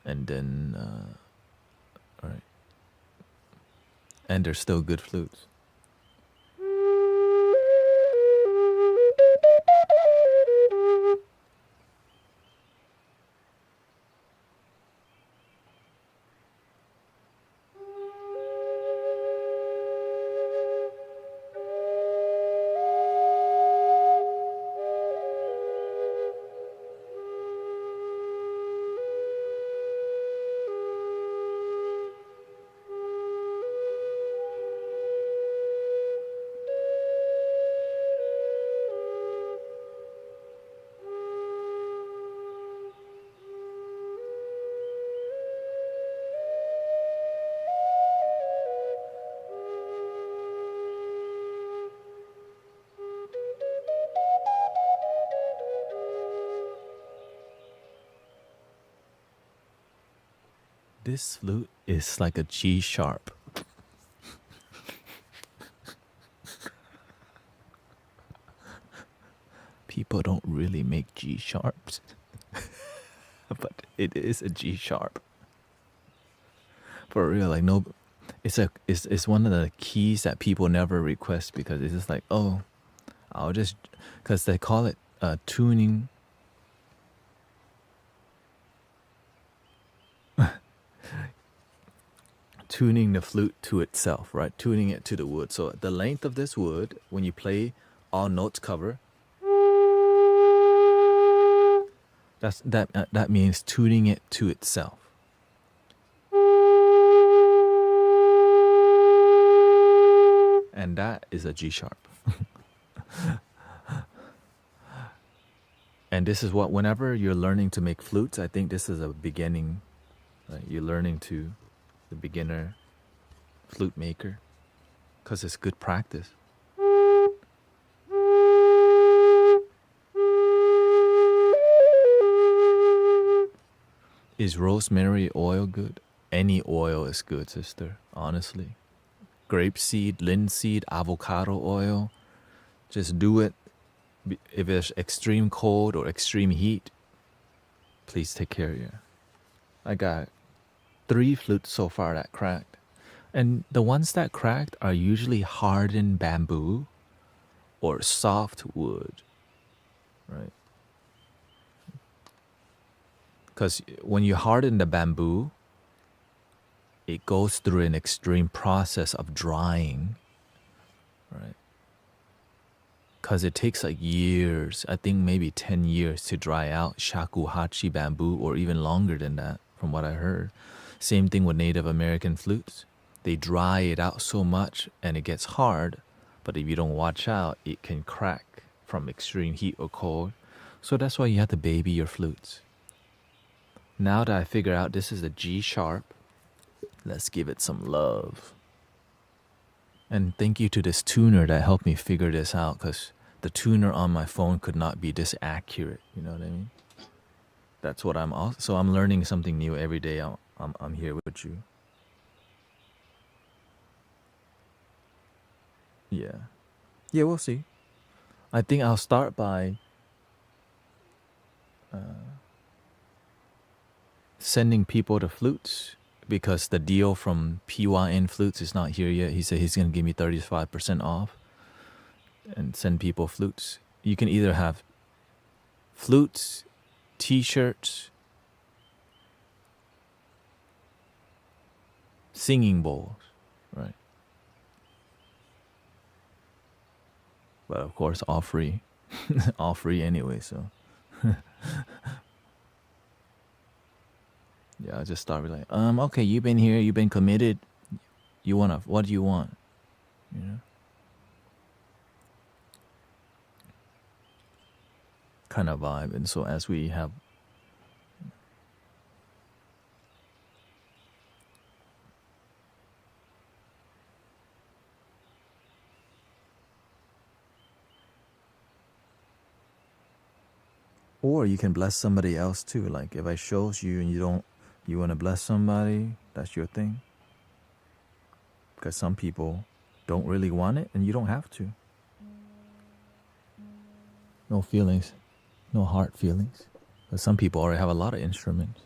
And then, all right. And they're still good flutes. This flute is like a G sharp. People don't really make G sharps, but it is a G sharp. For real, like no, it's one of the keys that people never request because it's just like, oh, I'll just, because they call it tuning. tuning the flute to itself, right? Tuning it to the wood. So the length of this wood, when you play, all notes cover. That means tuning it to itself. And that is a G sharp. And this is what, whenever you're learning to make flutes, I think this is a beginning. Right? You're learning to the beginner flute maker, because it's good practice. Is rosemary oil good? Any oil is good, sister, honestly. Grapeseed, linseed, avocado oil. Just do it. If it's extreme cold or extreme heat, please take care of you. I got 3 flutes so far that cracked. And the ones that cracked are usually hardened bamboo or soft wood, right? Because when you harden the bamboo, it goes through an extreme process of drying, right? Because it takes like years, I think maybe 10 years to dry out shakuhachi bamboo, or even longer than that, from what I heard. Same thing with Native American flutes. They dry it out so much and it gets hard, but if you don't watch out, it can crack from extreme heat or cold. So that's why you have to baby your flutes. Now that I figure out this is a G sharp, let's give it some love. And thank you to this tuner that helped me figure this out, because the tuner on my phone could not be this accurate. You know what I mean? That's what so I'm learning something new every day. I'm here with you. Yeah. Yeah, we'll see. I think I'll start by sending people the flutes, because the deal from PYN Flutes is not here yet. He said he's going to give me 35% off and send people flutes. You can either have flutes, t-shirts, singing bowls, right? But of course, all free. All free anyway, so. Yeah, I just start with like, okay, you've been here, you've been committed. What do you want? You know? Kind of vibe. And so as we have, or you can bless somebody else too. Like if I shows you and you want to bless somebody, that's your thing. Because some people don't really want it, and you don't have to. No feelings, no hard feelings. Because some people already have a lot of instruments.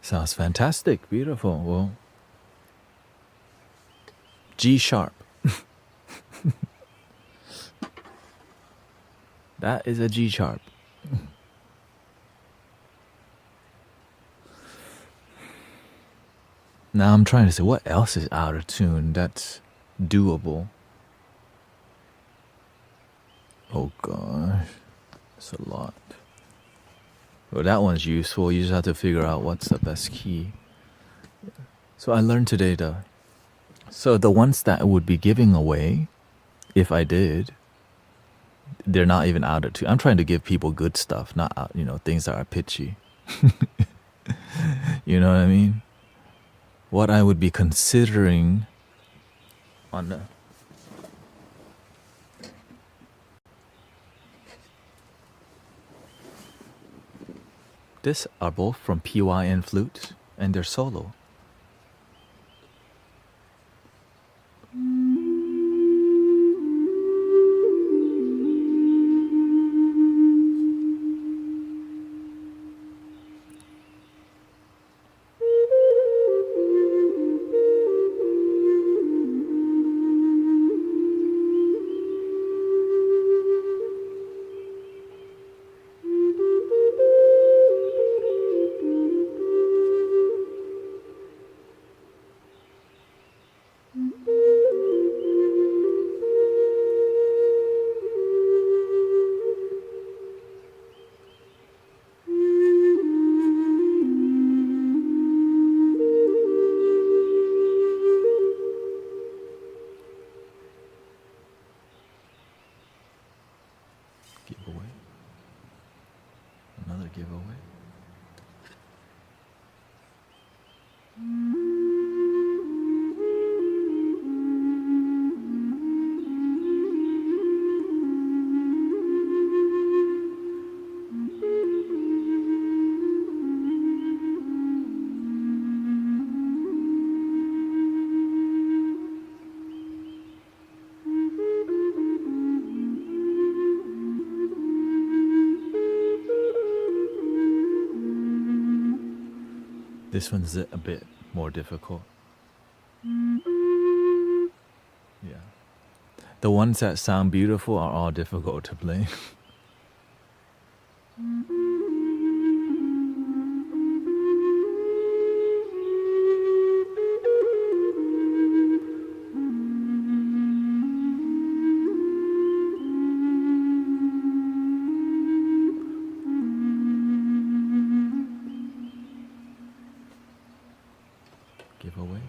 Sounds fantastic. Beautiful. Well, G sharp. That is a G sharp. Now I'm trying to say what else is out of tune that's doable. Oh gosh, it's a lot. Well, that one's useful. You just have to figure out what's the best key. So I learned today so the ones that would be giving away, if I did, they're not even out of tune. I'm trying to give people good stuff, not out, things that are pitchy. You know what I mean? What I would be considering on the this are both from PYN Flute and they're solo. Giveaway. Another giveaway. This one's a bit more difficult. Yeah. The ones that sound beautiful are all difficult to play. Giveaway.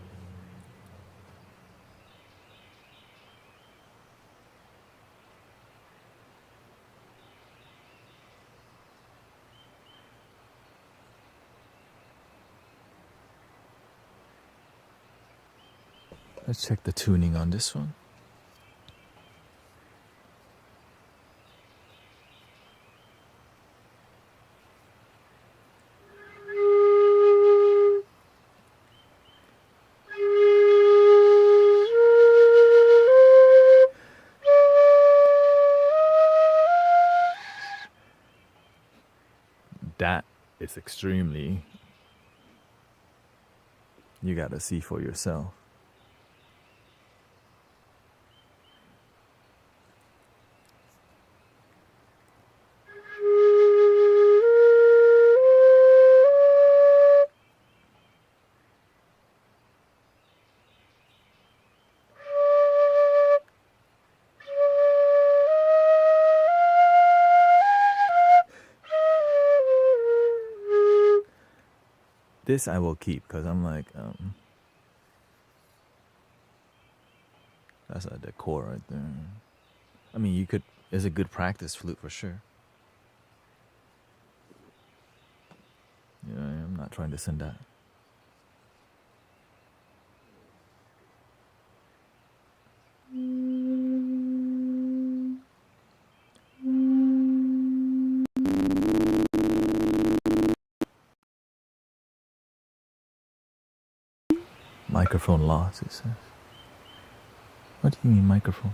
Let's check the tuning on this one. That is extremely, you gotta see for yourself. This I will keep because I'm like, that's a decor right there. I mean, you could. It's a good practice flute for sure. Yeah, I'm not trying to send that. Microphone loss, it says. What do you mean microphone?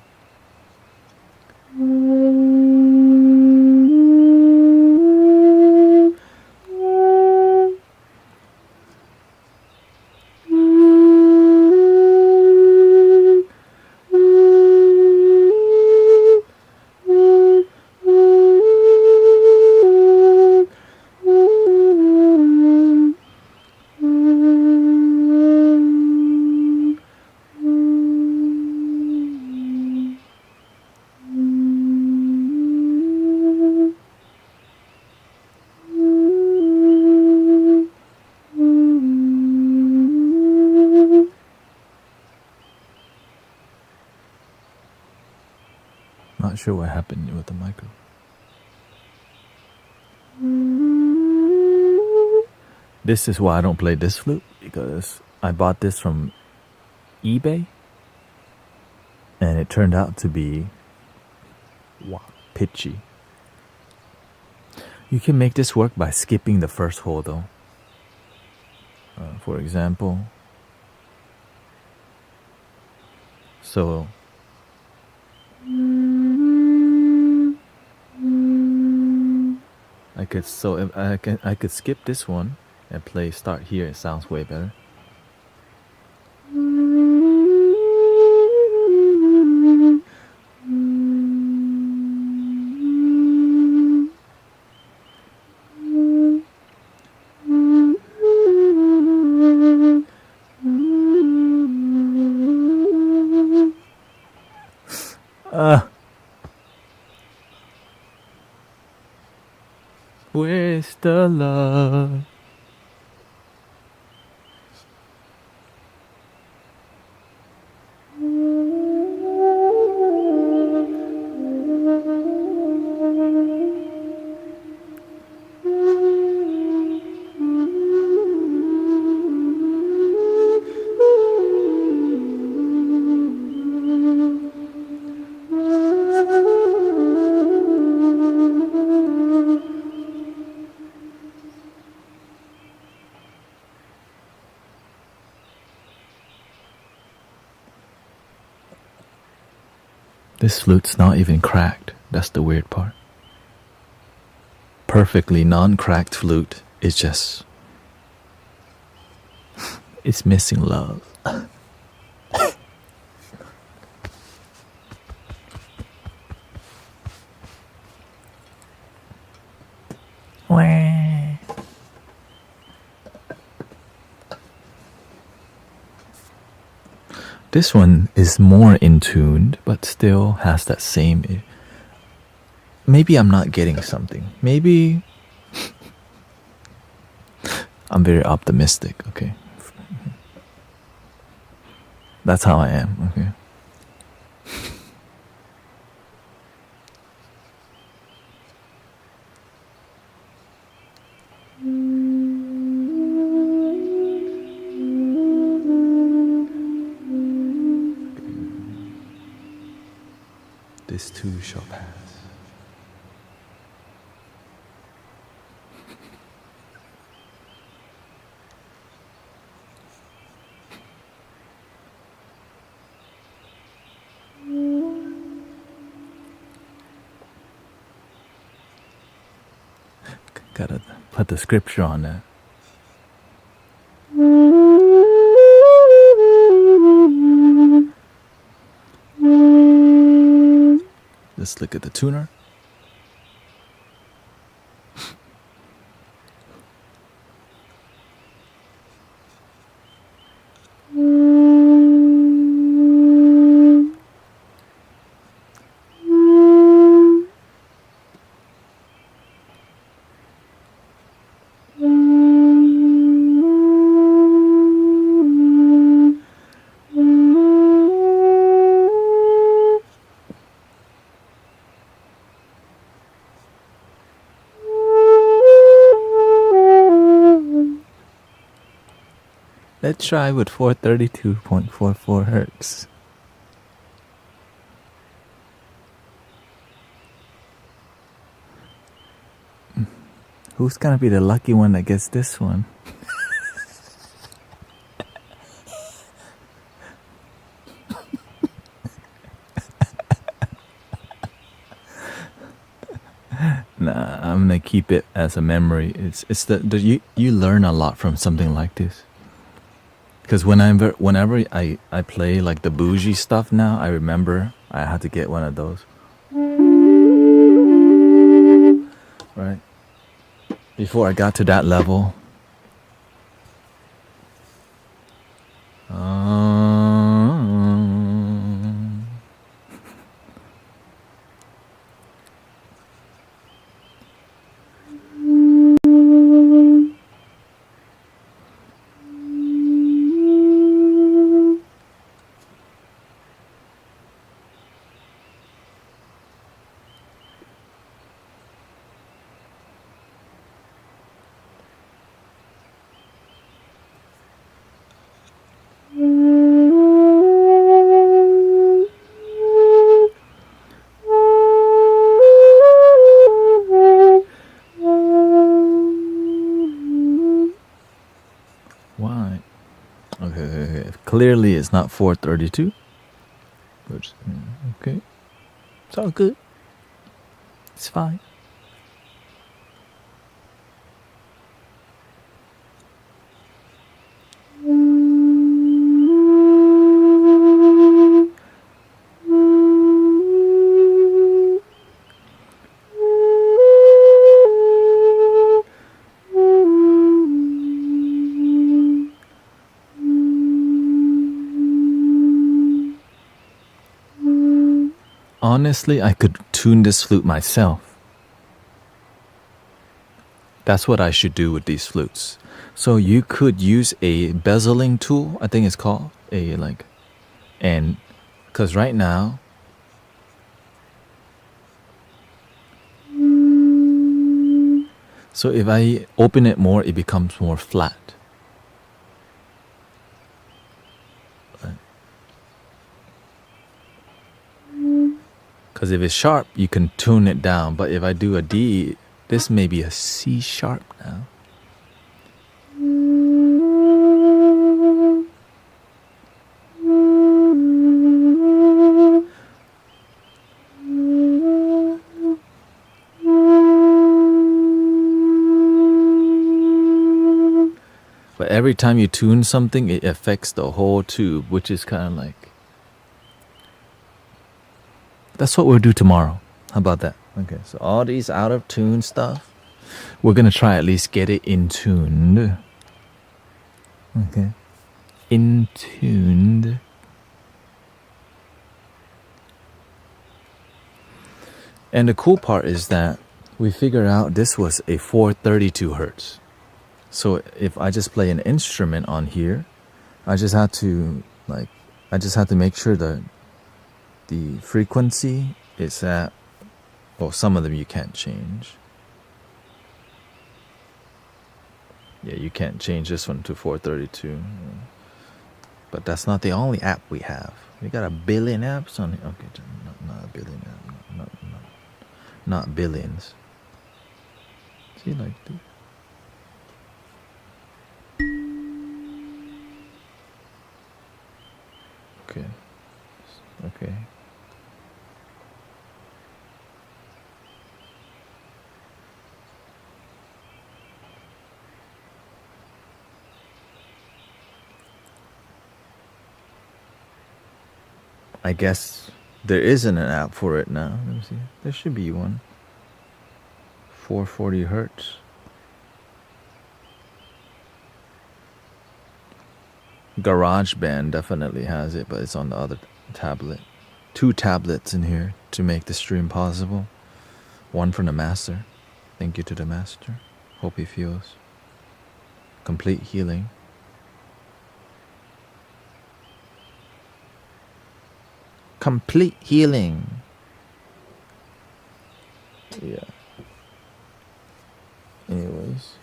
Not sure what happened with the micro. This is why I don't play this flute, because I bought this from eBay and it turned out to be pitchy. You can make this work by skipping the first hole though. For example, so I could skip this one and play start here. It sounds way better. Where's the love? This flute's not even cracked. That's the weird part. Perfectly non-cracked flute is just... it's missing love. This one is more in tuned, but still has that same... Maybe I'm not getting something. Maybe... I'm very optimistic, okay? That's how I am, okay? This too shall pass. Gotta put the scripture on that. Let's look at the tuner. Let's try with 432.44 hertz. Who's gonna be the lucky one that gets this one? Nah, I'm gonna keep it as a memory. It's you learn a lot from something like this. Because whenever I play like the bougie stuff now, I remember I had to get one of those. Right? Before I got to that level. Why? Okay. Clearly it's not 432. Okay. It's all good. It's fine. Honestly, I could tune this flute myself. That's what I should do with these flutes. So you could use a bezeling tool, I think it's called, and because right now, so if I open it more, it becomes more flat. Because if it's sharp, you can tune it down. But if I do a D, this may be a C sharp now. But every time you tune something, it affects the whole tube, which is kind of like... That's what we'll do tomorrow. How about that? Okay, so all these out of tune stuff, we're going to try at least get it in tuned. Okay. In tuned. And the cool part is that we figured out this was a 432 hertz. So if I just play an instrument on here, I just have to make sure that the frequency is at, well, some of them you can't change. Yeah, you can't change this one to 432. But that's not the only app we have. We got 1 billion apps on here. Okay, not 1 billion apps. Not billions. See, like this. Okay. I guess there isn't an app for it now. Let me see. There should be one. 440 hertz. GarageBand definitely has it, but it's on the other tablet. 2 tablets in here to make the stream possible. One from the master. Thank you to the master. Hope he feels complete healing. Complete healing. Yeah. Anyways.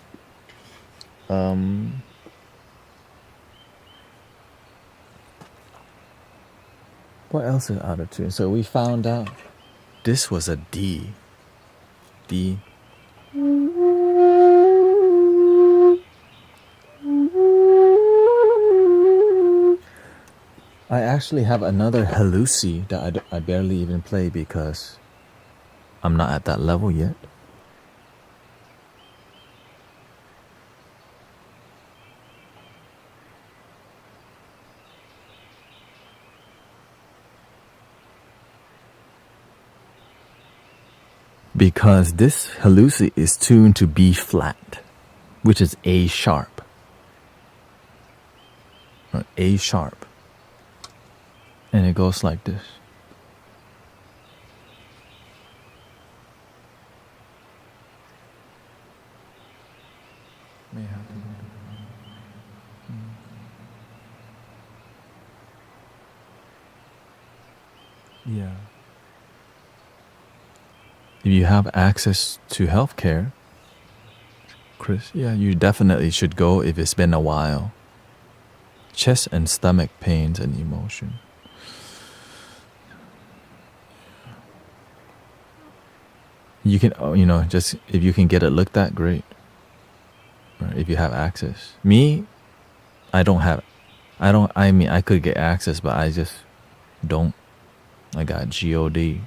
What else is out of tune? So we found out this was a D. D. I actually have another halluci that I barely even play because I'm not at that level yet. Because this halluci is tuned to B flat, which is A sharp. Or A sharp. And it goes like this. May have to go to Yeah. If you have access to healthcare, Chris, yeah, you definitely should go if it's been a while. Chest and stomach pains and emotion. You can, just if you can get it looked at, great. Or if you have access. Me, I mean, I could get access, but I just don't. I got GOD.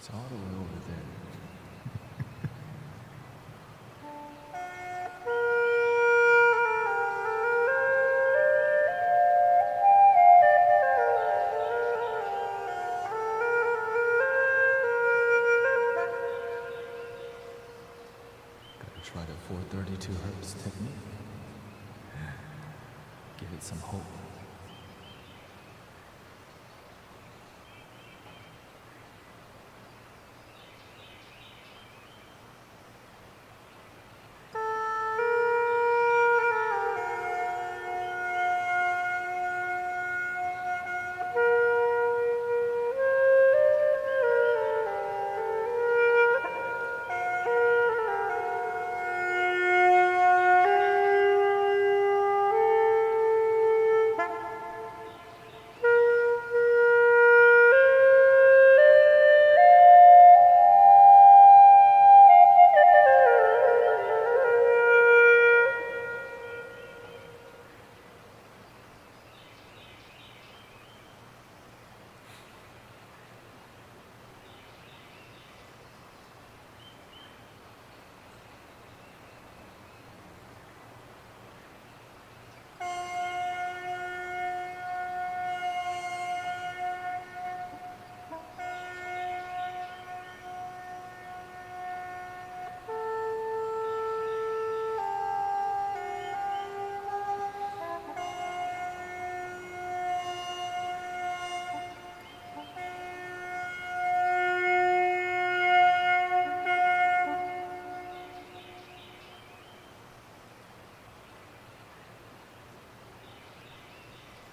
It's all the way over there. Gotta try the 432 hertz technique. Give it some hope.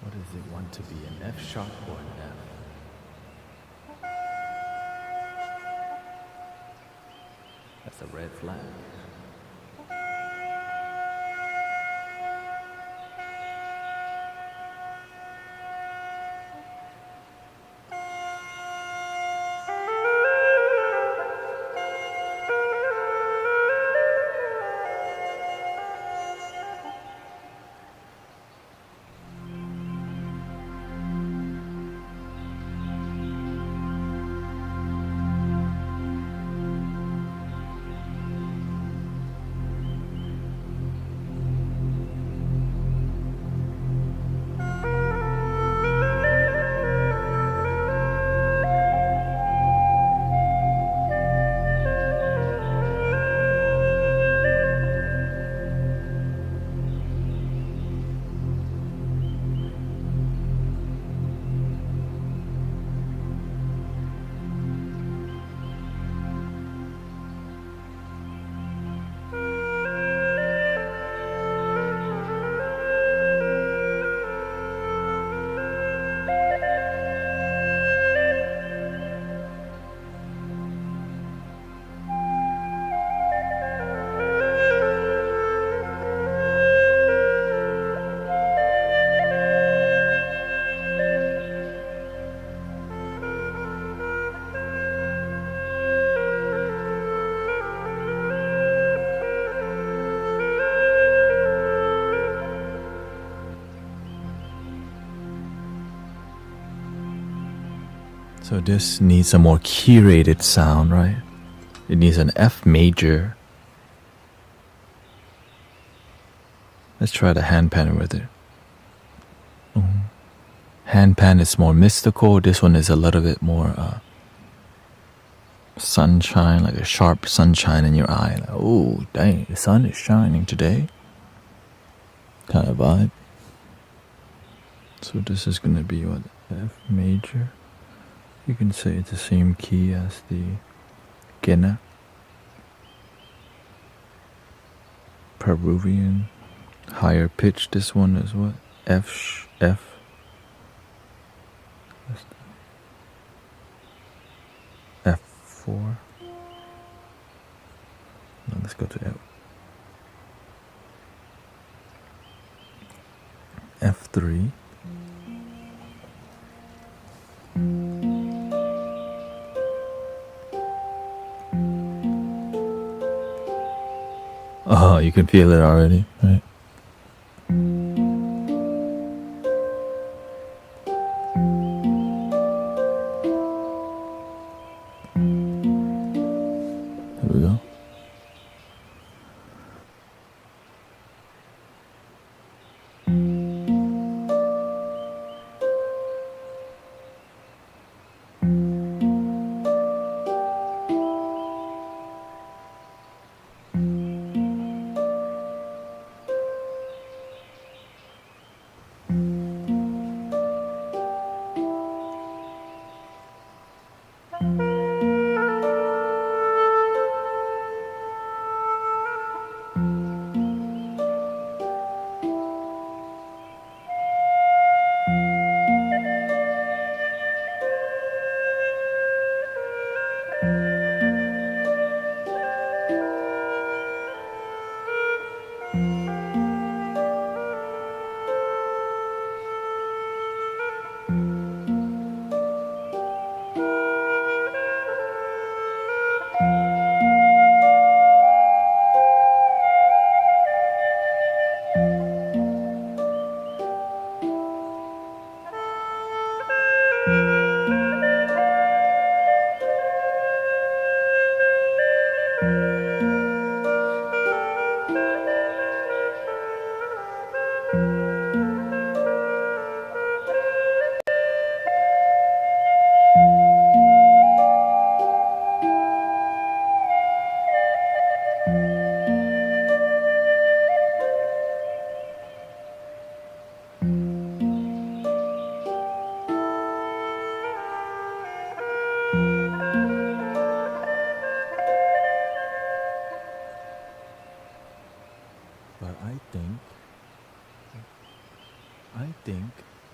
What does it want to be, an F sharp or an F? That's a red flag. So this needs a more curated sound, right? It needs an F major. Let's try the handpan with it. Handpan is more mystical. This one is a little bit more sunshine, like a sharp sunshine in your eye. Like, oh, dang, the sun is shining today. Kind of vibe. So this is going to be what? F major. You can say it's the same key as the Gena. Peruvian. Higher pitch. This one is what? F. F4. Now let's go to F3. Oh, you can feel it already, right? Here we go.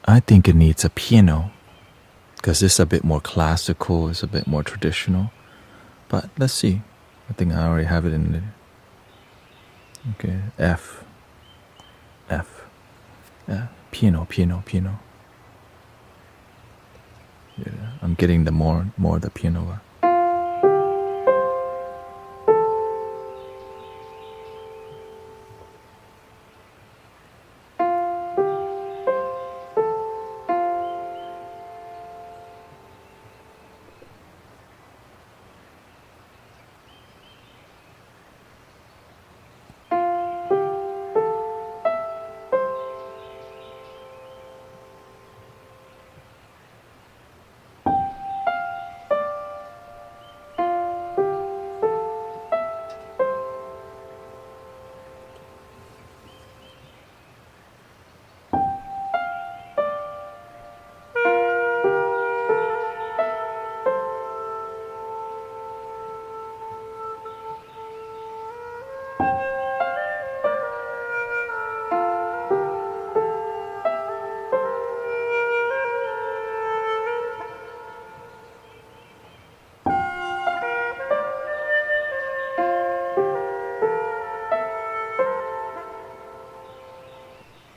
I think it needs a piano because it's a bit more classical, it's a bit more traditional. But let's see. I think I already have it in there. Okay, F. Yeah, piano. Yeah, I'm getting the more the piano.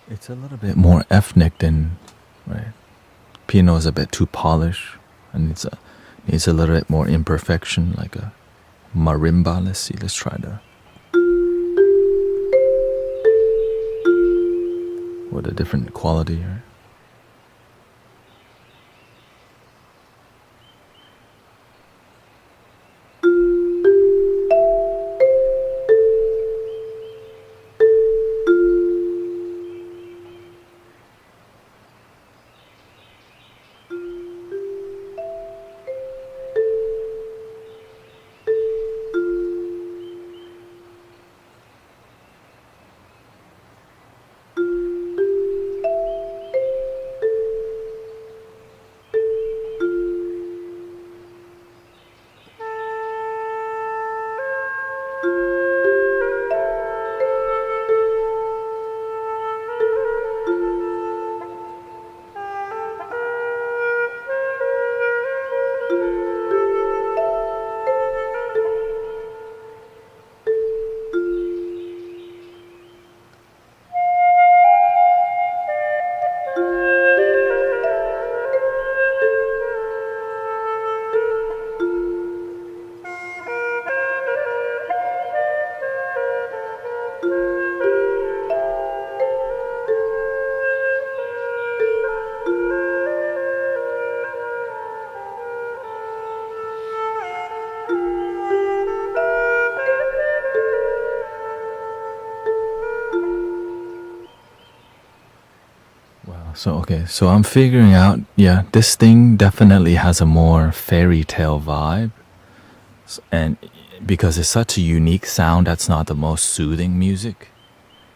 It's a little bit more ethnic than, right? Piano is a bit too polished and needs a little bit more imperfection, like a marimba. Let's see, let's try that. What a different quality, right? So I'm figuring out, yeah, this thing definitely has a more fairy tale vibe. And because it's such a unique sound, that's not the most soothing music.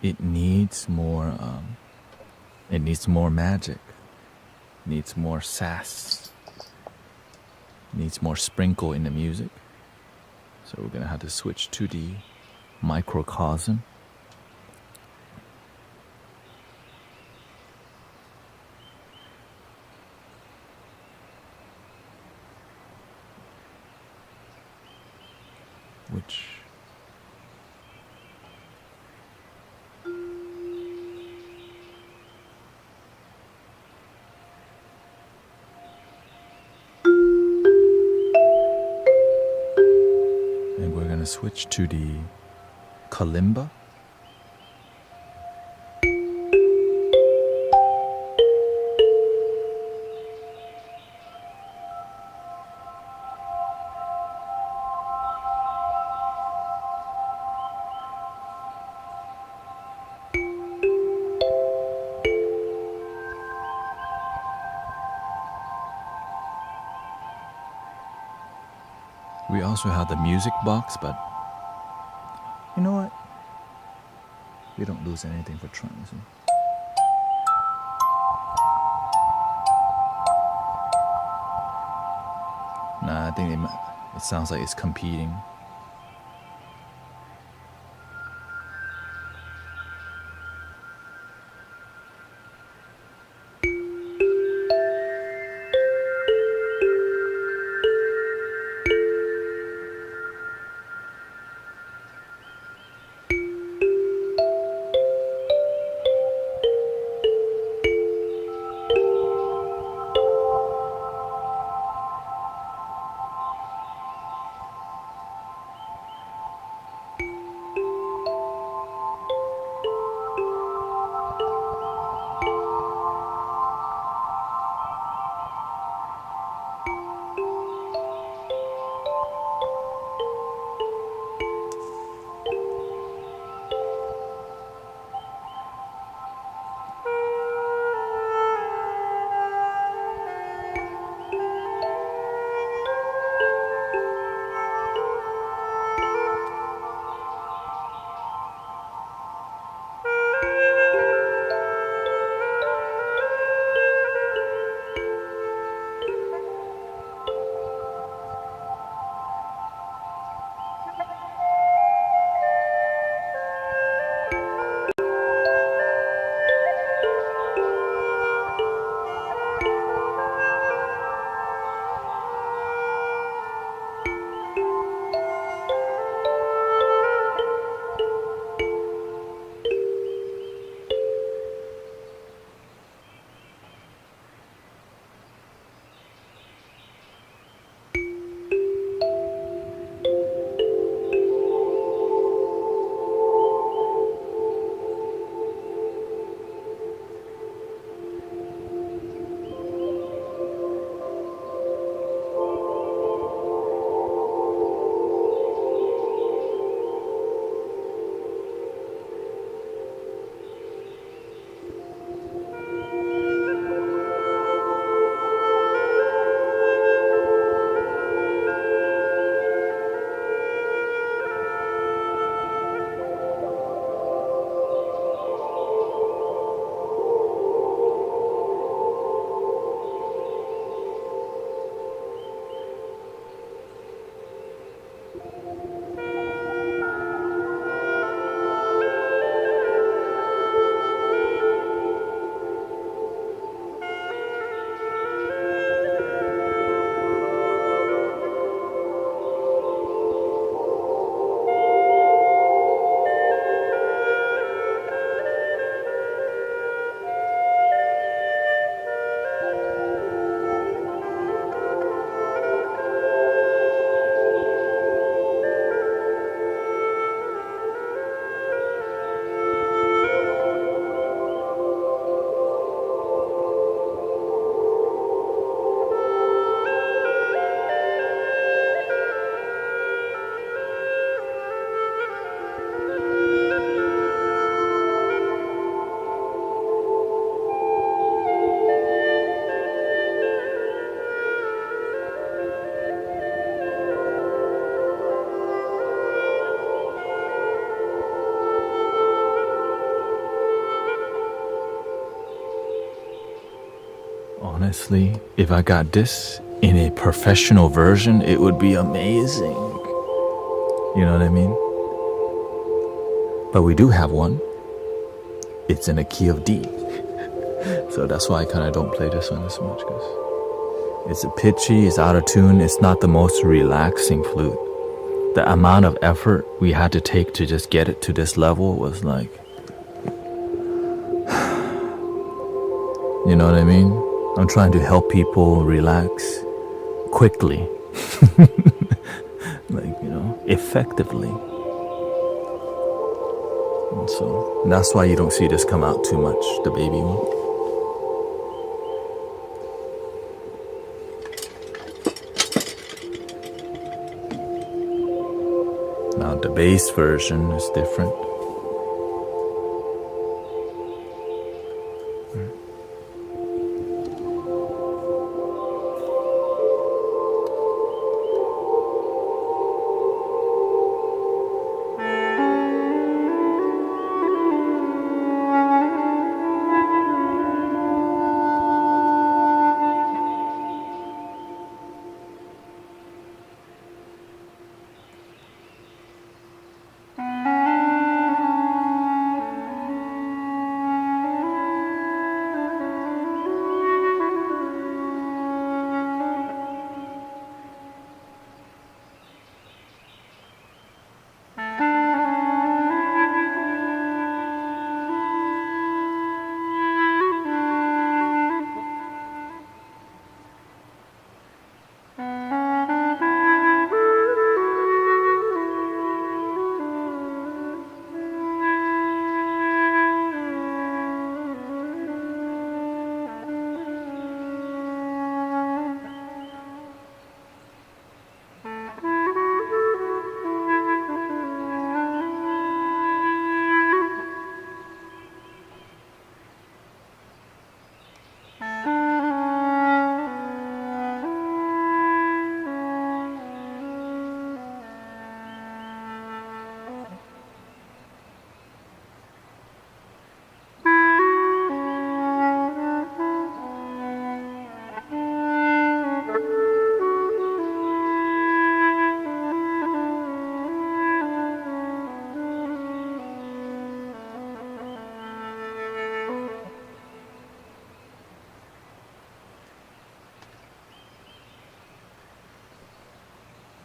It needs more, it needs more magic, needs more sass, needs more sprinkle in the music. So we're gonna have to switch to the microcosm. Which and we're gonna switch to the kalimba. We also have the music box, but you know what? We don't lose anything for trying. So. Nah, I think it sounds like it's competing. honestly, if I got this in a professional version, it would be amazing. You know what I mean? But we do have one. It's in a key of D. So that's why I kind of don't play this one as much, because it's a pitchy, it's out of tune, it's not the most relaxing flute. The amount of effort we had to take to just get it to this level was like, you know what I mean? I'm trying to help people relax quickly, like, you know, effectively. And so that's why you don't see this come out too much, the baby one. Now the bass version is different.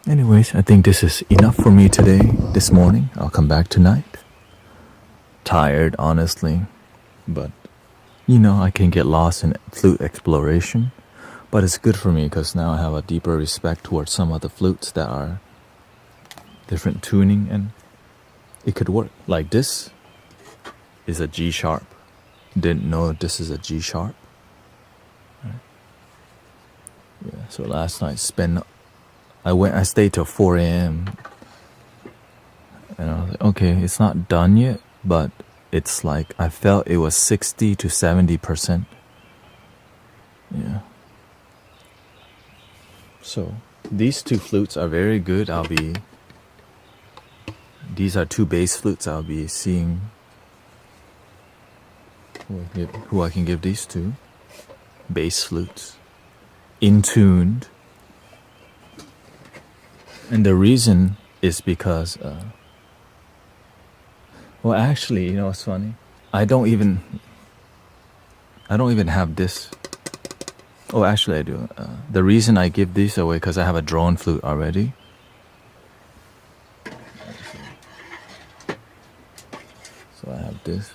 Anyways, I think this is enough for me today, this morning. I'll come back tonight. Tired, honestly, but you know, I can get lost in flute exploration. But it's good for me because now I have a deeper respect towards some of the flutes that are different tuning, and it could work. Like this is a G sharp. Didn't know this is a G sharp. Right. Yeah, so last night I stayed till 4 a.m. and I was like, okay, it's not done yet, but it's like I felt it was 60 to 70%. Yeah. So these two flutes are very good. These are two bass flutes. I'll be seeing who I can give these to. Bass flutes. In-tuned. And the reason is because, well, actually, you know what's funny? I don't even have this. Oh, actually, I do. The reason I give these away because I have a drone flute already. So I have this.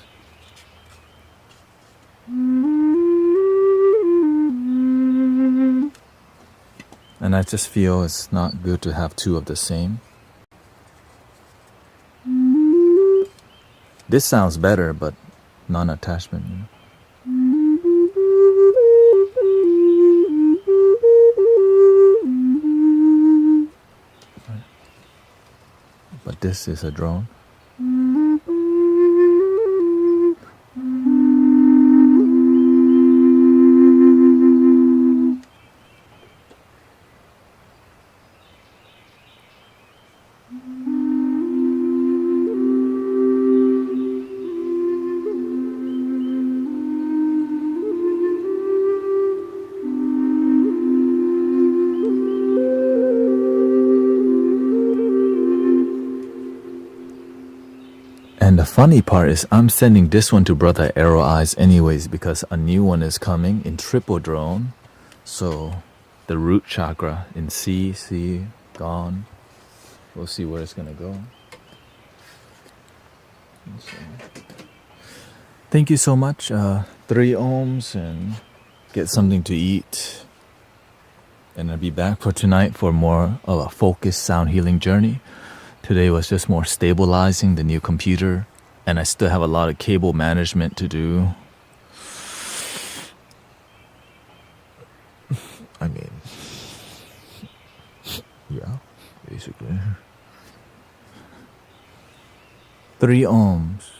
And I just feel it's not good to have two of the same. This sounds better, but non-attachment. You know? But this is a drone. And the funny part is I'm sending this one to Brother Arrow Eyes anyways because a new one is coming in triple drone. So the root chakra in C, gone. We'll see where it's gonna go. Thank you so much. 3 ohms and get something to eat. And I'll be back for tonight for more of a focused sound healing journey. Today was just more stabilizing the new computer. And I still have a lot of cable management to do. I mean, yeah, basically. 3 ohms.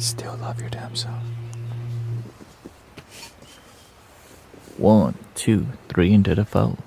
Still love your damn self. 1, 2, 3 into the fold.